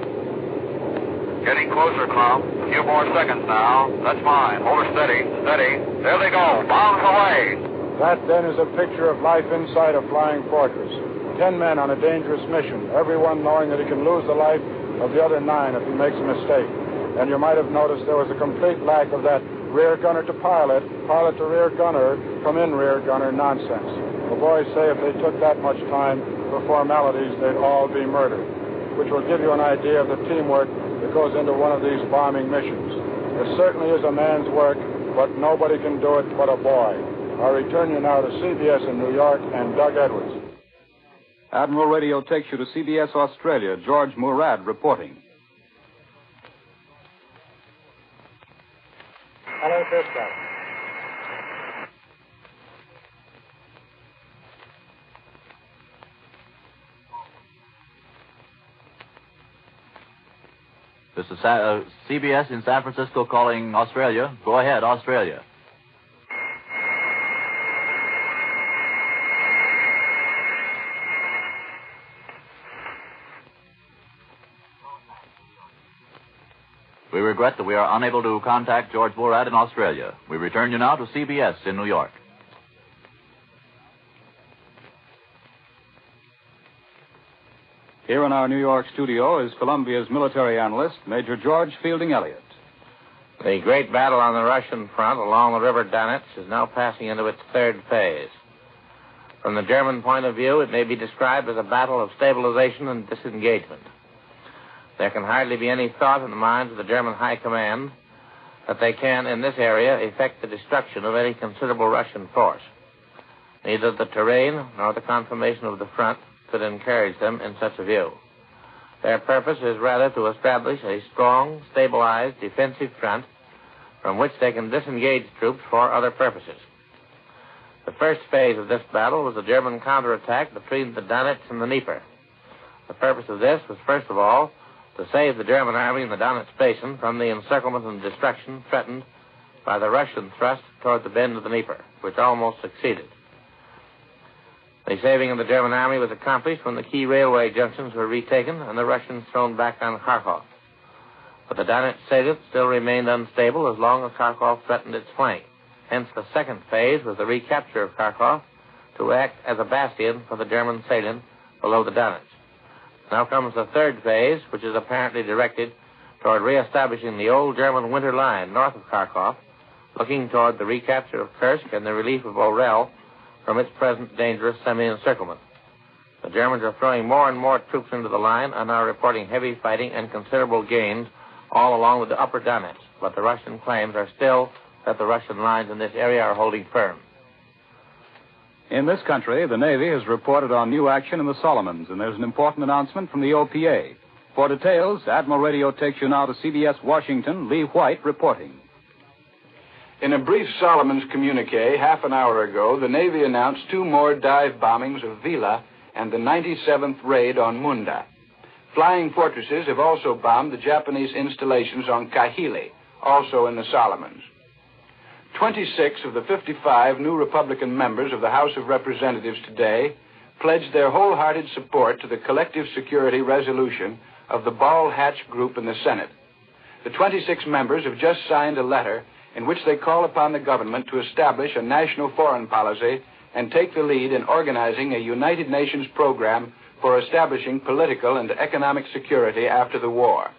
Getting closer, Crum. A few more seconds now. That's fine. Hold her steady. Steady. There they go. Bombs away. That, then, is a picture of life inside a flying fortress. 10 men on a dangerous mission, everyone knowing that he can lose the life of the other 9 if he makes a mistake. And you might have noticed there was a complete lack of that rear gunner to pilot, pilot to rear gunner, come in rear gunner nonsense. The boys say if they took that much time for formalities, they'd all be murdered, which will give you an idea of the teamwork that goes into one of these bombing missions. It certainly is a man's work, but nobody can do it but a boy. I return you now to CBS in New York and Doug Edwards. Admiral Radio takes you to CBS Australia. George Murad reporting. Hello, Cisco. This is CBS in San Francisco calling Australia. Go ahead, Australia. We regret that we are unable to contact George Murad in Australia. We return you now to CBS in New York. Here in our New York studio is Columbia's military analyst, Major George Fielding Elliott. The great battle on the Russian front along the River Donetsk is now passing into its third phase. From the German point of view, it may be described as a battle of stabilization and disengagement. There can hardly be any thought in the minds of the German High Command that they can, in this area, effect the destruction of any considerable Russian force. Neither the terrain nor the conformation of the front could encourage them in such a view. Their purpose is rather to establish a strong, stabilized, defensive front from which they can disengage troops for other purposes. The first phase of this battle was the German counterattack between the Donetsk and the Dnieper. The purpose of this was, first of all, to save the German army in the Donetsk basin from the encirclement and destruction threatened by the Russian thrust toward the bend of the Dnieper, which almost succeeded. The saving of the German army was accomplished when the key railway junctions were retaken and the Russians thrown back on Kharkov. But the Donetsk salient still remained unstable as long as Kharkov threatened its flank. Hence, the second phase was the recapture of Kharkov to act as a bastion for the German salient below the Donetsk. Now comes the third phase, which is apparently directed toward reestablishing the old German winter line north of Kharkov, looking toward the recapture of Kursk and the relief of Orel from its present dangerous semi-encirclement. The Germans are throwing more and more troops into the line and are reporting heavy fighting and considerable gains all along with the upper Donetsk, but the Russian claims are still that the Russian lines in this area are holding firm. In this country, the Navy has reported on new action in the Solomons, and there's an important announcement from the OPA. For details, Admiral Radio takes you now to CBS Washington. Lee White reporting. In a brief Solomons communique half an hour ago, the Navy announced 2 more dive bombings of Vila and the 97th raid on Munda. Flying fortresses have also bombed the Japanese installations on Kahili, also in the Solomons. 26 of the 55 new Republican members of the House of Representatives today pledged their wholehearted support to the collective security resolution of the Ball Hatch Group in the Senate. The 26 members have just signed a letter in which they call upon the government to establish a national foreign policy and take the lead in organizing a United Nations program for establishing political and economic security after the war.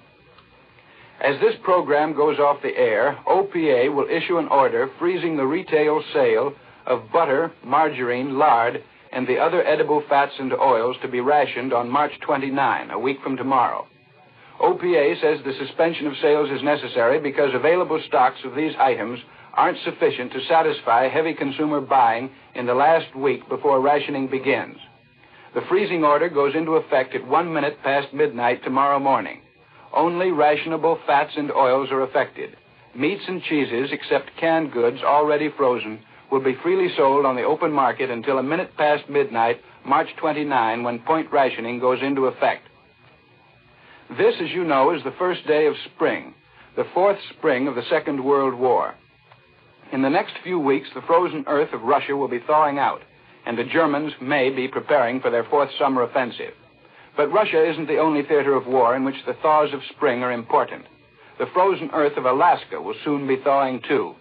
As this program goes off the air, OPA will issue an order freezing the retail sale of butter, margarine, lard, and the other edible fats and oils to be rationed on March 29, a week from tomorrow. OPA says the suspension of sales is necessary because available stocks of these items aren't sufficient to satisfy heavy consumer buying in the last week before rationing begins. The freezing order goes into effect at 1 minute past midnight tomorrow morning. Only rationable fats and oils are affected. Meats and cheeses, except canned goods already frozen, will be freely sold on the open market until a minute past midnight, March 29, when point rationing goes into effect. This, as you know, is the first day of spring, the 4th spring of the Second World War. In the next few weeks, the frozen earth of Russia will be thawing out, and the Germans may be preparing for their 4th summer offensive. But Russia isn't the only theater of war in which the thaws of spring are important. The frozen earth of Alaska will soon be thawing, too.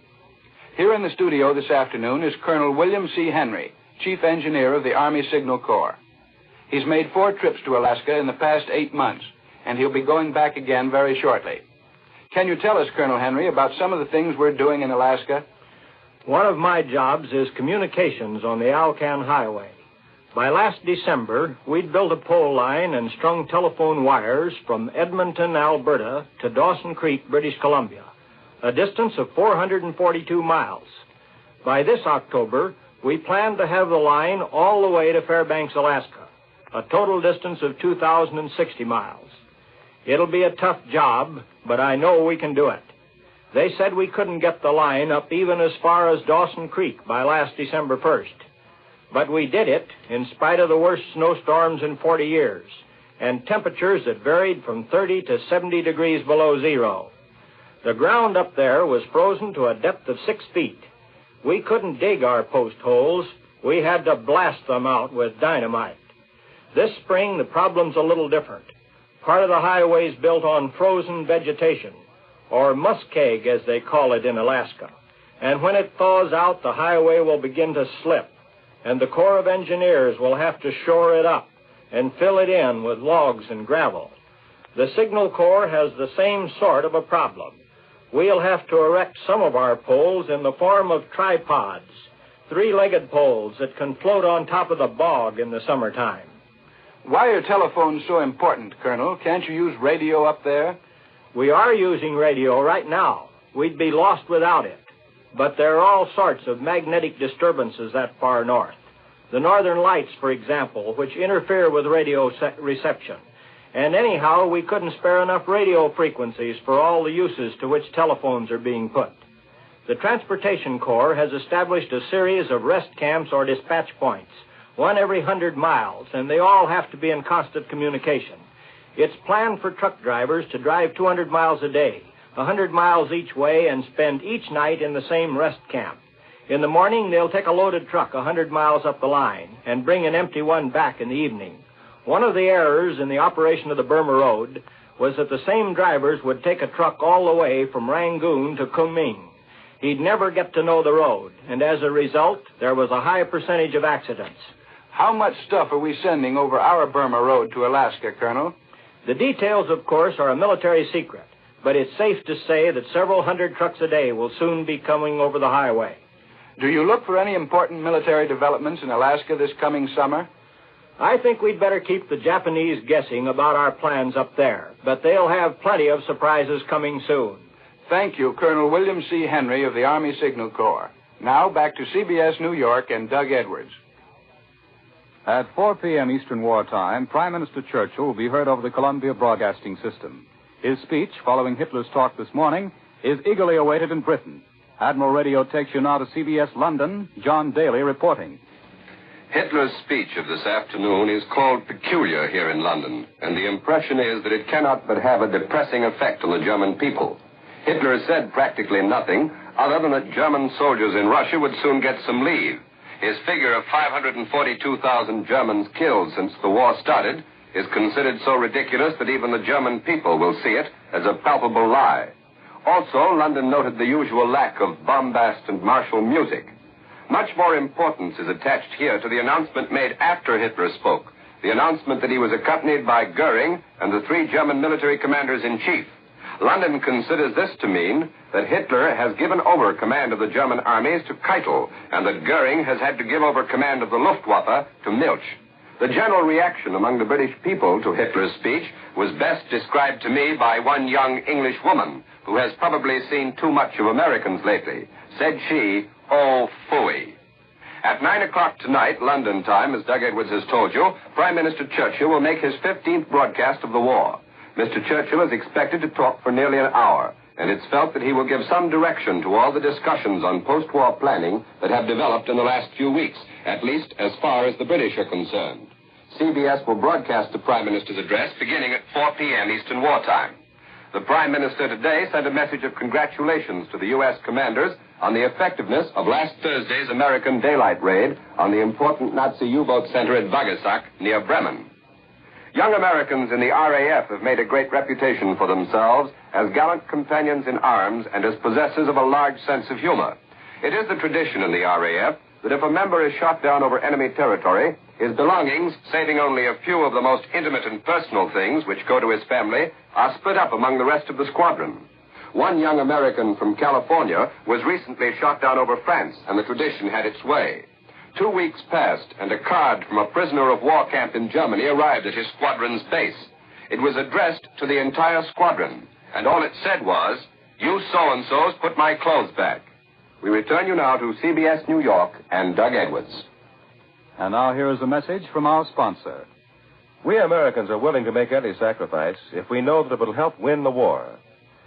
Here in the studio this afternoon is Colonel William C. Henry, Chief Engineer of the Army Signal Corps. He's made 4 trips to Alaska in the past 8 months, and he'll be going back again very shortly. Can you tell us, Colonel Henry, about some of the things we're doing in Alaska? One of my jobs is communications on the Alcan Highway. By last December, we'd built a pole line and strung telephone wires from Edmonton, Alberta, to Dawson Creek, British Columbia. a distance of 442 miles. By this October, we plan to have the line all the way to Fairbanks, Alaska, a total distance of 2,060 miles. It'll be a tough job, but I know we can do it. They said we couldn't get the line up even as far as Dawson Creek by last December 1st. But we did it in spite of the worst snowstorms in 40 years and temperatures that varied from 30 to 70 degrees below zero. The ground up there was frozen to a depth of 6 feet. We couldn't dig our post holes. We had to blast them out with dynamite. This spring, the problem's a little different. Part of the highway's built on frozen vegetation, or muskeg as they call it in Alaska. And when it thaws out, the highway will begin to slip, and the Corps of Engineers will have to shore it up and fill it in with logs and gravel. The Signal Corps has the same sort of a problem. We'll have to erect some of our poles in the form of tripods, 3-legged poles that can float on top of the bog in the summertime. Why are telephones so important, Colonel? Can't you use radio up there? We are using radio right now. We'd be lost without it. But there are all sorts of magnetic disturbances that far north. The northern lights, for example, which interfere with radio reception. And anyhow, we couldn't spare enough radio frequencies for all the uses to which telephones are being put. The Transportation Corps has established a series of rest camps or dispatch points, one every 100 miles, and they all have to be in constant communication. It's planned for truck drivers to drive 200 miles a day, 100 miles each way, and spend each night in the same rest camp. In the morning, they'll take a loaded truck 100 miles up the line and bring an empty one back in the evening. One of the errors in the operation of the Burma Road was that the same drivers would take a truck all the way from Rangoon to Kunming. He'd never get to know the road, and as a result, there was a high percentage of accidents. How much stuff are we sending over our Burma Road to Alaska, Colonel? The details, of course, are a military secret, but it's safe to say that several hundred trucks a day will soon be coming over the highway. Do you look for any important military developments in Alaska this coming summer? I think we'd better keep the Japanese guessing about our plans up there, but they'll have plenty of surprises coming soon. Thank you, Colonel William C. Henry of the Army Signal Corps. Now back to CBS New York and Doug Edwards. At 4 p.m. Eastern Wartime, Prime Minister Churchill will be heard over the Columbia Broadcasting System. His speech, following Hitler's talk this morning, is eagerly awaited in Britain. Admiral Radio takes you now to CBS London. John Daly reporting. Hitler's speech of this afternoon is called peculiar here in London, and the impression is that it cannot but have a depressing effect on the German people. Hitler said practically nothing other than that German soldiers in Russia would soon get some leave. His figure of 542,000 Germans killed since the war started is considered so ridiculous that even the German people will see it as a palpable lie. Also, London noted the usual lack of bombast and martial music. Much more importance is attached here to the announcement made after Hitler spoke, the announcement that he was accompanied by Goering and the 3 German military commanders-in-chief. London considers this to mean that Hitler has given over command of the German armies to Keitel, and that Goering has had to give over command of the Luftwaffe to Milch. The general reaction among the British people to Hitler's speech was best described to me by one young English woman who has probably seen too much of Americans lately. Said she, "Oh, phooey." At 9 o'clock tonight, London time, as Doug Edwards has told you, Prime Minister Churchill will make his 15th broadcast of the war. Mr. Churchill is expected to talk for nearly an hour, and it's felt that he will give some direction to all the discussions on post-war planning that have developed in the last few weeks, at least as far as the British are concerned. CBS will broadcast the Prime Minister's address beginning at 4 p.m. Eastern Wartime. The Prime Minister today sent a message of congratulations to the U.S. commanders on the effectiveness of last Thursday's American daylight raid on the important Nazi U-boat center at Bagassak near Bremen. Young Americans in the RAF have made a great reputation for themselves as gallant companions in arms and as possessors of a large sense of humor. It is the tradition in the RAF that if a member is shot down over enemy territory, his belongings, saving only a few of the most intimate and personal things which go to his family, are split up among the rest of the squadron. One young American from California was recently shot down over France, and the tradition had its way. 2 weeks passed, and a card from a prisoner of war camp in Germany arrived at his squadron's base. It was addressed to the entire squadron, and all it said was, You so-and-sos put my clothes back. We return you now to CBS New York and Doug Edwards. And now here is a message from our sponsor. We Americans are willing to make any sacrifice if we know that it will help win the war.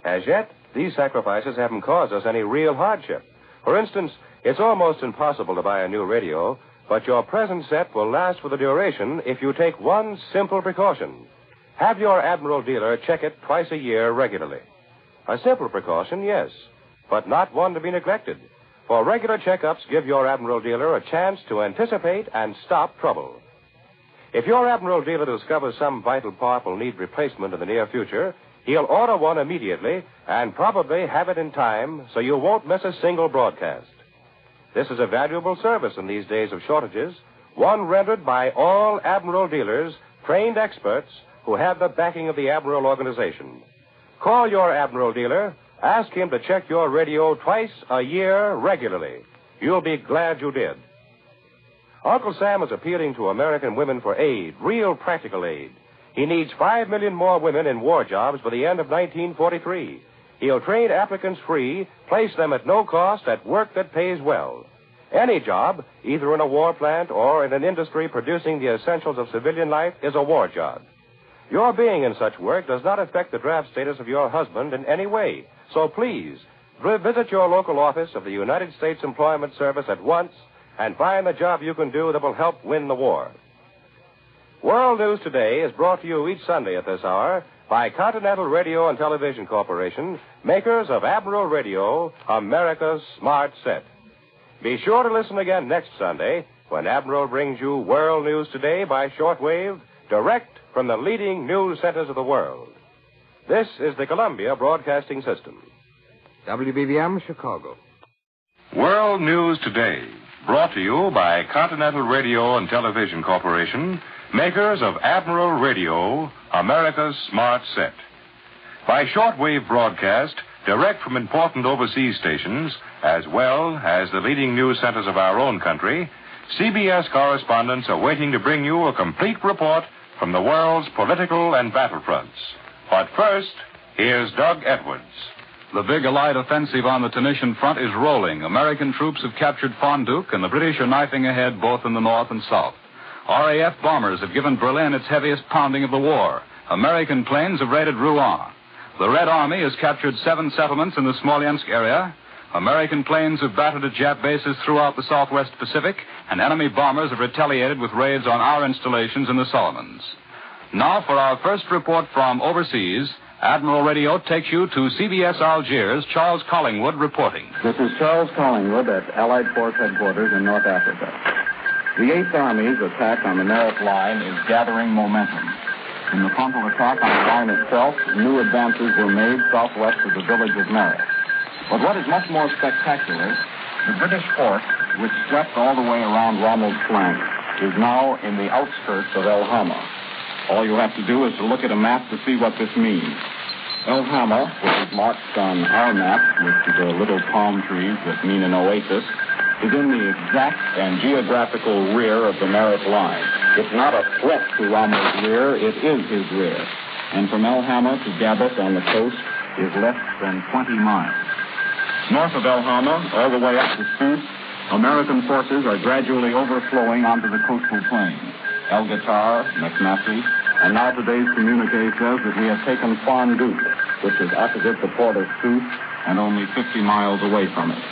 As yet, these sacrifices haven't caused us any real hardship. For instance, it's almost impossible to buy a new radio, but your present set will last for the duration if you take one simple precaution. Have your Admiral dealer check it twice a year regularly. A simple precaution, yes, but not one to be neglected. For regular checkups give your Admiral dealer a chance to anticipate and stop trouble. If your Admiral dealer discovers some vital part will need replacement in the near future, he'll order one immediately and probably have it in time so you won't miss a single broadcast. This is a valuable service in these days of shortages, one rendered by all Admiral dealers, trained experts who have the backing of the Admiral organization. Call your Admiral dealer. Ask him to check your radio twice a year regularly. You'll be glad you did. Uncle Sam is appealing to American women for aid, real practical aid. He needs 5 million more women in war jobs by the end of 1943. He'll train applicants free, place them at no cost at work that pays well. Any job, either in a war plant or in an industry producing the essentials of civilian life, is a war job. Your being in such work does not affect the draft status of your husband in any way. So please, visit your local office of the United States Employment Service at once and find the job you can do that will help win the war. World News Today is brought to you each Sunday at this hour by Continental Radio and Television Corporation, makers of Admiral Radio, America's smart set. Be sure to listen again next Sunday when Admiral brings you World News Today by shortwave, direct from the leading news centers of the world. This is the Columbia Broadcasting System. WBBM, Chicago. World News Today, brought to you by Continental Radio and Television Corporation, makers of Admiral Radio, America's smart set. By shortwave broadcast, direct from important overseas stations, as well as the leading news centers of our own country, CBS correspondents are waiting to bring you a complete report from the world's political and battlefronts. But first, here's Doug Edwards. The big Allied offensive on the Tunisian front is rolling. American troops have captured Fonduque, and the British are knifing ahead both in the north and south. RAF bombers have given Berlin its heaviest pounding of the war. American planes have raided Rouen. The Red Army has captured 7 settlements in the Smolensk area. American planes have battered at Jap bases throughout the southwest Pacific, and enemy bombers have retaliated with raids on our installations in the Solomons. Now for our first report from overseas, Admiral Radio takes you to CBS Algiers. Charles Collingwood reporting. This is Charles Collingwood at Allied Force Headquarters in North Africa. The 8th Army's attack on the Merit Line is gathering momentum. In the frontal attack on the line itself, new advances were made southwest of the village of Merit. But what is much more spectacular, the British force, which swept all the way around Rommel's flank, is now in the outskirts of El Hama. All you have to do is to look at a map to see what this means. El Hama, which is marked on our map with the little palm trees that mean an oasis, is in the exact and geographical rear of the Merit Line. It's not a threat to Rommel's rear, it is his rear. And from El Hama to Gabas on the coast is less than 20 miles. North of El Hama, all the way up to Sousse, American forces are gradually overflowing onto the coastal plains. El Gatar, McNassie, and now today's communique says that we have taken Fonduque, which is opposite the port of Sousse and only 50 miles away from it.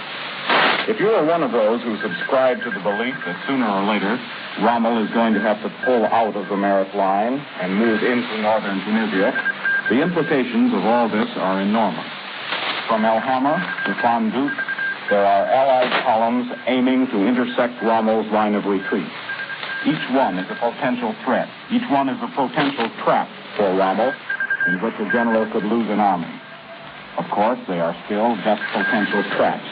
If you are one of those who subscribe to the belief that sooner or later Rommel is going to have to pull out of the Merit Line and move into northern Tunisia, the implications of all this are enormous. From El Hama to Fonduque, there are Allied columns aiming to intersect Rommel's line of retreat. Each one is a potential threat. Each one is a potential trap for Rommel in which a general could lose an army. Of course, they are still just potential traps.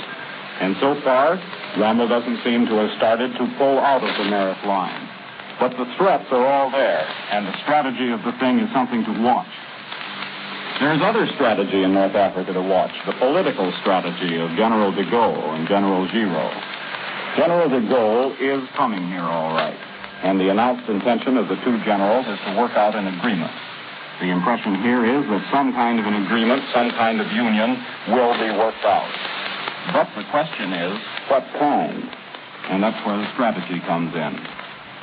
And so far, Rommel doesn't seem to have started to pull out of the Merit Line. But the threats are all there, and the strategy of the thing is something to watch. There's other strategy in North Africa to watch, the political strategy of General de Gaulle and General Giraud. General de Gaulle is coming here all right, and the announced intention of the two generals is to work out an agreement. The impression here is that some kind of an agreement, some kind of union will be worked out. But the question is, what kind? And that's where the strategy comes in.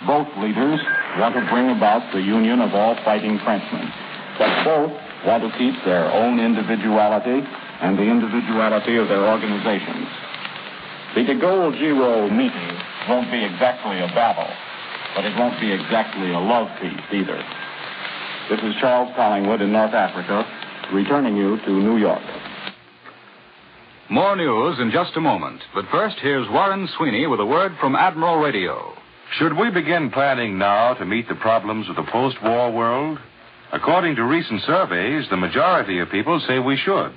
Both leaders want to bring about the union of all fighting Frenchmen, but both want to keep their own individuality and the individuality of their organizations. The de Gaulle-Giraud meeting won't be exactly a battle, but it won't be exactly a love peace either. This is Charles Collingwood in North Africa, returning you to New York. More news in just a moment. But first, here's Warren Sweeney with a word from Admiral Radio. Should we begin planning now to meet the problems of the post-war world? According to recent surveys, the majority of people say we should.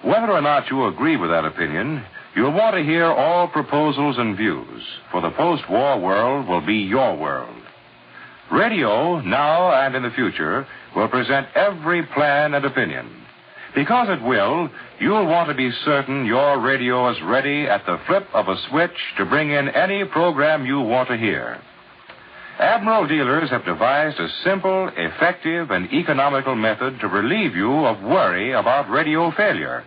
Whether or not you agree with that opinion, you'll want to hear all proposals and views, for the post-war world will be your world. Radio, now and in the future, will present every plan and opinion. Because it will, you'll want to be certain your radio is ready at the flip of a switch to bring in any program you want to hear. Admiral dealers have devised a simple, effective, and economical method to relieve you of worry about radio failure.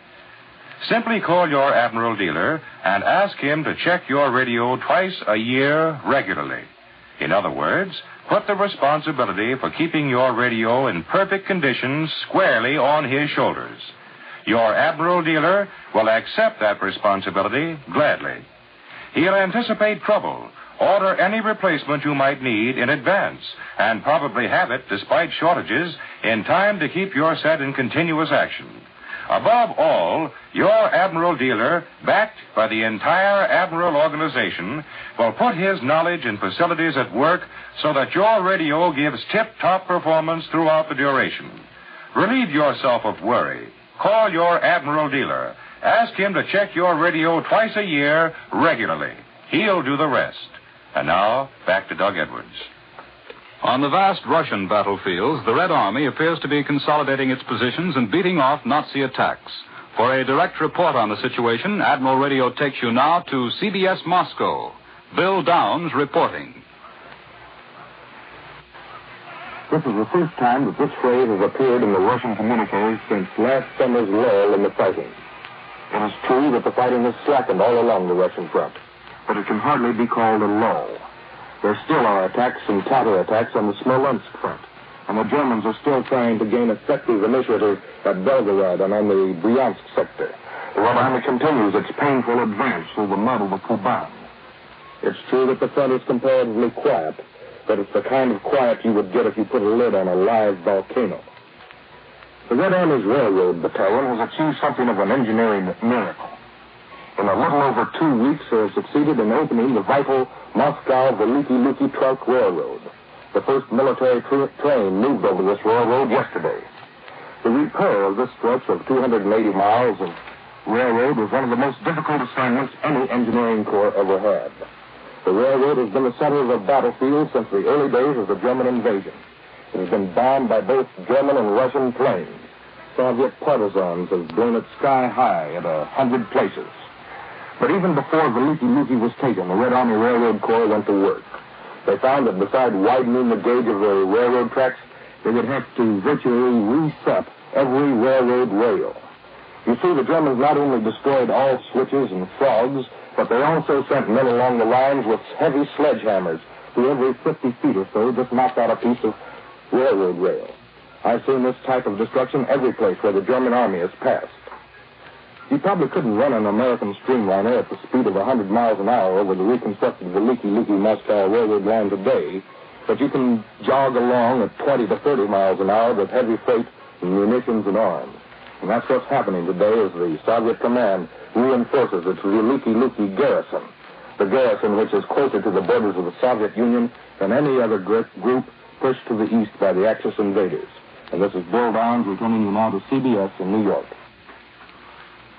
Simply call your Admiral dealer and ask him to check your radio twice a year regularly. In other words, put the responsibility for keeping your radio in perfect condition squarely on his shoulders. Your Admiral dealer will accept that responsibility gladly. He'll anticipate trouble, order any replacement you might need in advance, and probably have it, despite shortages, in time to keep your set in continuous action. Above all, your Admiral dealer, backed by the entire Admiral organization, will put his knowledge and facilities at work so that your radio gives tip-top performance throughout the duration. Relieve yourself of worry. Call your Admiral dealer. Ask him to check your radio twice a year regularly. He'll do the rest. And now, back to Doug Edwards. On the vast Russian battlefields, the Red Army appears to be consolidating its positions and beating off Nazi attacks. For a direct report on the situation, Admiral Radio takes you now to CBS Moscow. Bill Downs reporting. This is the first time that this phrase has appeared in the Russian communiques since last summer's lull in the fighting. It is true that the fighting has slackened all along the Russian front, but it can hardly be called a lull. There still are attacks and counterattacks on the Smolensk front, and the Germans are still trying to gain effective initiative at Belgorod and on the Bryansk sector. The Red Army continues its painful advance through the mud of the Kuban. It's true that the front is comparatively quiet, but it's the kind of quiet you would get if you put a lid on a live volcano. The Red Army's Railroad Battalion has achieved something of an engineering miracle. In a little over 2 weeks, they have succeeded in opening the vital Moscow-Veliki Trunk Railroad. The first military train moved over this railroad yesterday. The repair of this stretch of 280 miles of railroad was one of the most difficult assignments any engineering corps ever had. The railroad has been the center of a battlefield since the early days of the German invasion. It has been bombed by both German and Russian planes. Soviet partisans have blown it sky high at 100 places. But even before Veliki was taken, the Red Army Railroad Corps went to work. They found that besides widening the gauge of the railroad tracks, they would have to virtually reset every railroad rail. You see, the Germans not only destroyed all switches and frogs, but they also sent men along the lines with heavy sledgehammers who every 50 feet or so just knocked out a piece of railroad rail. I've seen this type of destruction every place where the German army has passed. You probably couldn't run an American streamliner at the speed of 100 miles an hour over the reconstructed Veliki-Moscow railroad line today, but you can jog along at 20 to 30 miles an hour with heavy freight and munitions and arms. And that's what's happening today as the Soviet command reinforces its Veliki garrison, the garrison which is closer to the borders of the Soviet Union than any other group pushed to the east by the Axis invaders. And this is Bill Downs returning you now to CBS in New York.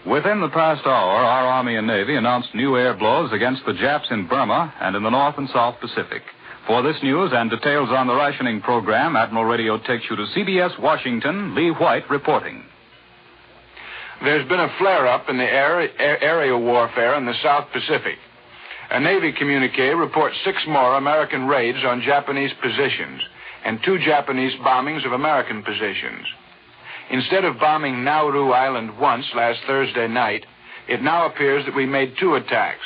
Within the past hour, our Army and Navy announced new air blows against the Japs in Burma and in the North and South Pacific. For this news and details on the rationing program, Admiral Radio takes you to CBS Washington. Lee White reporting. There's been a flare-up in the area warfare in the South Pacific. A Navy communique reports 6 more American raids on Japanese positions. and 2 Japanese bombings of American positions. Instead of bombing Nauru Island once last Thursday night, it now appears that we made 2 attacks.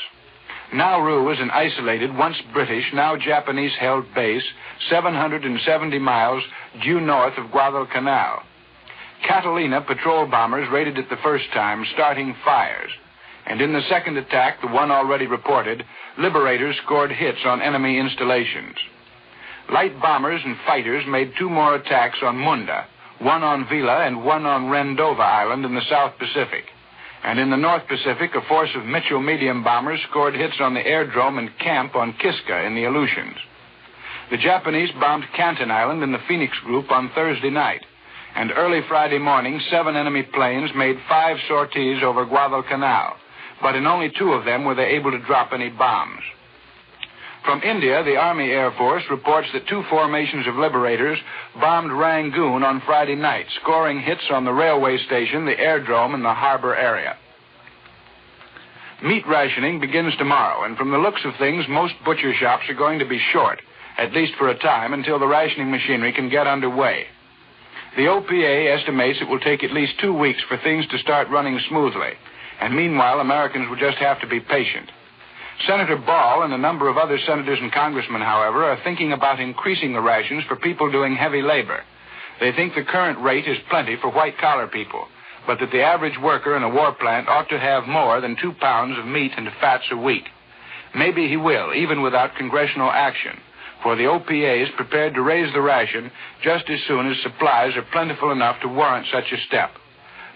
Nauru is an isolated, once British, now Japanese-held base 770 miles due north of Guadalcanal. Catalina patrol bombers raided it the first time, starting fires. And in the second attack, the one already reported, liberators scored hits on enemy installations. Light bombers and fighters made 2 more attacks on Munda, one on Vila and one on Rendova Island in the South Pacific. And in the North Pacific, a force of Mitchell medium bombers scored hits on the airdrome and camp on Kiska in the Aleutians. The Japanese bombed Canton Island in the Phoenix Group on Thursday night. And early Friday morning, 7 enemy planes made 5 sorties over Guadalcanal. But in only 2 of them were they able to drop any bombs. From India, the Army Air Force reports that 2 formations of liberators bombed Rangoon on Friday night, scoring hits on the railway station, the airdrome, and the harbor area. Meat rationing begins tomorrow, and from the looks of things, most butcher shops are going to be short, at least for a time, until the rationing machinery can get underway. The OPA estimates it will take at least 2 weeks for things to start running smoothly, and meanwhile, Americans will just have to be patient. Senator Ball and a number of other senators and congressmen, however, are thinking about increasing the rations for people doing heavy labor. They think the current rate is plenty for white-collar people, but that the average worker in a war plant ought to have more than 2 pounds of meat and fats a week. Maybe he will, even without congressional action, for the OPA is prepared to raise the ration just as soon as supplies are plentiful enough to warrant such a step.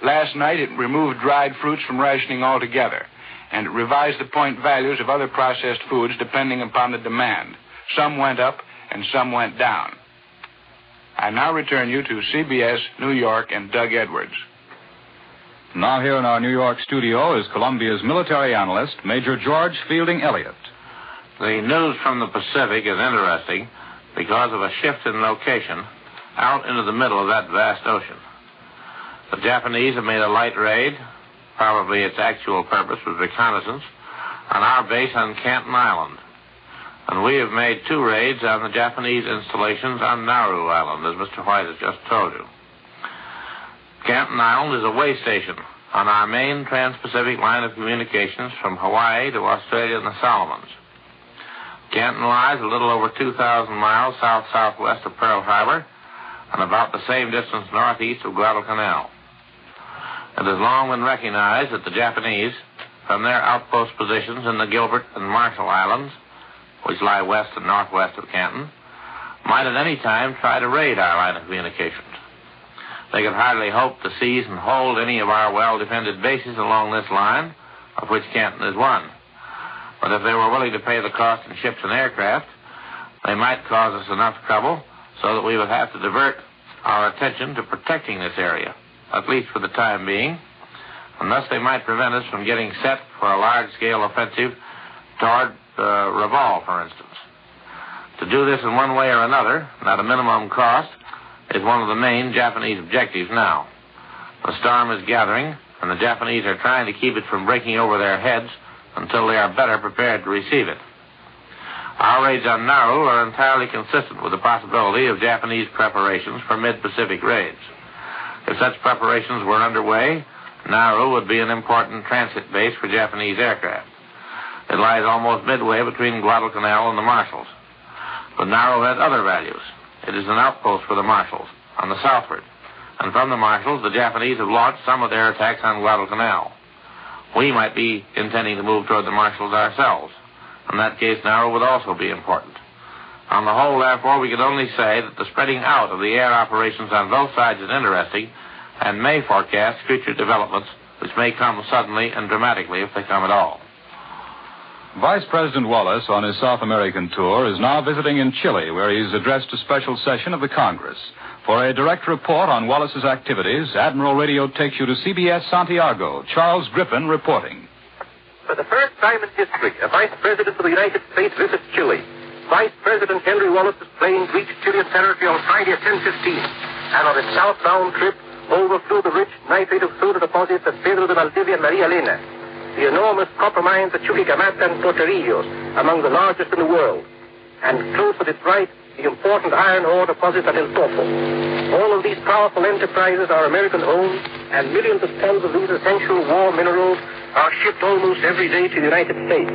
Last night, it removed dried fruits from rationing altogether, and it revised the point values of other processed foods depending upon the demand. Some went up and some went down. I now return you to CBS, New York, and Doug Edwards. Now here in our New York studio is Columbia's military analyst, Major George Fielding Elliott. The news from the Pacific is interesting because of a shift in location out into the middle of that vast ocean. The Japanese have made a light raid. Probably its actual purpose was reconnaissance on our base on Canton Island. And we have made 2 raids on the Japanese installations on Nauru Island, as Mr. White has just told you. Canton Island is a way station on our main trans-Pacific line of communications from Hawaii to Australia and the Solomons. Canton lies a little over 2,000 miles south-southwest of Pearl Harbor and about the same distance northeast of Guadalcanal. It has long been recognized that the Japanese, from their outpost positions in the Gilbert and Marshall Islands, which lie west and northwest of Canton, might at any time try to raid our line of communications. They could hardly hope to seize and hold any of our well-defended bases along this line, of which Canton is one. But if they were willing to pay the cost in ships and aircraft, they might cause us enough trouble so that we would have to divert our attention to protecting this area, at least for the time being, and thus they might prevent us from getting set for a large-scale offensive toward Raval, for instance. To do this in one way or another, and at a minimum cost, is one of the main Japanese objectives now. The storm is gathering, and the Japanese are trying to keep it from breaking over their heads until they are better prepared to receive it. Our raids on Nauru are entirely consistent with the possibility of Japanese preparations for mid-Pacific raids. If such preparations were underway, Nauru would be an important transit base for Japanese aircraft. It lies almost midway between Guadalcanal and the Marshalls. But Nauru has other values. It is an outpost for the Marshalls on the southward, and from the Marshalls, the Japanese have launched some of their attacks on Guadalcanal. We might be intending to move toward the Marshalls ourselves. In that case, Nauru would also be important. On the whole, therefore, we could only say that the spreading out of the air operations on both sides is interesting and may forecast future developments which may come suddenly and dramatically if they come at all. Vice President Wallace, on his South American tour, is now visiting in Chile, where he's addressed a special session of the Congress. For a direct report on Wallace's activities, Admiral Radio takes you to CBS Santiago. Charles Griffin reporting. For the first time in history, a Vice President of the United States visits Chile. Vice President Henry Wallace's plane reached Chilean territory on Friday at 10:15, and on its southbound trip overflew the rich nitrate of soda deposits at Pedro de Valdivia and Maria Elena, the enormous copper mines at Chuquicamata and Potrerillos, among the largest in the world. And close at its right, the important iron ore deposit at El Topo. All of these powerful enterprises are American-owned, and millions of tons of these essential war minerals are shipped almost every day to the United States.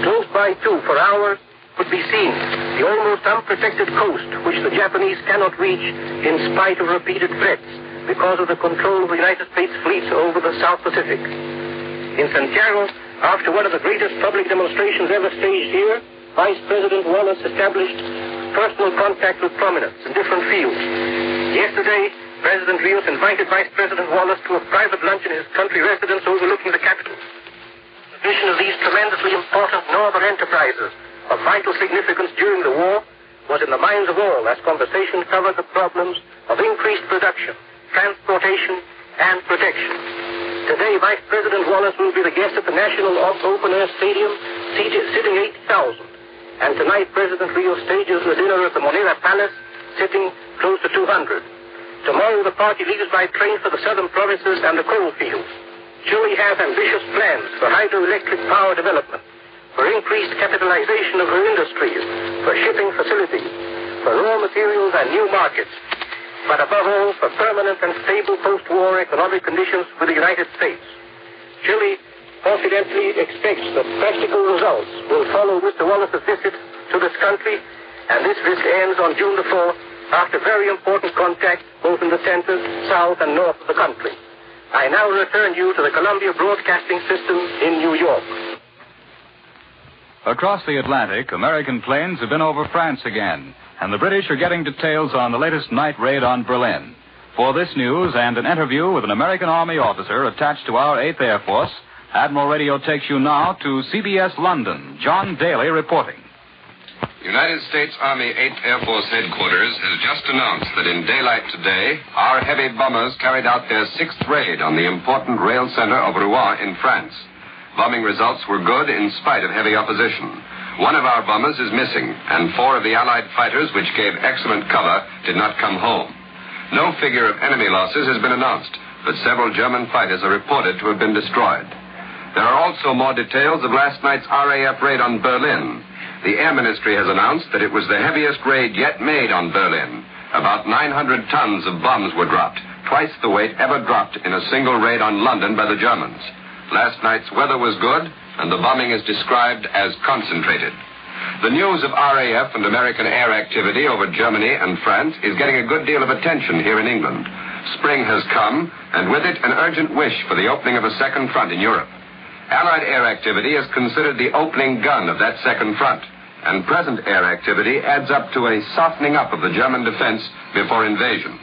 Close by, too, for hours, could be seen the almost unprotected coast, which the Japanese cannot reach in spite of repeated threats because of the control of the United States fleets over the South Pacific. In Santiago, after one of the greatest public demonstrations ever staged here, Vice President Wallace established personal contact with prominents in different fields. Yesterday, President Rios invited Vice President Wallace to a private lunch in his country residence overlooking the capital. The vision of these tremendously important northern enterprises of vital significance during the war was in the minds of all as conversation covered the problems of increased production, transportation, and protection. Today, Vice President Wallace will be the guest at the National Open-Air Stadium, sitting 80,000. And tonight, President Rio stages the dinner at the Moneda Palace, sitting close to 200. Tomorrow, the party leaves by train for the southern provinces and the coal fields. Chile has ambitious plans for hydroelectric power development, for increased capitalization of her industries, for shipping facilities, for raw materials and new markets, but above all, for permanent and stable post-war economic conditions with the United States. Chile confidently expects that practical results will follow Mr. Wallace's visit to this country, and this visit ends on June the 4th after very important contact both in the center, south, and north of the country. I now return you to the Columbia Broadcasting System in New York. Across the Atlantic, American planes have been over France again, and the British are getting details on the latest night raid on Berlin. For this news and an interview with an American Army officer attached to our 8th Air Force, Admiral Radio takes you now to CBS London. John Daly reporting. United States Army 8th Air Force Headquarters has just announced that in daylight today, our heavy bombers carried out their 6th raid on the important rail center of Rouen in France. Bombing results were good in spite of heavy opposition. One of our bombers is missing, and 4 of the Allied fighters, which gave excellent cover, did not come home. No figure of enemy losses has been announced, but several German fighters are reported to have been destroyed. There are also more details of last night's RAF raid on Berlin. The Air Ministry has announced that it was the heaviest raid yet made on Berlin. About 900 tons of bombs were dropped, twice the weight ever dropped in a single raid on London by the Germans. Last night's weather was good, and the bombing is described as concentrated. The news of RAF and American air activity over Germany and France is getting a good deal of attention here in England. Spring has come, and with it an urgent wish for the opening of a second front in Europe. Allied air activity is considered the opening gun of that second front, and present air activity adds up to a softening up of the German defense before invasion.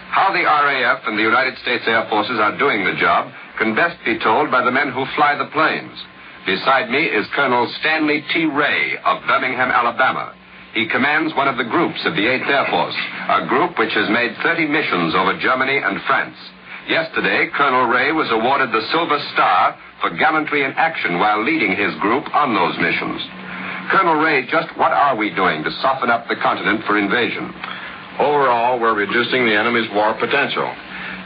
How the RAF and the United States Air Forces are doing the job can best be told by the men who fly the planes. Beside me is Colonel Stanley T. Ray of Birmingham, Alabama. He commands one of the groups of the 8th Air Force, a group which has made 30 missions over Germany and France. Yesterday, Colonel Ray was awarded the Silver Star for gallantry in action while leading his group on those missions. Colonel Ray, just what are we doing to soften up the continent for invasion? Overall, we're reducing the enemy's war potential.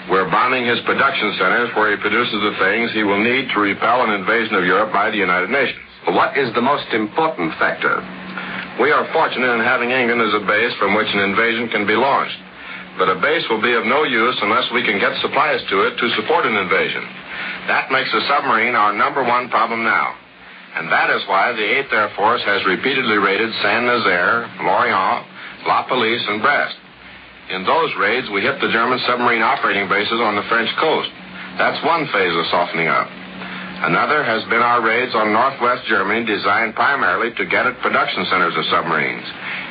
We're bombing his production centers where he produces the things he will need to repel an invasion of Europe by the United Nations. What is the most important factor? We are fortunate in having England as a base from which an invasion can be launched. But a base will be of no use unless we can get supplies to it to support an invasion. That makes the submarine our number one problem now. And that is why the 8th Air Force has repeatedly raided Saint-Nazaire, Lorient, La Pallice, and Brest. In those raids, we hit the German submarine operating bases on the French coast. That's one phase of softening up. Another has been our raids on northwest Germany, designed primarily to get at production centers of submarines.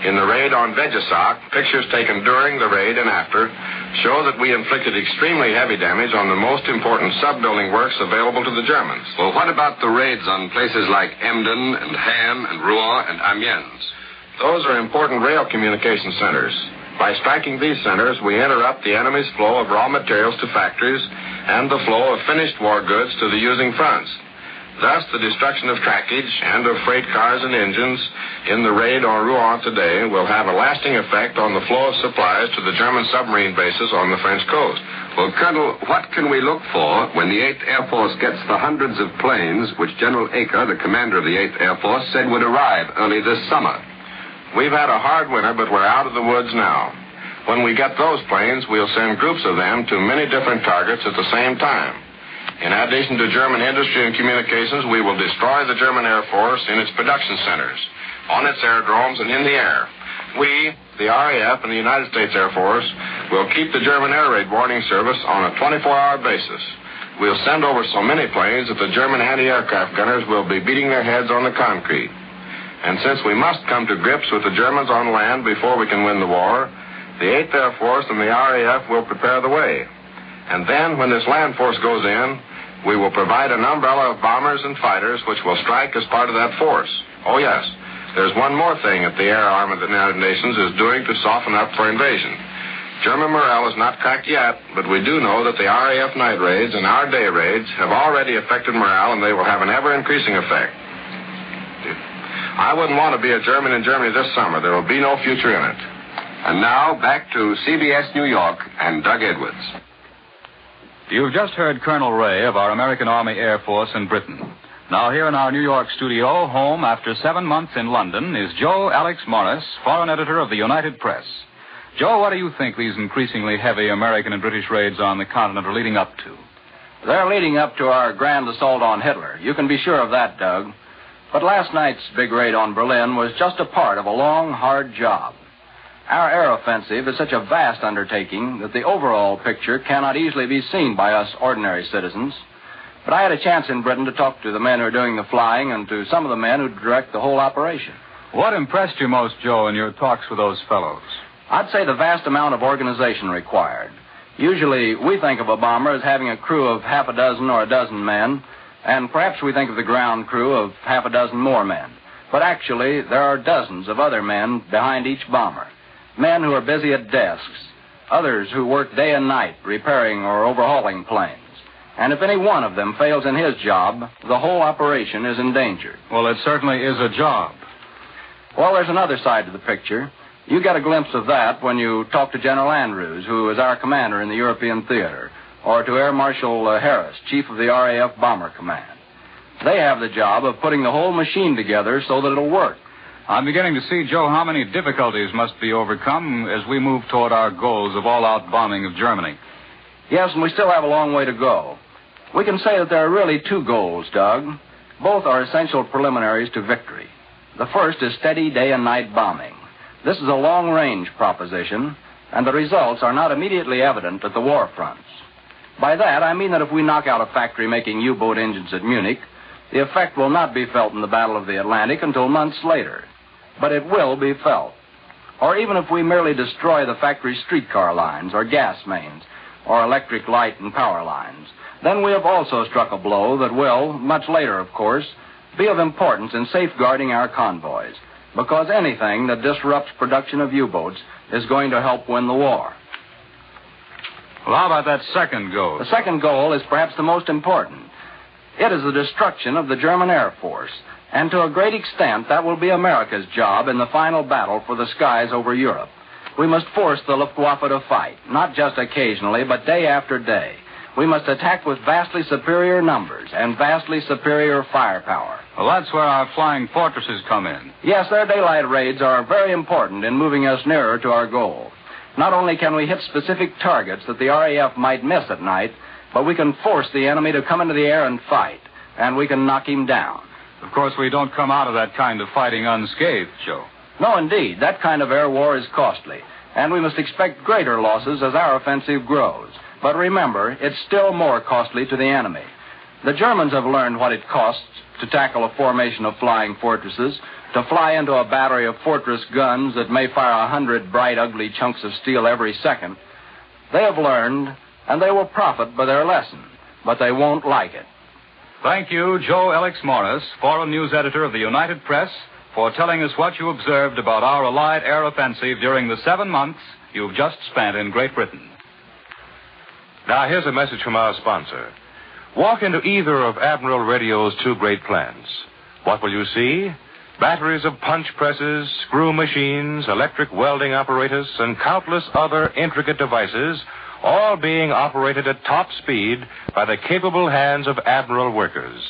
In the raid on Vegesack, pictures taken during the raid and after show that we inflicted extremely heavy damage on the most important sub-building works available to the Germans. Well, what about the raids on places like Emden and Ham and Rouen and Amiens? Those are important rail communication centers. By striking these centers, we interrupt the enemy's flow of raw materials to factories and the flow of finished war goods to the using fronts. Thus, the destruction of trackage and of freight cars and engines in the raid on Rouen today will have a lasting effect on the flow of supplies to the German submarine bases on the French coast. Well, Colonel, what can we look for when the 8th Air Force gets the hundreds of planes which General Acre, the commander of the 8th Air Force, said would arrive early this summer? We've had a hard winter, but we're out of the woods now. When we get those planes, we'll send groups of them to many different targets at the same time. In addition to German industry and communications, we will destroy the German Air Force in its production centers, on its aerodromes, and in the air. We, the RAF and the United States Air Force, will keep the German air raid warning service on a 24-hour basis. We'll send over so many planes that the German anti-aircraft gunners will be beating their heads on the concrete. And since we must come to grips with the Germans on land before we can win the war, the 8th Air Force and the RAF will prepare the way. And then, when this land force goes in, we will provide an umbrella of bombers and fighters which will strike as part of that force. Oh, yes, there's one more thing that the Air Arm of the United Nations is doing to soften up for invasion. German morale is not cracked yet, but we do know that the RAF night raids and our day raids have already affected morale, and they will have an ever-increasing effect. I wouldn't want to be a German in Germany this summer. There will be no future in it. And now, back to CBS New York and Doug Edwards. You've just heard Colonel Ray of our American Army Air Force in Britain. Now, here in our New York studio, home after 7 months in London, is Joe Alex Morris, foreign editor of the United Press. Joe, what do you think these increasingly heavy American and British raids on the continent are leading up to? They're leading up to our grand assault on Hitler. You can be sure of that, Doug. But last night's big raid on Berlin was just a part of a long, hard job. Our air offensive is such a vast undertaking that the overall picture cannot easily be seen by us ordinary citizens. But I had a chance in Britain to talk to the men who are doing the flying and to some of the men who direct the whole operation. What impressed you most, Joe, in your talks with those fellows? I'd say the vast amount of organization required. Usually, we think of a bomber as having a crew of half a dozen or a dozen men, and perhaps we think of the ground crew of half a dozen more men. But actually, there are dozens of other men behind each bomber. Men who are busy at desks, others who work day and night repairing or overhauling planes. And if any one of them fails in his job, the whole operation is endangered. Well, it certainly is a job. Well, there's another side to the picture. You get a glimpse of that when you talk to General Andrews, who is our commander in the European theater, or to Air Marshal Harris, chief of the RAF Bomber Command. They have the job of putting the whole machine together so that it'll work. I'm beginning to see, Joe, how many difficulties must be overcome as we move toward our goals of all-out bombing of Germany. Yes, and we still have a long way to go. We can say that there are really two goals, Doug. Both are essential preliminaries to victory. The first is steady day and night bombing. This is a long-range proposition, and the results are not immediately evident at the war fronts. By that, I mean that if we knock out a factory making U-boat engines at Munich, the effect will not be felt in the Battle of the Atlantic until months later. But it will be felt. Or even if we merely destroy the factory's streetcar lines, or gas mains, or electric light and power lines, then we have also struck a blow that will, much later, of course, be of importance in safeguarding our convoys. Because anything that disrupts production of U-boats is going to help win the war. Well, how about that second goal? The second goal is perhaps the most important. It is the destruction of the German Air Force. And to a great extent, that will be America's job in the final battle for the skies over Europe. We must force the Luftwaffe to fight, not just occasionally, but day after day. We must attack with vastly superior numbers and vastly superior firepower. Well, that's where our flying fortresses come in. Yes, their daylight raids are very important in moving us nearer to our goal. Not only can we hit specific targets that the RAF might miss at night, but we can force the enemy to come into the air and fight, and we can knock him down. Of course, we don't come out of that kind of fighting unscathed, Joe. No, indeed. That kind of air war is costly, and we must expect greater losses as our offensive grows. But remember, it's still more costly to the enemy. The Germans have learned what it costs to tackle a formation of flying fortresses, to fly into a battery of fortress guns that may fire 100 bright, ugly chunks of steel every second. They have learned, and they will profit by their lesson, but they won't like it. Thank you, Joe Alex Morris, foreign news editor of the United Press, for telling us what you observed about our Allied air offensive during the 7 months you've just spent in Great Britain. Now, here's a message from our sponsor. Walk into either of Admiral Radio's two great plants. What will you see? Batteries of punch presses, screw machines, electric welding apparatus, and countless other intricate devices, all being operated at top speed by the capable hands of Admiral workers.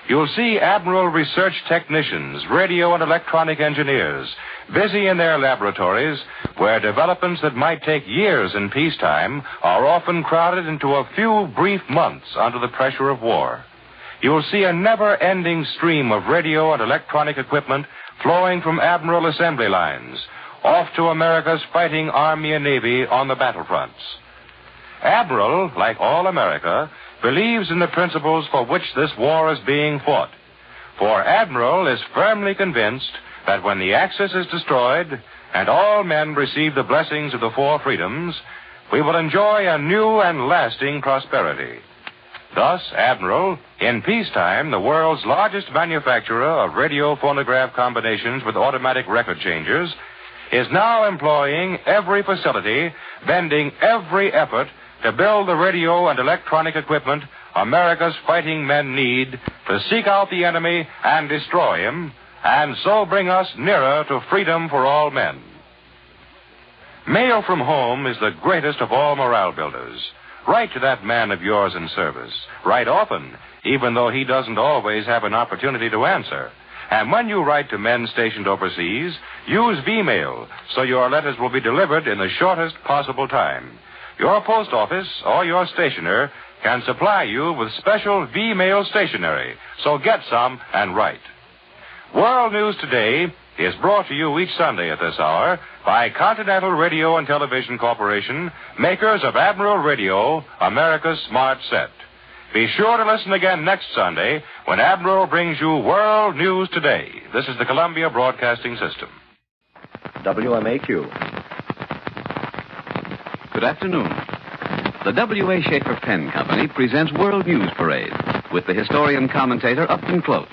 You'll see Admiral research technicians, radio and electronic engineers, busy in their laboratories where developments that might take years in peacetime are often crowded into a few brief months under the pressure of war. You'll see a never-ending stream of radio and electronic equipment flowing from Admiral assembly lines off to America's fighting Army and Navy on the battlefronts. Admiral, like all America, believes in the principles for which this war is being fought. For Admiral is firmly convinced that when the Axis is destroyed and all men receive the blessings of the four freedoms, we will enjoy a new and lasting prosperity. Thus, Admiral, in peacetime, the world's largest manufacturer of radio phonograph combinations with automatic record changers, is now employing every facility, bending every effort to build the radio and electronic equipment America's fighting men need to seek out the enemy and destroy him, and so bring us nearer to freedom for all men. Mail from home is the greatest of all morale builders. Write to that man of yours in service. Write often, even though he doesn't always have an opportunity to answer. And when you write to men stationed overseas, use V-mail so your letters will be delivered in the shortest possible time. Your post office or your stationer can supply you with special V-mail stationery, so get some and write. World News Today is brought to you each Sunday at this hour by Continental Radio and Television Corporation, makers of Admiral Radio, America's smart set. Be sure to listen again next Sunday when Admiral brings you World News Today. This is the Columbia Broadcasting System. WMAQ. Good afternoon. The W.A. Schaefer Pen Company presents World News Parade with the historian commentator Upton Close.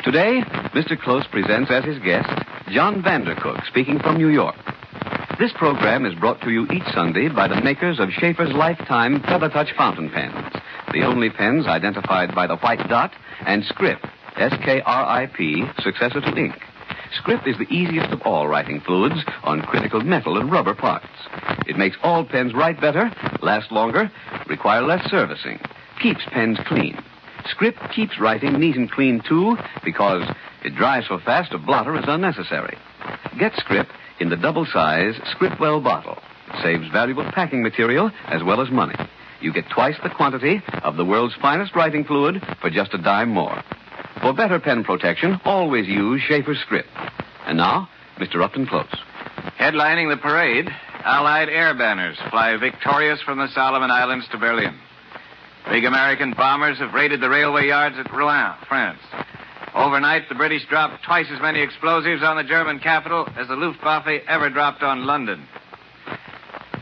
Today, Mr. Close presents as his guest John Vandercook, speaking from New York. This program is brought to you each Sunday by the makers of Schaefer's Lifetime Feather Touch Fountain Pens, the only pens identified by the white dot, and Scrip, S-K-R-I-P, successor to ink. Scrip is the easiest of all writing fluids on critical metal and rubber parts. It makes all pens write better, last longer, require less servicing, keeps pens clean. Scrip keeps writing neat and clean, too, because it dries so fast a blotter is unnecessary. Get Scrip in the double-size Scripwell bottle. It saves valuable packing material as well as money. You get twice the quantity of the world's finest writing fluid for just a dime more. For better pen protection, always use Schaefer Scrip. And now, Mr. Upton Close. Headlining the parade, Allied air banners fly victorious from the Solomon Islands to Berlin. Big American bombers have raided the railway yards at Rouen, France. Overnight, the British dropped twice as many explosives on the German capital as the Luftwaffe ever dropped on London.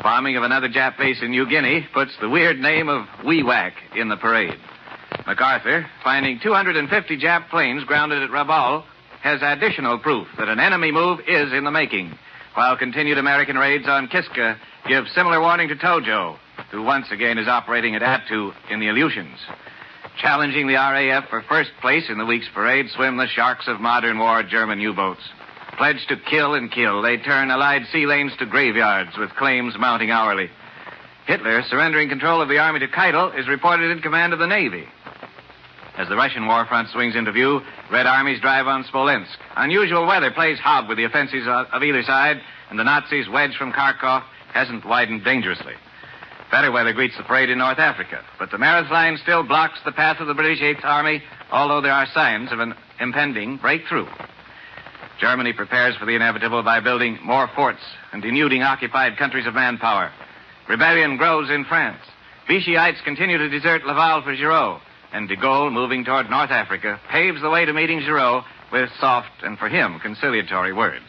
Bombing of another Jap base in New Guinea puts the weird name of Wewak in the parade. MacArthur, finding 250 Jap planes grounded at Rabaul, has additional proof that an enemy move is in the making, while continued American raids on Kiska give similar warning to Tojo, who once again is operating at Attu in the Aleutians. Challenging the RAF for first place in the week's parade swim the sharks of modern war German U-boats. Pledged to kill and kill, they turn Allied sea lanes to graveyards with claims mounting hourly. Hitler, surrendering control of the army to Keitel, is reported in command of the Navy. As the Russian war front swings into view, Red armies drive on Smolensk. Unusual weather plays hob with the offensives of either side, and the Nazis' wedge from Kharkov hasn't widened dangerously. Better weather greets the parade in North Africa, but the Meretz line still blocks the path of the British 8th Army, although there are signs of an impending breakthrough. Germany prepares for the inevitable by building more forts and denuding occupied countries of manpower. Rebellion grows in France. Vichy'ites continue to desert Laval for Giraud, and de Gaulle, moving toward North Africa, paves the way to meeting Giraud with soft and, for him, conciliatory words.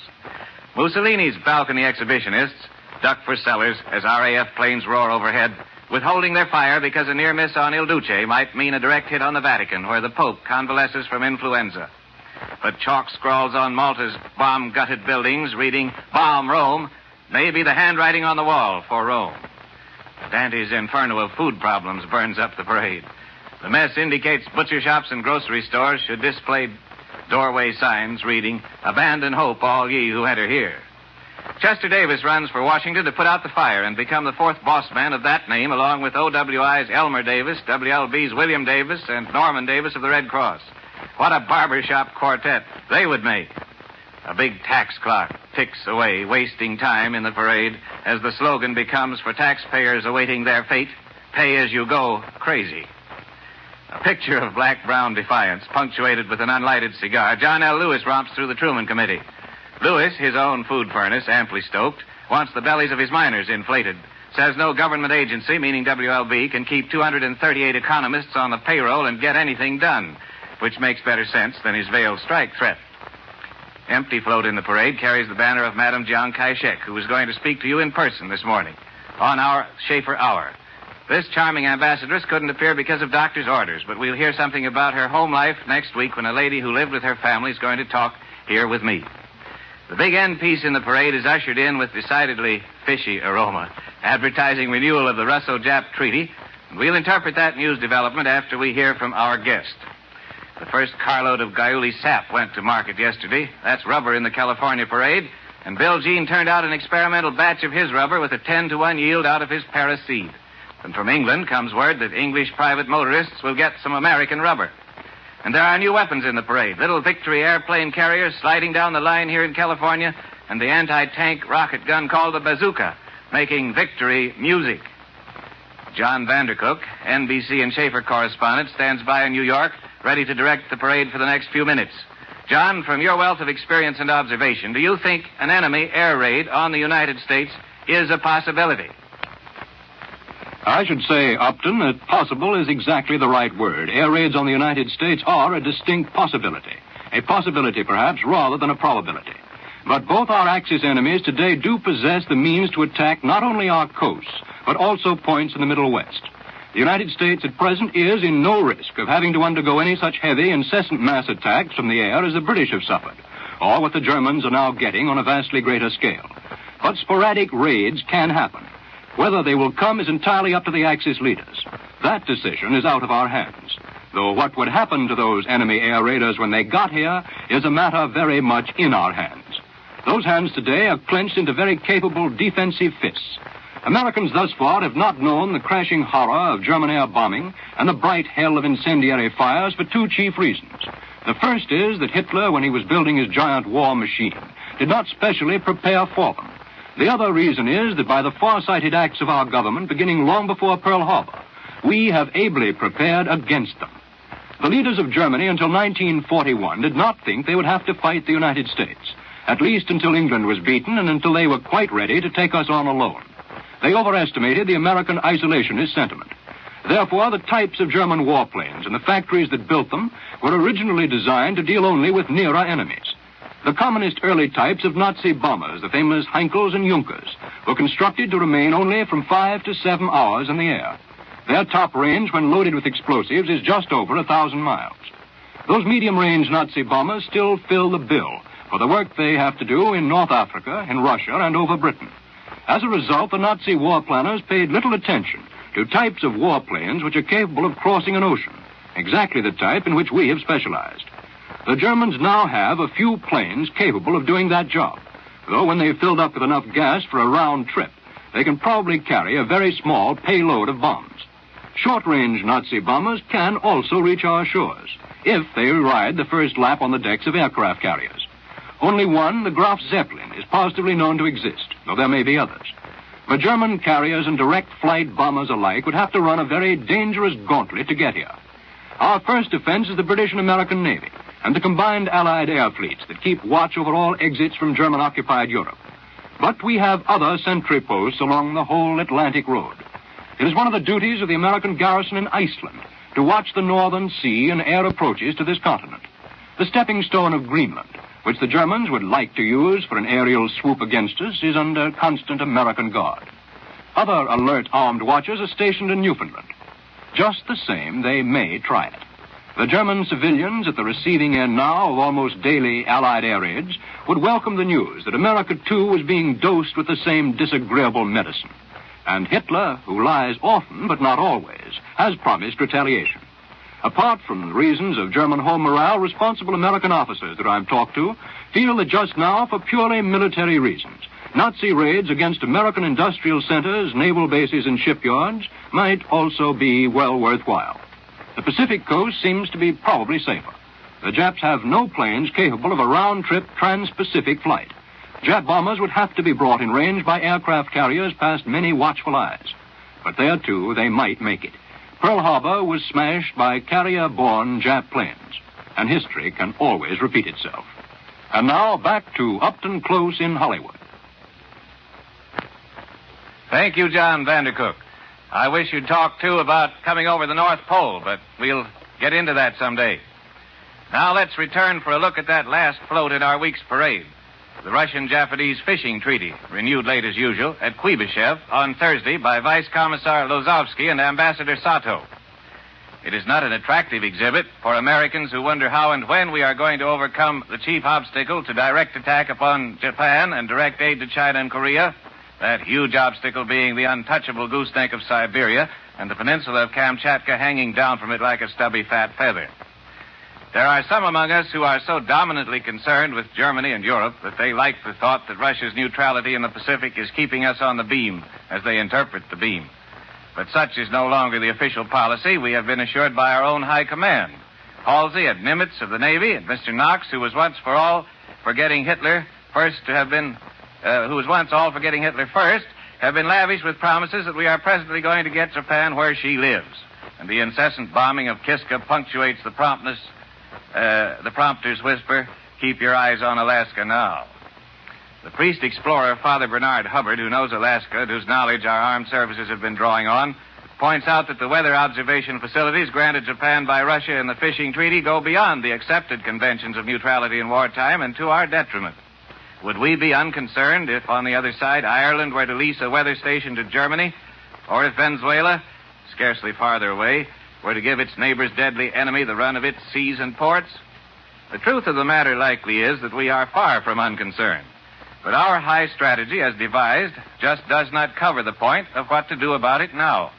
Mussolini's balcony exhibitionists duck for cellars as RAF planes roar overhead, withholding their fire because a near miss on Il Duce might mean a direct hit on the Vatican, where the Pope convalesces from influenza. But chalk scrawls on Malta's bomb-gutted buildings reading, "Bomb Rome," may be the handwriting on the wall for Rome. Dante's inferno of food problems burns up the parade. The mess indicates butcher shops and grocery stores should display doorway signs reading, "Abandon hope, all ye who enter here." Chester Davis runs for Washington to put out the fire and become the fourth boss man of that name, along with OWI's Elmer Davis, WLB's William Davis, and Norman Davis of the Red Cross. What a barbershop quartet they would make. A big tax clock ticks away, wasting time in the parade as the slogan becomes for taxpayers awaiting their fate, pay as you go crazy. A picture of black-brown defiance, punctuated with an unlighted cigar. John L. Lewis romps through the Truman Committee. Lewis, his own food furnace, amply stoked, wants the bellies of his miners inflated. Says no government agency, meaning WLB, can keep 238 economists on the payroll and get anything done, which makes better sense than his veiled strike threat. Empty float in the parade carries the banner of Madame Jiang Kai-shek, who is going to speak to you in person this morning on our Schaefer Hour. This charming ambassadress couldn't appear because of doctor's orders, but we'll hear something about her home life next week when a lady who lived with her family is going to talk here with me. The big end piece in the parade is ushered in with decidedly fishy aroma, advertising renewal of the Russo-Jap Treaty, and we'll interpret that news development after we hear from our guest. The first carload of Gaiuli sap went to market yesterday. That's rubber in the California parade, and Bill Jean turned out an experimental batch of his rubber with a 10-to-1 yield out of his Paris seed. And from England comes word that English private motorists will get some American rubber. And there are new weapons in the parade. Little Victory airplane carriers sliding down the line here in California, and the anti-tank rocket gun called the bazooka, making Victory music. John Vandercook, NBC and Schaefer correspondent, stands by in New York, ready to direct the parade for the next few minutes. John, from your wealth of experience and observation, do you think an enemy air raid on the United States is a possibility? I should say, Upton, that possible is exactly the right word. Air raids on the United States are a distinct possibility. A possibility, perhaps, rather than a probability. But both our Axis enemies today do possess the means to attack not only our coasts, but also points in the Middle West. The United States at present is in no risk of having to undergo any such heavy, incessant mass attacks from the air as the British have suffered, or what the Germans are now getting on a vastly greater scale. But sporadic raids can happen. Whether they will come is entirely up to the Axis leaders. That decision is out of our hands. Though what would happen to those enemy air raiders when they got here is a matter very much in our hands. Those hands today are clenched into very capable defensive fists. Americans thus far have not known the crashing horror of German air bombing and the bright hell of incendiary fires for two chief reasons. The first is that Hitler, when he was building his giant war machine, did not specially prepare for them. The other reason is that by the far-sighted acts of our government beginning long before Pearl Harbor, we have ably prepared against them. The leaders of Germany until 1941 did not think they would have to fight the United States, at least until England was beaten and until they were quite ready to take us on alone. They overestimated the American isolationist sentiment. Therefore, the types of German warplanes and the factories that built them were originally designed to deal only with nearer enemies. The commonest early types of Nazi bombers, the famous Heinkels and Junkers, were constructed to remain only from 5 to 7 hours in the air. Their top range, when loaded with explosives, is just over 1,000 miles. Those medium-range Nazi bombers still fill the bill for the work they have to do in North Africa, in Russia, and over Britain. As a result, the Nazi war planners paid little attention to types of warplanes which are capable of crossing an ocean, exactly the type in which we have specialized. The Germans now have a few planes capable of doing that job, though when they've filled up with enough gas for a round trip, they can probably carry a very small payload of bombs. Short-range Nazi bombers can also reach our shores, if they ride the first lap on the decks of aircraft carriers. Only one, the Graf Zeppelin, is positively known to exist, though there may be others. But German carriers and direct flight bombers alike would have to run a very dangerous gauntlet to get here. Our first defense is the British and American Navy, and the combined Allied air fleets that keep watch over all exits from German-occupied Europe. But we have other sentry posts along the whole Atlantic road. It is one of the duties of the American garrison in Iceland to watch the northern sea and air approaches to this continent. The stepping stone of Greenland, which the Germans would like to use for an aerial swoop against us, is under constant American guard. Other alert armed watchers are stationed in Newfoundland. Just the same, they may try it. The German civilians at the receiving end now of almost daily Allied air raids would welcome the news that America, too, was being dosed with the same disagreeable medicine. And Hitler, who lies often, but not always, has promised retaliation. Apart from the reasons of German home morale, responsible American officers that I've talked to feel that just now, for purely military reasons, Nazi raids against American industrial centers, naval bases, and shipyards might also be well worthwhile. The Pacific coast seems to be probably safer. The Japs have no planes capable of a round-trip trans-Pacific flight. Jap bombers would have to be brought in range by aircraft carriers past many watchful eyes. But there, too, they might make it. Pearl Harbor was smashed by carrier-borne Jap planes, and history can always repeat itself. And now, back to Upton Close in Hollywood. Thank you, John Vandercook. I wish you'd talk, too, about coming over the North Pole, but we'll get into that someday. Now let's return for a look at that last float in our week's parade. The Russian-Japanese fishing treaty, renewed late as usual, at Kuibyshev on Thursday by Vice Commissar Lozovsky and Ambassador Sato. It is not an attractive exhibit for Americans who wonder how and when we are going to overcome the chief obstacle to direct attack upon Japan and direct aid to China and Korea, that huge obstacle being the untouchable gooseneck of Siberia and the peninsula of Kamchatka hanging down from it like a stubby fat feather. There are some among us who are so dominantly concerned with Germany and Europe that they like the thought that Russia's neutrality in the Pacific is keeping us on the beam, as they interpret the beam. But such is no longer the official policy. We have been assured by our own high command. Halsey at Nimitz of the Navy, and Mr. Knox, who was once all for getting Hitler first, have been lavish with promises that we are presently going to get Japan where she lives. And the incessant bombing of Kiska punctuates the prompter's whisper, "Keep your eyes on Alaska now." The priest explorer, Father Bernard Hubbard, who knows Alaska and whose knowledge our armed services have been drawing on, points out that the weather observation facilities granted Japan by Russia in the fishing treaty go beyond the accepted conventions of neutrality in wartime and to our detriment. Would we be unconcerned if, on the other side, Ireland were to lease a weather station to Germany, or if Venezuela, scarcely farther away, were to give its neighbor's deadly enemy the run of its seas and ports? The truth of the matter likely is that we are far from unconcerned. But our high strategy, as devised, just does not cover the point of what to do about it now.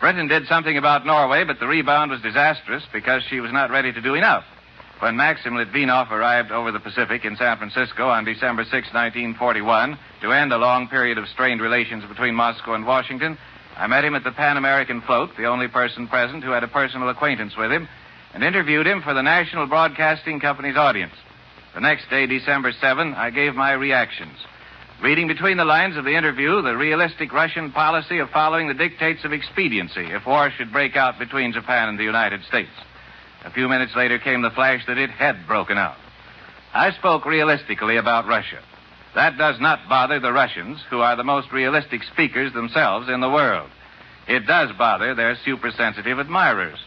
Britain did something about Norway, but the rebound was disastrous because she was not ready to do enough. When Maxim Litvinov arrived over the Pacific in San Francisco on December 6, 1941, to end a long period of strained relations between Moscow and Washington, I met him at the Pan American float, the only person present who had a personal acquaintance with him, and interviewed him for the National Broadcasting Company's audience. The next day, December 7, I gave my reactions. Reading between the lines of the interview, the realistic Russian policy of following the dictates of expediency if war should break out between Japan and the United States. A few minutes later came the flash that it had broken out. I spoke realistically about Russia. That does not bother the Russians, who are the most realistic speakers themselves in the world. It does bother their super-sensitive admirers.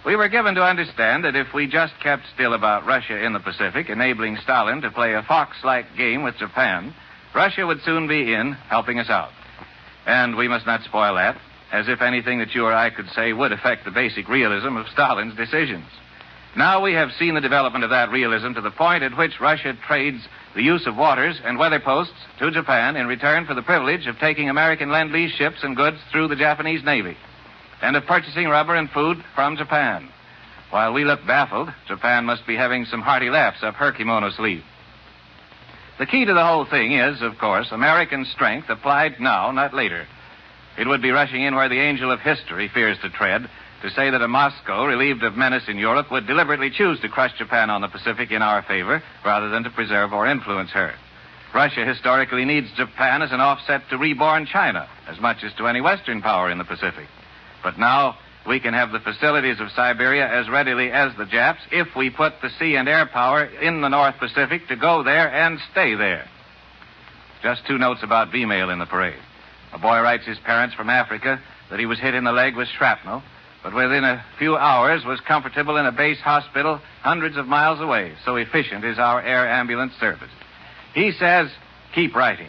We were given to understand that if we just kept still about Russia in the Pacific, enabling Stalin to play a fox-like game with Japan, Russia would soon be in, helping us out. And we must not spoil that, as if anything that you or I could say would affect the basic realism of Stalin's decisions. Now we have seen the development of that realism to the point at which Russia trades the use of waters and weather posts to Japan in return for the privilege of taking American Lend-Lease ships and goods through the Japanese Navy, and of purchasing rubber and food from Japan. While we look baffled, Japan must be having some hearty laughs up her kimono sleeve. The key to the whole thing is, of course, American strength applied now, not later. It would be rushing in where the angel of history fears to tread, to say that a Moscow, relieved of menace in Europe, would deliberately choose to crush Japan on the Pacific in our favor, rather than to preserve or influence her. Russia historically needs Japan as an offset to reborn China, as much as to any Western power in the Pacific. But now we can have the facilities of Siberia as readily as the Japs if we put the sea and air power in the North Pacific to go there and stay there. Just 2 notes about V-mail in the parade. A boy writes his parents from Africa that he was hit in the leg with shrapnel, but within a few hours was comfortable in a base hospital hundreds of miles away. So efficient is our air ambulance service. He says, keep writing.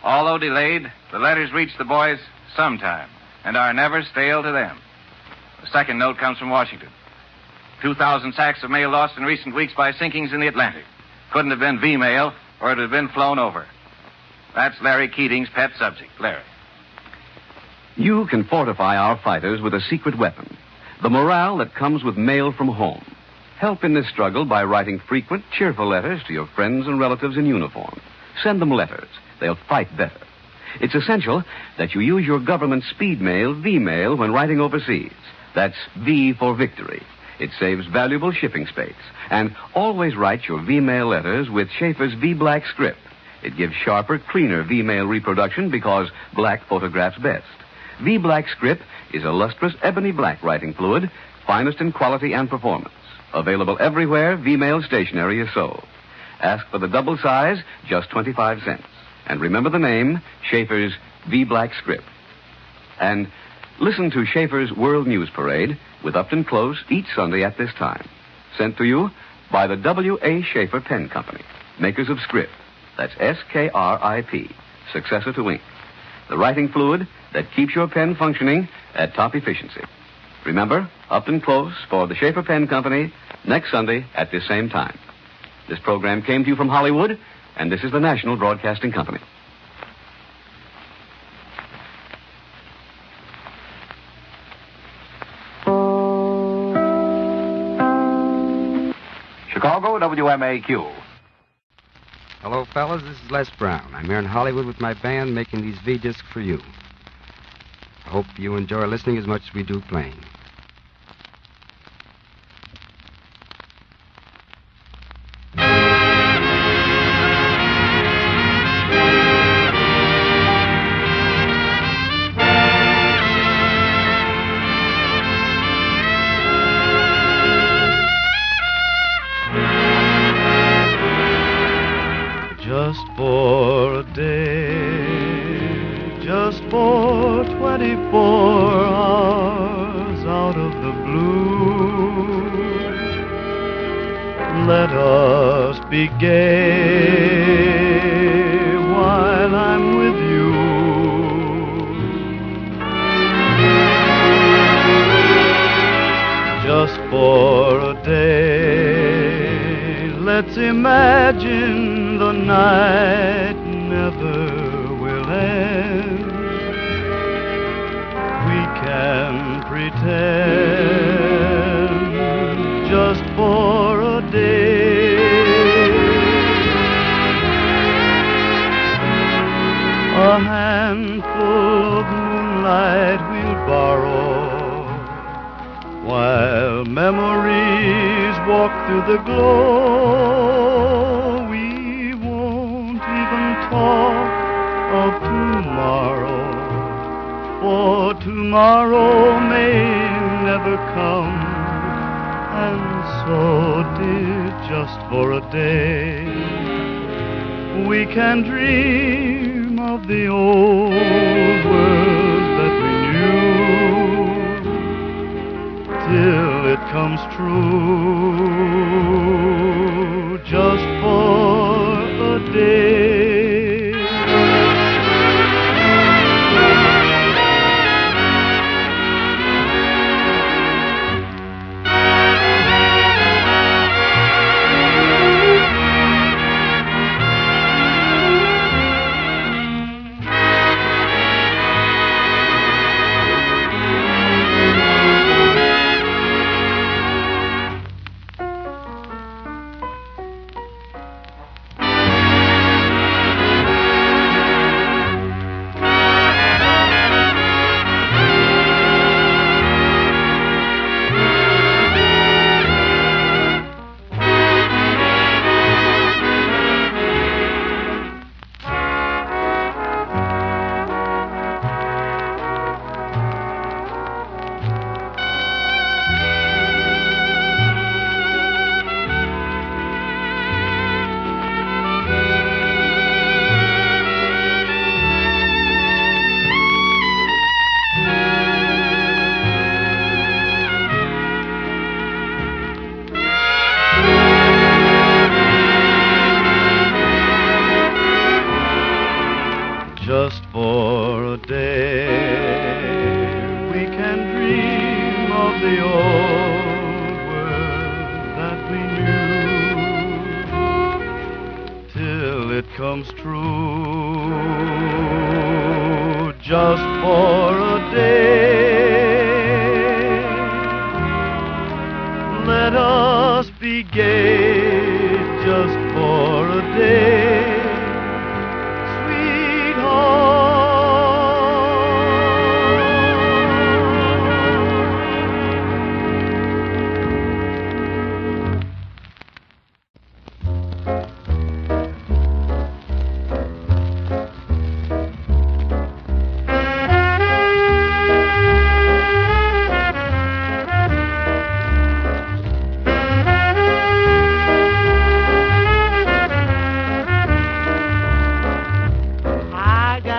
Although delayed, the letters reach the boys sometime and are never stale to them. The second note comes from Washington. 2,000 sacks of mail lost in recent weeks by sinkings in the Atlantic. Couldn't have been V-mail, or it would have been flown over. That's Larry Keating's pet subject. Larry. You can fortify our fighters with a secret weapon, the morale that comes with mail from home. Help in this struggle by writing frequent, cheerful letters to your friends and relatives in uniform. Send them letters. They'll fight better. It's essential that you use your government speed mail, V-mail, when writing overseas. That's V for victory. It saves valuable shipping space. And always write your V-mail letters with Schaefer's V-Black script. It gives sharper, cleaner V-mail reproduction because black photographs best. V-Black script is a lustrous ebony black writing fluid, finest in quality and performance. Available everywhere V-mail stationery is sold. Ask for the double size, just 25 cents. And remember the name, Schaefer's V-Black script. And listen to Schaefer's World News Parade with Upton Close each Sunday at this time. Sent to you by the W.A. Schaefer Pen Company, makers of script. That's S-K-R-I-P, successor to ink. The writing fluid that keeps your pen functioning at top efficiency. Remember, Upton Close for the Schaefer Pen Company next Sunday at this same time. This program came to you from Hollywood, and this is the National Broadcasting Company. Chicago, WMAQ. Hello, fellas. This is Les Brown. I'm here in Hollywood with my band making these V-discs for you. I hope you enjoy listening as much as we do playing. Just for a day, just for 24 hours out of the blue, let us be gay while I'm with you. Just for a day, let's imagine the night never will end. We can pretend just for a day. A handful of moonlight we'll borrow while memories walk through the glow. We won't even talk of tomorrow, for tomorrow may never come. And so, dear, just for a day, we can dream of the old world that we knew, till it comes true, just for a day. Just for a day, we can dream of the old world that we knew, till it comes true, just for a day. Let us be gay, just for a day.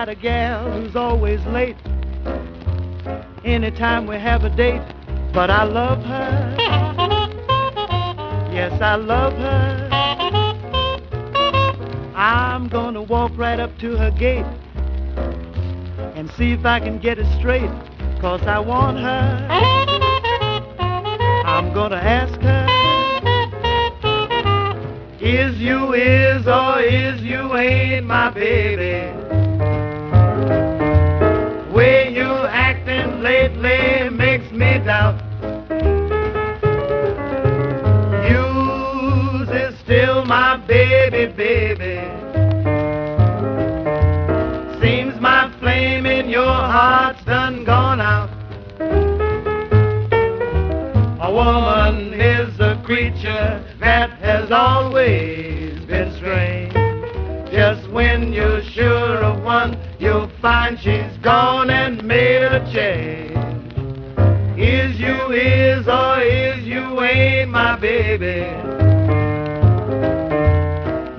got a gal who's always late anytime we have a date, but I love her. Yes, I love her. I'm gonna walk right up to her gate and see if I can get it straight, 'cause I want her. I'm gonna ask her, is you is or is you ain't my baby? Way you acting lately makes me doubt. You's is still my baby, baby. Seems my flame in your heart's done gone out. A woman is a creature that has always been strange. Just when you're sure of one, you'll find she's gone and made a change. Is you is or is you ain't my baby?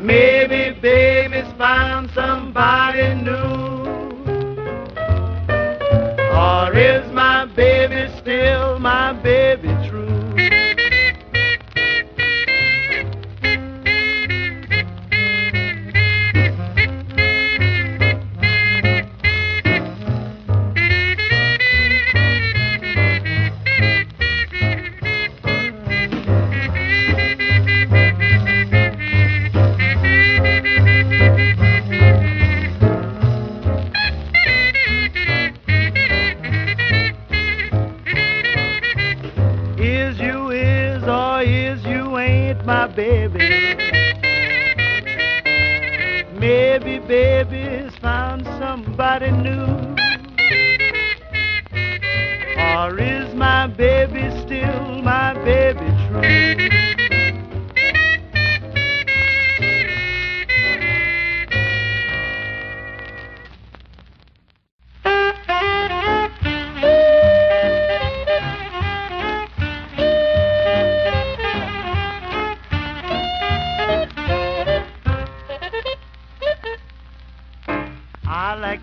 Maybe baby's found somebody new. Or is my baby still my baby true? My baby, maybe baby's found somebody new. Or is my baby still my baby true?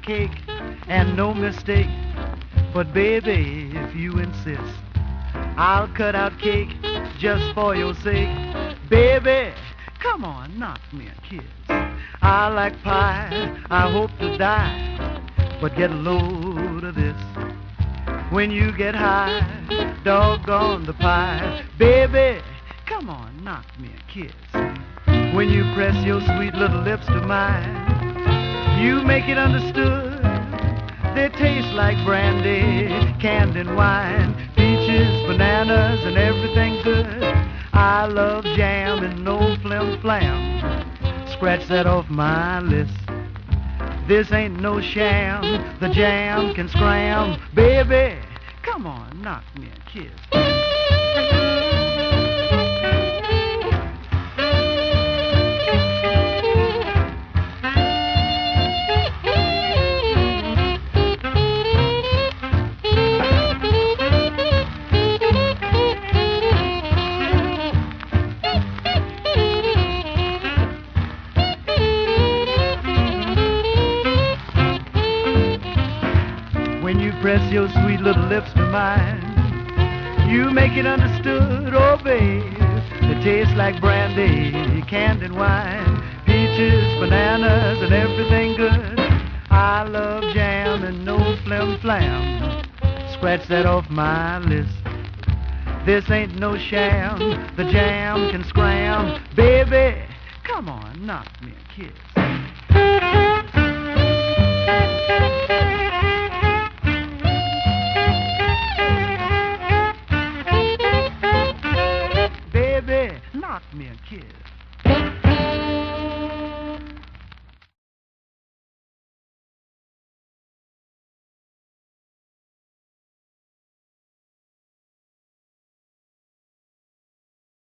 Cake and no mistake, but baby, if you insist, I'll cut out cake just for your sake. Baby, come on, knock me a kiss. I like pie, I hope to die, but get a load of this. When you get high, doggone the pie. Baby, come on, knock me a kiss. When you press your sweet little lips to mine, you make it understood. They taste like brandy, canned in wine, peaches, bananas, and everything good. I love jam and no flim-flam. Scratch that off my list. This ain't no sham. The jam can scram. Baby, come on, knock me a kiss. Press your sweet little lips to mine. You make it understood, oh babe. It tastes like brandy, canned in wine, peaches, bananas, and everything good. I love jam and no flim-flam. Scratch that off my list. This ain't no sham. The jam can scram. Baby, come on, knock me a kiss.